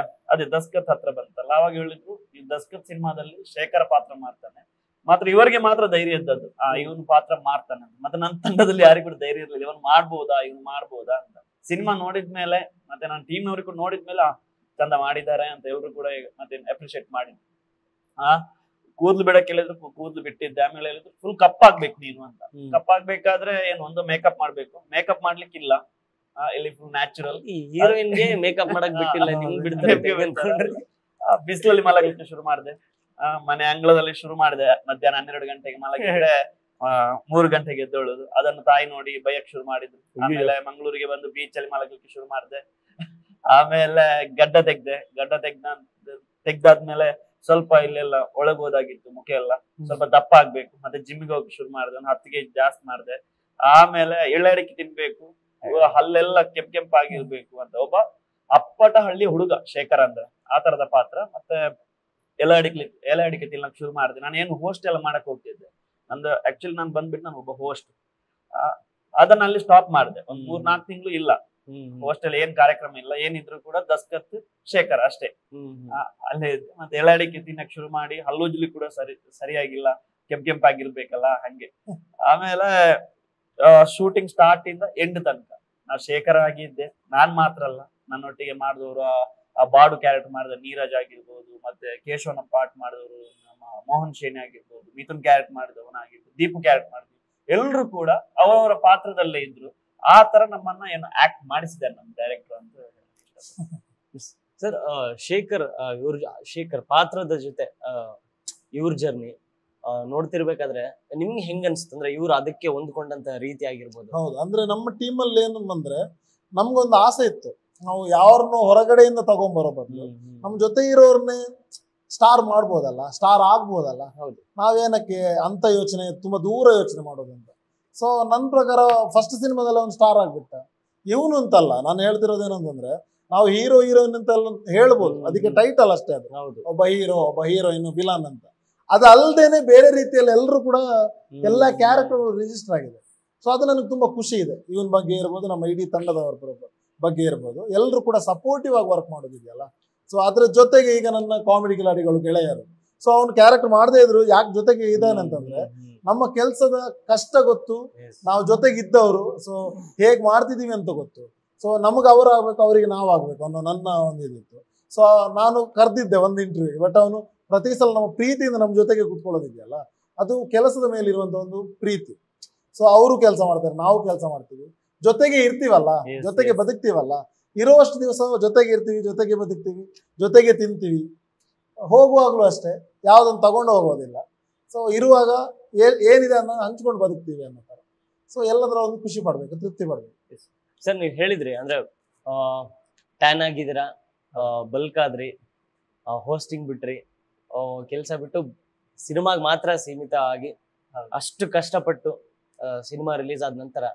ಅದೇ ದಸ್ಕತ್ ಹತ್ರ ಬಂತಲ್ಲ, ಅವಾಗ ಹೇಳಿದ್ರು ಈ ದಸ್ಕತ್ ಸಿನಿಮಾದಲ್ಲಿ ಶೇಖರ ಪಾತ್ರ ಮಾಡ್ತಾನೆ, ಮಾತ್ರ ಇವರಿಗೆ ಮಾತ್ರ ಧೈರ್ಯ ಇದ್ದದ್ದು ಇವನು ಪಾತ್ರ ಮಾಡ್ತಾನೆ ಅಂತ. ಮತ್ತೆ ನನ್ನ ತಂಡದಲ್ಲಿ ಯಾರಿಗೂ ಧೈರ್ಯ ಇರ್ಲಿಲ್ಲ, ಇವನ್ ಮಾಡ್ಬೋದಾ ಅಂತ. ಸಿನಿಮಾ ನೋಡಿದ್ಮೇಲೆ ಮತ್ತೆ ನನ್ನ ಟೀಮ್ ನವ್ರಿಗೂ ನೋಡಿದ್ಮೇಲೆ ಚಂದ ಮಾಡಿದ್ದಾರೆ ಅಂತ ಎಲ್ರು ಕೂಡ ಮತ್ತೆ ಅಪ್ರಿಶಿಯೇಟ್ ಮಾಡಿದ್ರು. ಕೂದ್ಲು ಬಿಡಕ್ಕೆ ಹೇಳಿದ್ರು ಕೂದ್ಲು ಬಿಟ್ಟಿದ್ದೆ, ಆಮೇಲೆ ಹೇಳಿದ್ರು ಫುಲ್ ಕಪ್ಪಾಗ್ಬೇಕು ನೀನು ಅಂತ. ಕಪ್ಪಾಗ್ಬೇಕಾದ್ರೆ ಏನು ಒಂದು ಮೇಕಪ್ ಮಾಡ್ಬೇಕು, ಮೇಕಪ್ ಮಾಡ್ಲಿಕ್ಕಿಲ್ಲ, ಇಲ್ಲಿ ಫುಲ್ ನ್ಯಾಚುರಲ್. ಹೀರೋಯಿನ್ಗೆ ಮೇಕಪ್ ಮಾಡಕ್ ಬಿಟ್ಟಿಲ್ಲ, ನಿಮ್ಗೆ ಬಿಡ್ತಾರೆ. ಬಿಸಿಲಲ್ಲಿ ಮಲಗಲಿಕ್ಕೆ ಶುರು ಮಾಡಿದೆ, ಮನೆ ಅಂಗಳದಲ್ಲಿ ಶುರು ಮಾಡಿದೆ. ಮಧ್ಯಾಹ್ನ 12 ಗಂಟೆಗೆ ಮಲಗಿದ್ರೆ 3 ಗಂಟೆಗೆ ಎದ್ದೊಳುದು. ಅದನ್ನು ತಾಯಿ ನೋಡಿ ಬಯಕ್ ಶುರು ಮಾಡಿದ್ರು. ಆಮೇಲೆ ಮಂಗಳೂರಿಗೆ ಬಂದು ಬೀಚ್ ಅಲ್ಲಿ ಮಲಗಲಿಕ್ಕೆ ಶುರು ಮಾಡಿದೆ. ಆಮೇಲೆ ಗಡ್ಡ ತೆಗ್ದಾದ್ಮೇಲೆ ಸ್ವಲ್ಪ ಇಲ್ಲೆಲ್ಲ ಒಳಗೋದಾಗಿತ್ತು, ಮುಖ ಎಲ್ಲ ಸ್ವಲ್ಪ ದಪ್ಪ ಆಗ್ಬೇಕು. ಮತ್ತೆ ಜಿಮ್ಗೆ ಹೋಗಿ ಶುರು ಮಾಡಿದೆ, ಒಂದು 10 kg ಜಾಸ್ತಿ ಮಾಡಿದೆ. ಆಮೇಲೆ ಎಳ್ಳೆ ಅಡಿಕೆ ತಿನ್ಬೇಕು, ಹಲ್ಲೆಲ್ಲ ಕೆಂಪಾಗಿರ್ಬೇಕು ಅಂತ ಒಬ್ಬ ಅಪ್ಪಟ ಹಳ್ಳಿ ಹುಡುಗ ಶೇಖರ್ ಅಂದ್ರೆ ಆ ತರದ ಪಾತ್ರ. ಮತ್ತೆ ಎಲೆ ಅಡಿಕೆ ತಿನ್ನಕ್ ಶುರು ಮಾಡಿದೆ. ನಾನು ಏನು ಹೋಸ್ಟ್ ಎಲ್ಲ ಮಾಡಕ್ ಹೋಗ್ತಿದ್ದೆ, ನಂದು ಆಕ್ಚುಲಿ ನಾನು ಬಂದ್ಬಿಟ್ಟು ನಾನು ಒಬ್ಬ ಹೋಸ್ಟ್. ಅದನ್ನ ಅಲ್ಲಿ ಸ್ಟಾಪ್ ಮಾಡಿದೆ. ಒಂದ್ 3-4 ತಿಂಗಳು ಇಲ್ಲ ಹೋಸ್ಟ್ ಅಲ್ಲಿ, ಏನ್ ಕಾರ್ಯಕ್ರಮ ಇಲ್ಲ, ಏನಿದ್ರು ಕೂಡ ದಸ್ಕತ್ ಶೇಖರ್ ಅಷ್ಟೇ ಅಲ್ಲೇ ಇದ್ದೆ. ಮತ್ತೆ ಎಲೆ ಅಡಿಕೆ ತಿನ್ನಕ್ ಶುರು ಮಾಡಿ ಹಲ್ಲುಜ್ಲಿ ಕೂಡ ಸರಿಯಾಗಿಲ್ಲ, ಕೆಂಪಾಗಿರ್ಬೇಕಲ್ಲ ಹಂಗೆ. ಆಮೇಲೆ ಶೂಟಿಂಗ್ ಸ್ಟಾರ್ಟ್ ಇಂದ ಎಂಡ್ ತನಕ ನಾ ಶೇಖರ್ ಆಗಿದ್ದೆ. ನಾನ್ ಮಾತ್ರ ಅಲ್ಲ, ನನ್ನೊಟ್ಟಿಗೆ ಮಾಡಿದವರು ಆ ಬಾಡು ಕ್ಯಾರೆಕ್ಟರ್ ಮಾಡಿದ ನೀರಜ್ ಆಗಿರ್ಬೋದು, ಮತ್ತೆ ಕೇಶವನ ಪಾಠ ಮಾಡಿದವರು ನಮ್ಮ ಮೋಹನ್ ಶೇಣಿ ಆಗಿರ್ಬೋದು, ಮಿಥುನ್ ಕ್ಯಾರೆಕ್ಟರ್ ಮಾಡಿದವನಾಗಿರ್ಬೋದು, ದೀಪು ಕ್ಯಾರೆಕ್ಟರ್ ಮಾಡಿದ್ರು, ಎಲ್ಲರೂ ಕೂಡ ಅವರವರ ಪಾತ್ರದಲ್ಲೇ ಇದ್ರು. ಆ ತರ ನಮ್ಮನ್ನ ಏನು ಆಕ್ಟ್ ಮಾಡಿಸಿದ್ದಾರೆ ನಮ್ಮ ಡೈರೆಕ್ಟರ್ ಅಂತ. ಸರ್, ಶೇಖರ್ ಪಾತ್ರದ ಜೊತೆ ಇವ್ರ ಜರ್ನಿ ನೋಡ್ತಿರ್ಬೇಕಾದ್ರೆ ನಿಮ್ಗೆ ಹೆಂಗ್ ಅನ್ಸುತ್ತೆ? ಅಂದ್ರೆ ಇವ್ರು ಅದಕ್ಕೆ ಹೊಂದ್ಕೊಂಡಂತ ರೀತಿ ಆಗಿರ್ಬೋದು. ಹೌದು, ಅಂದ್ರೆ ನಮ್ಮ ಟೀಮ್ ಅಲ್ಲಿ ಏನು ಬಂದ್ರೆ ನಮ್ಗೊಂದು ಆಸೆ ಇತ್ತು, ನಾವು ಯಾರನ್ನು ಹೊರಗಡೆಯಿಂದ ತಗೊಂಡ್ಬರೋ ಬದಲು ನಮ್ ಜೊತೆ ಇರೋರ್ನೇ ಸ್ಟಾರ್ ಮಾಡ್ಬೋದಲ್ಲ, ಸ್ಟಾರ್ ಆಗ್ಬೋದಲ್ಲ. ಹೌದು, ನಾವೇನಕ್ಕೆ ಅಂತ ಯೋಚನೆ, ತುಂಬಾ ದೂರ ಯೋಚನೆ ಮಾಡೋದು ಅಂತ. ಸೊ ನನ್ನ ಪ್ರಕಾರ ಫಸ್ಟ್ ಸಿನಿಮಾದಲ್ಲಿ ಅವ್ನು ಸ್ಟಾರ್ ಆಗ್ಬಿಟ್ಟ. ಇವನು ಅಂತಲ್ಲ, ನಾನು ಹೇಳ್ತಿರೋದೇನಂತಂದ್ರೆ ನಾವು ಹೀರೋಯಿನ್ ಅಂತ ಹೇಳ್ಬೋದು, ಅದಕ್ಕೆ ಟೈಟಲ್ ಅಷ್ಟೇ ಅದು. ಒಬ್ಬ ಹೀರೋಯಿನ್ ವಿಲನ್ ಅಂತ. ಅದು ಅಲ್ದೇನೆ ಬೇರೆ ರೀತಿಯಲ್ಲಿ ಎಲ್ಲರೂ ಕೂಡ ಎಲ್ಲ ಕ್ಯಾರೆಕ್ಟರ್ ರಿಜಿಸ್ಟರ್ ಆಗಿದೆ. ಸೊ ಅದು ನನಗೆ ತುಂಬಾ ಖುಷಿ ಇದೆ. ಇವನ್ ಬಗ್ಗೆ ಇರ್ಬೋದು, ನಮ್ಮ ಇಡೀ ತಂಡದವರ ಬಗ್ಗೆ ಇರ್ಬೋದು, ಎಲ್ಲರೂ ಕೂಡ ಸಪೋರ್ಟಿವ್ ಆಗಿ ವರ್ಕ್ ಮಾಡೋದಿದೆಯಲ್ಲ. ಸೊ ಅದ್ರ ಜೊತೆಗೆ ಈಗ ನನ್ನ ಕಾಮಿಡಿ ಕಿಲಾಡಿಗಳು ಗೆಳೆಯರು, ಸೊ ಅವ್ನು ಕ್ಯಾರೆಕ್ಟರ್ ಮಾಡದೇ ಇದ್ರು ಯಾಕೆ ಜೊತೆಗೆ ಇದ್ದಾನಂತಂದ್ರೆ ನಮ್ಮ ಕೆಲ್ಸದ ಕಷ್ಟ ಗೊತ್ತು, ನಾವು ಜೊತೆಗಿದ್ದವರು, ಸೊ ಹೇಗ್ ಮಾಡ್ತಿದೀವಿ ಅಂತ ಗೊತ್ತು. ಸೊ ನಮ್ಗೆ ಅವ್ರು ಆಗ್ಬೇಕು, ಅವ್ರಿಗೆ ನಾವು ಆಗ್ಬೇಕು ಅನ್ನೋ ನನ್ನ ಒಂದು ಇದಿತ್ತು. ಸೊ ನಾನು ಕರೆದಿದ್ದೆ ಒಂದು ಇಂಟರ್ವ್ಯೂ, ಬಟ್ ಅವನು ಪ್ರತಿ ಸಲ ನಮ್ಮ ಪ್ರೀತಿಯಿಂದ ನಮ್ಮ ಜೊತೆಗೆ ಕುತ್ಕೊಳ್ಳೋದಿದೆಯಲ್ಲ, ಅದು ಕೆಲಸದ ಮೇಲೆ ಇರುವಂತ ಒಂದು ಪ್ರೀತಿ. ಸೊ ಅವರು ಕೆಲಸ ಮಾಡ್ತಾರೆ, ನಾವು ಕೆಲಸ ಮಾಡ್ತೀವಿ, ಜೊತೆಗೆ ಇರ್ತೀವಲ್ಲ, ಜೊತೆಗೆ ಬದುಕ್ತೀವಲ್ಲ. ಇರುವಷ್ಟು ದಿವಸ ಜೊತೆಗೆ ಇರ್ತೀವಿ, ಜೊತೆಗೆ ಬದುಕ್ತೀವಿ, ಜೊತೆಗೆ ತಿಂತೀವಿ. ಹೋಗುವಾಗ್ಲೂ ಅಷ್ಟೇ, ಯಾವ್ದೊಂದು ತಗೊಂಡು ಹೋಗೋದಿಲ್ಲ. ಸೊ ಇರುವಾಗ ಏನಿದೆ ಅನ್ನೋ ಹಂಚ್ಕೊಂಡು ಬದುಕ್ತೀವಿ ಅನ್ನೋ ತರ. ಸೊ ಎಲ್ಲದರ ಒಂದು ಖುಷಿ ಪಡ್ಬೇಕು, ತೃಪ್ತಿ ಪಡ್ಬೇಕು. ಸರ್, ನೀವು ಹೇಳಿದ್ರಿ ಅಂದ್ರೆ ಟ್ಯಾನ್ ಆಗಿದ್ದೀರಾ, ಬಲ್ಕ್ ಆದ್ರಿ, ಹೋಸ್ಟಿಂಗ್ ಬಿಟ್ರಿ, ಕೆಲಸ ಬಿಟ್ಟು ಸಿನಿಮಾಗ್ ಮಾತ್ರ ಸೀಮಿತ ಆಗಿ ಅಷ್ಟು ಕಷ್ಟಪಟ್ಟು ಸಿನಿಮಾ ರಿಲೀಸ್ ಆದ ನಂತರ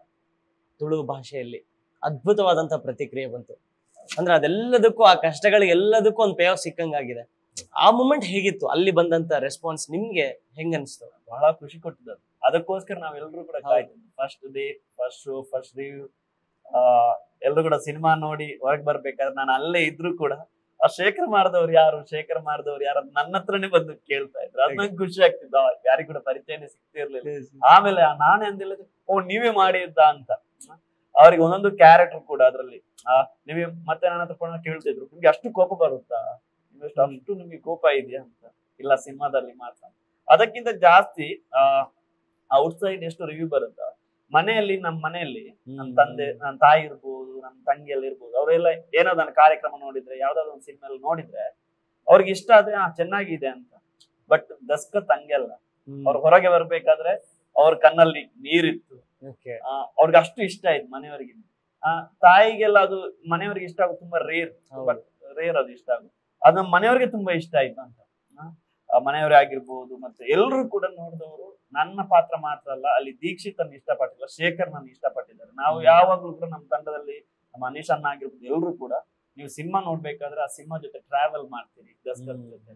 ತುಳು ಭಾಷೆಯಲ್ಲಿ ಅದ್ಭುತವಾದಂತ ಪ್ರತಿಕ್ರಿಯೆ ಬಂತು. ಅಂದ್ರೆ ಅದೆಲ್ಲದಕ್ಕೂ, ಆ ಕಷ್ಟಗಳಿಗೆ ಎಲ್ಲದಕ್ಕೂ ಒಂದು ಪೇ ಆಫ್ ಸಿಕ್ಕಂಗಾಗಿದೆ. ಆ ಮೂಮೆಂಟ್ ಹೇಗಿತ್ತು? ಅಲ್ಲಿ ಬಂದಂತ ರೆಸ್ಪಾನ್ಸ್ ನಿಮ್ಗೆ ಹೆಂಗ ಅನ್ಸ್ತು? ಬಹಳ ಖುಷಿ ಕೊಟ್ಟಿದ್ದು. ಅದಕ್ಕೋಸ್ಕರ ನಾವೆಲ್ಲರೂ ಕೂಡ ಕಾಯ್ತಿದ್ವಿ. First day, first show, first review, ಎಲ್ಲರೂ ಕೂಡ ಸಿನಿಮಾ ನೋಡಿ ಹೊರಗೆ ಬರ್ಬೇಕಾದ್ರೆ ನಾನು ಅಲ್ಲೇ ಇದ್ರು ಕೂಡ ಆ ಶೇಖರ್ ಮಾಡಿದವ್ರು ಯಾರು ನನ್ನ ಹತ್ರನೇ ಬಂದು ಕೇಳ್ತಾ ಇದ್ರು. ಅದ್ ನಂಗೆ ಖುಷಿ ಆಗ್ತಿದ್ದ. ಯಾರಿಗೂ ಕೂಡ ಪರಿಚಯನೇ ಸಿಗ್ತಿರ್ಲಿಲ್ಲ. ಆಮೇಲೆ ನಾನೇ ಅಂದಿಲ್ಲ, ಓ ನೀವೇ ಮಾಡಿದ್ದ ಅಂತ. ಅವ್ರಿಗೆ ಒಂದೊಂದು ಕ್ಯಾರೆಕ್ಟರ್ ಕೂಡ ಅದ್ರಲ್ಲಿ ನೀವೇ ಮತ್ತೆ ನನ್ನ ಹತ್ರ ಕೇಳ್ತಿದ್ರು, ನಿಮ್ಗೆ ಅಷ್ಟು ಕೋಪ ಬರುತ್ತಾ, ಅಷ್ಟು ನಿಮ್ಗೆ ಕೋಪ ಇದೆಯಾ ಅಂತ. ಇಲ್ಲ, ಸಿನಿಮಾದಲ್ಲಿ ಮಾತ್ರ. ಅದಕ್ಕಿಂತ ಜಾಸ್ತಿ ಔಟ್ಸೈಡ್ ಎಷ್ಟು ರಿವ್ಯೂ ಬರುತ್ತಾ, ಮನೆಯಲ್ಲಿ ನಮ್ಮ ಮನೆಯಲ್ಲಿ ನನ್ನ ತಂದೆ ನನ್ನ ತಾಯಿ ಇರ್ಬೋದು ನನ್ನ ತಂಗಿಯಲ್ಲಿ ಇರ್ಬೋದು ಅವರೆಲ್ಲ ಏನಾದ್ರು ಕಾರ್ಯಕ್ರಮ ನೋಡಿದ್ರೆ ಯಾವ್ದಾದ್ರು ಒಂದು ಸಿನಿಮಾ ನೋಡಿದ್ರೆ ಅವ್ರಿಗೆ ಇಷ್ಟ ಆದ್ರೆ ಚೆನ್ನಾಗಿದೆ ಅಂತ. ಬಟ್ ದಸ್ಕತ್ ಹಂಗೆಲ್ಲ, ಅವ್ರ ಹೊರಗೆ ಬರ್ಬೇಕಾದ್ರೆ ಅವ್ರ ಕಣ್ಣಲ್ಲಿ ನೀರಿತ್ತು, ಅವ್ರಿಗೆ ಅಷ್ಟು ಇಷ್ಟ ಆಯ್ತು ಮನೆಯವರಿಗೆ. ತಾಯಿಗೆಲ್ಲ ಅದು ಮನೆಯವ್ರಿಗೆ ಇಷ್ಟ ಆಗೋದು ತುಂಬಾ ರೇರ್ ಅದು ಇಷ್ಟ ಆಗೋದು. ಅದು ನಮ್ಮ ಮನೆಯವ್ರಿಗೆ ತುಂಬಾ ಇಷ್ಟ ಆಯ್ತು ಅಂತ. ಮನೆಯವರೇ ಆಗಿರ್ಬೋದು ಮತ್ತೆ ಎಲ್ಲರೂ ಕೂಡ ನೋಡಿದವರು ನನ್ನ ಪಾತ್ರ ಮಾತ್ರ ಅಲ್ಲ, ಅಲ್ಲಿ ದೀಕ್ಷಿತ್ ಅನ್ನು ಇಷ್ಟಪಟ್ಟಿಲ್ಲ, ಶೇಖರ್ ನನ್ನ ಇಷ್ಟಪಟ್ಟಿದ್ದಾರೆ. ನಾವು ಯಾವಾಗ್ಲೂ ಕೂಡ ನಮ್ಮ ತಂಡದಲ್ಲಿ ನಮ್ಮ ಅನೀಶ್ ಅಣ್ಣ ಆಗಿರ್ಬೋದು ಎಲ್ಲರೂ ಕೂಡ ನೀವು ಸಿನಿಮಾ ನೋಡ್ಬೇಕಾದ್ರೆ ಆ ಸಿನಿಮಾ ಜೊತೆ ಟ್ರಾವೆಲ್ ಮಾಡ್ತೀರಿ ದಸ್ಕತ್ ಜೊತೆ.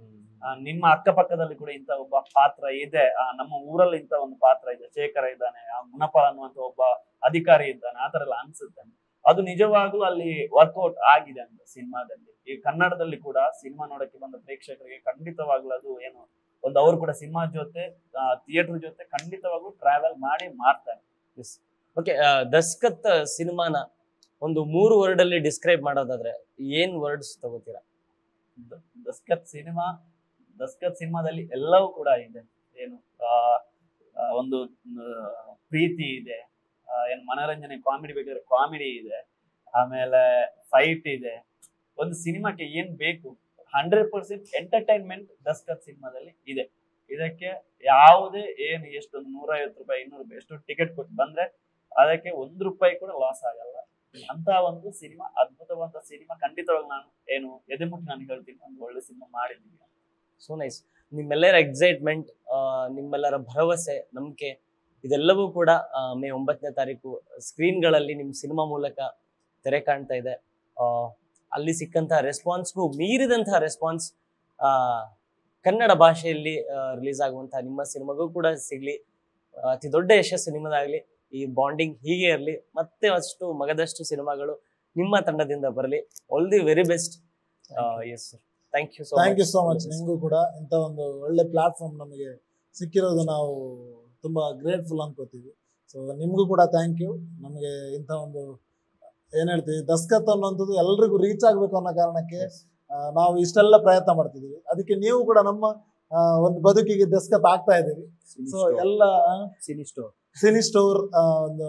ನಿಮ್ಮ ಅಕ್ಕಪಕ್ಕದಲ್ಲಿ ಕೂಡ ಇಂತ ಒಬ್ಬ ಪಾತ್ರ ಇದೆ, ನಮ್ಮ ಊರಲ್ಲಿ ಇಂತ ಒಂದು ಪಾತ್ರ ಇದೆ, ಶೇಖರ ಇದ್ದಾನೆ, ಆ ಗುಣಪಾಲ್ ಅನ್ನುವಂತ ಒಬ್ಬ ಅಧಿಕಾರಿ ಇದ್ದಾನೆ, ಆತರ ಎಲ್ಲ ಅನ್ಸುತ್ತೆ. ಅದು ನಿಜವಾಗ್ಲೂ ಅಲ್ಲಿ ವರ್ಕೌಟ್ ಆಗಿದೆ ಅಂತ ಸಿನಿಮಾದಲ್ಲಿ. ಈ ಕನ್ನಡದಲ್ಲಿ ಕೂಡ ಸಿನಿಮಾ ನೋಡಕ್ಕೆ ಬಂದ ಪ್ರೇಕ್ಷಕರಿಗೆ ಖಂಡಿತವಾಗ್ಲೂ ಅದು ಏನು ಒಂದು ಅವ್ರು ಕೂಡ ಸಿನಿಮಾ ಜೊತೆ ಥಿಯೇಟರ್ ಜೊತೆ ಖಂಡಿತವಾಗ್ಲೂ ಟ್ರಾವೆಲ್ ಮಾಡ್ತಾರೆ. ಓಕೆ, ದಸ್ಕತ್ ಸಿನಿಮಾನ ಒಂದು 3 ವರ್ಡ್ ಅಲ್ಲಿ ಡಿಸ್ಕ್ರೈಬ್ ಮಾಡೋದಾದ್ರೆ ಏನ್ ವರ್ಡ್ಸ್ ತಗೋತೀರಾ? ದಸ್ಕತ್ ಸಿನಿಮಾದಲ್ಲಿ ಎಲ್ಲವೂ ಕೂಡ ಇದೆ. ಏನು ಒಂದು ಪ್ರೀತಿ ಇದೆ, ಏನ್ ಮನೋರಂಜನೆ ಕಾಮಿಡಿ ಬೇಕಾದ್ರೆ ಕಾಮಿಡಿ ಇದೆ, ಆಮೇಲೆ ಫೈಟ್ ಇದೆ. ಒಂದು ಸಿನಿಮಾಕ್ಕೆ ಏನ್ ಬೇಕು 100% ಎಂಟರ್ಟೈನ್ಮೆಂಟ್ ದಸ್ಕತ್ ಸಿನಿಮಾದಲ್ಲಿ ಇದೆ. ಇದಕ್ಕೆ ಯಾವುದೇ ಏನು ಎಷ್ಟೊಂದು 150 ರೂಪಾಯಿ 200 ರೂಪಾಯಿ ಎಷ್ಟು ಟಿಕೆಟ್ ಕೊಟ್ಟು ಬಂದ್ರೆ ಅದಕ್ಕೆ ₹1 ಕೂಡ ಲಾಸ್ ಆಗಲ್ಲ. ಅಂತ ಒಂದು ಸಿನಿಮಾ, ಅದ್ಭುತವಾದ ಸಿನಿಮಾ. ಖಂಡಿತವಾಗಿ ನಾನು ಏನು ಎದೆ ಮುಟ್ಟಿ ನಾನು ಹೇಳ್ತೀನಿ, ಒಂದು ಒಳ್ಳೆ ಸಿನಿಮಾ ಮಾಡಿದ್ದೀವಿ. So nice. ನಿಮ್ಮೆಲ್ಲರ ಎಕ್ಸೈಟ್ಮೆಂಟ್, ನಿಮ್ಮೆಲ್ಲರ ಭರವಸೆ, ನಂಬಿಕೆ ಇದೆಲ್ಲವೂ ಕೂಡ ಮೇ 9ನೇ ತಾರೀಕು ಸ್ಕ್ರೀನ್ಗಳಲ್ಲಿ ನಿಮ್ಮ ಸಿನಿಮಾ ಮೂಲಕ ತೆರೆ ಕಾಣ್ತಾ ಇದೆ. ಅಲ್ಲಿ ಸಿಕ್ಕಂತಹ ರೆಸ್ಪಾನ್ಸ್ಗೂ ಮೀರಿದಂತಹ ರೆಸ್ಪಾನ್ಸ್ ಕನ್ನಡ ಭಾಷೆಯಲ್ಲಿ ರಿಲೀಸ್ ಆಗುವಂತಹ ನಿಮ್ಮ ಸಿನಿಮಾಗೂ ಕೂಡ ಸಿಗ್ಲಿ. ಅತಿ ದೊಡ್ಡ ಯಶಸ್ಸು ನಿಮ್ಮದಾಗ್ಲಿ. ಈ ಬಾಂಡಿಂಗ್ ಹೀಗೆ ಇರಲಿ. ಮತ್ತೆ ಅಷ್ಟು ಮಗದಷ್ಟು ಸಿನಿಮಾಗಳು ನಿಮ್ಮ ತಂಡದಿಂದ ಬರಲಿ. All the very best. Yes sir, thank you so much. ನಿಮಗೂ ಕೂಡ ಇಂಥ ಒಂದು ಒಳ್ಳೆ ಪ್ಲಾಟ್ಫಾರ್ಮ್ ನಮಗೆ ಸಿಕ್ಕಿರೋದು ನಾವು ತುಂಬಾ ಗ್ರೇಟ್ಫುಲ್ ಅನ್ಕೋತೀವಿ. ಸೊ ನಿಮಗೂ ಕೂಡ ಥ್ಯಾಂಕ್ ಯು. ನಮಗೆ ಇಂಥ ಒಂದು ಏನ್ ಹೇಳ್ತೀವಿ, ದಸ್ಕತ್ ಅನ್ನೋಂಥದ್ದು ಎಲ್ರಿಗೂ ರೀಚ್ ಆಗ್ಬೇಕು ಅನ್ನೋ ಕಾರಣಕ್ಕೆ ನಾವು ಇಷ್ಟೆಲ್ಲ ಪ್ರಯತ್ನ ಮಾಡ್ತಿದೀವಿ. ಅದಕ್ಕೆ ನೀವು ಕೂಡ ನಮ್ಮ ಒಂದು ಬದುಕಿಗೆ ದಸ್ಕತ್ ಆಗ್ತಾ ಇದ್ದೀವಿ. ಸೊ ಎಲ್ಲ ಸಿನಿ ಸ್ಟೋರ್ ಒಂದು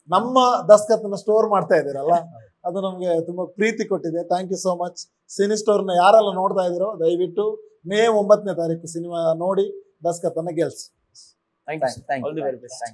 ನಮ್ಮ ದಸ್ಕತ್ನ ಸ್ಟೋರ್ ಮಾಡ್ತಾ ಇದ್ದೀರಲ್ಲ, ಅದು ನಮ್ಗೆ ತುಂಬಾ ಪ್ರೀತಿ ಕೊಟ್ಟಿದೆ. Thank you so much. Cine ಸ್ಟೋರ್ನ ಯಾರೆಲ್ಲ ನೋಡ್ತಾ ಇದ್ದೀರೋ ದಯವಿಟ್ಟು ಮೇ 9ನೇ ತಾರೀಕು ಸಿನಿಮಾ ನೋಡಿ ದಸ್ಕತ್ ಅನ್ನ ಗೆಲ್ಸಿ. Thank you. All the very best.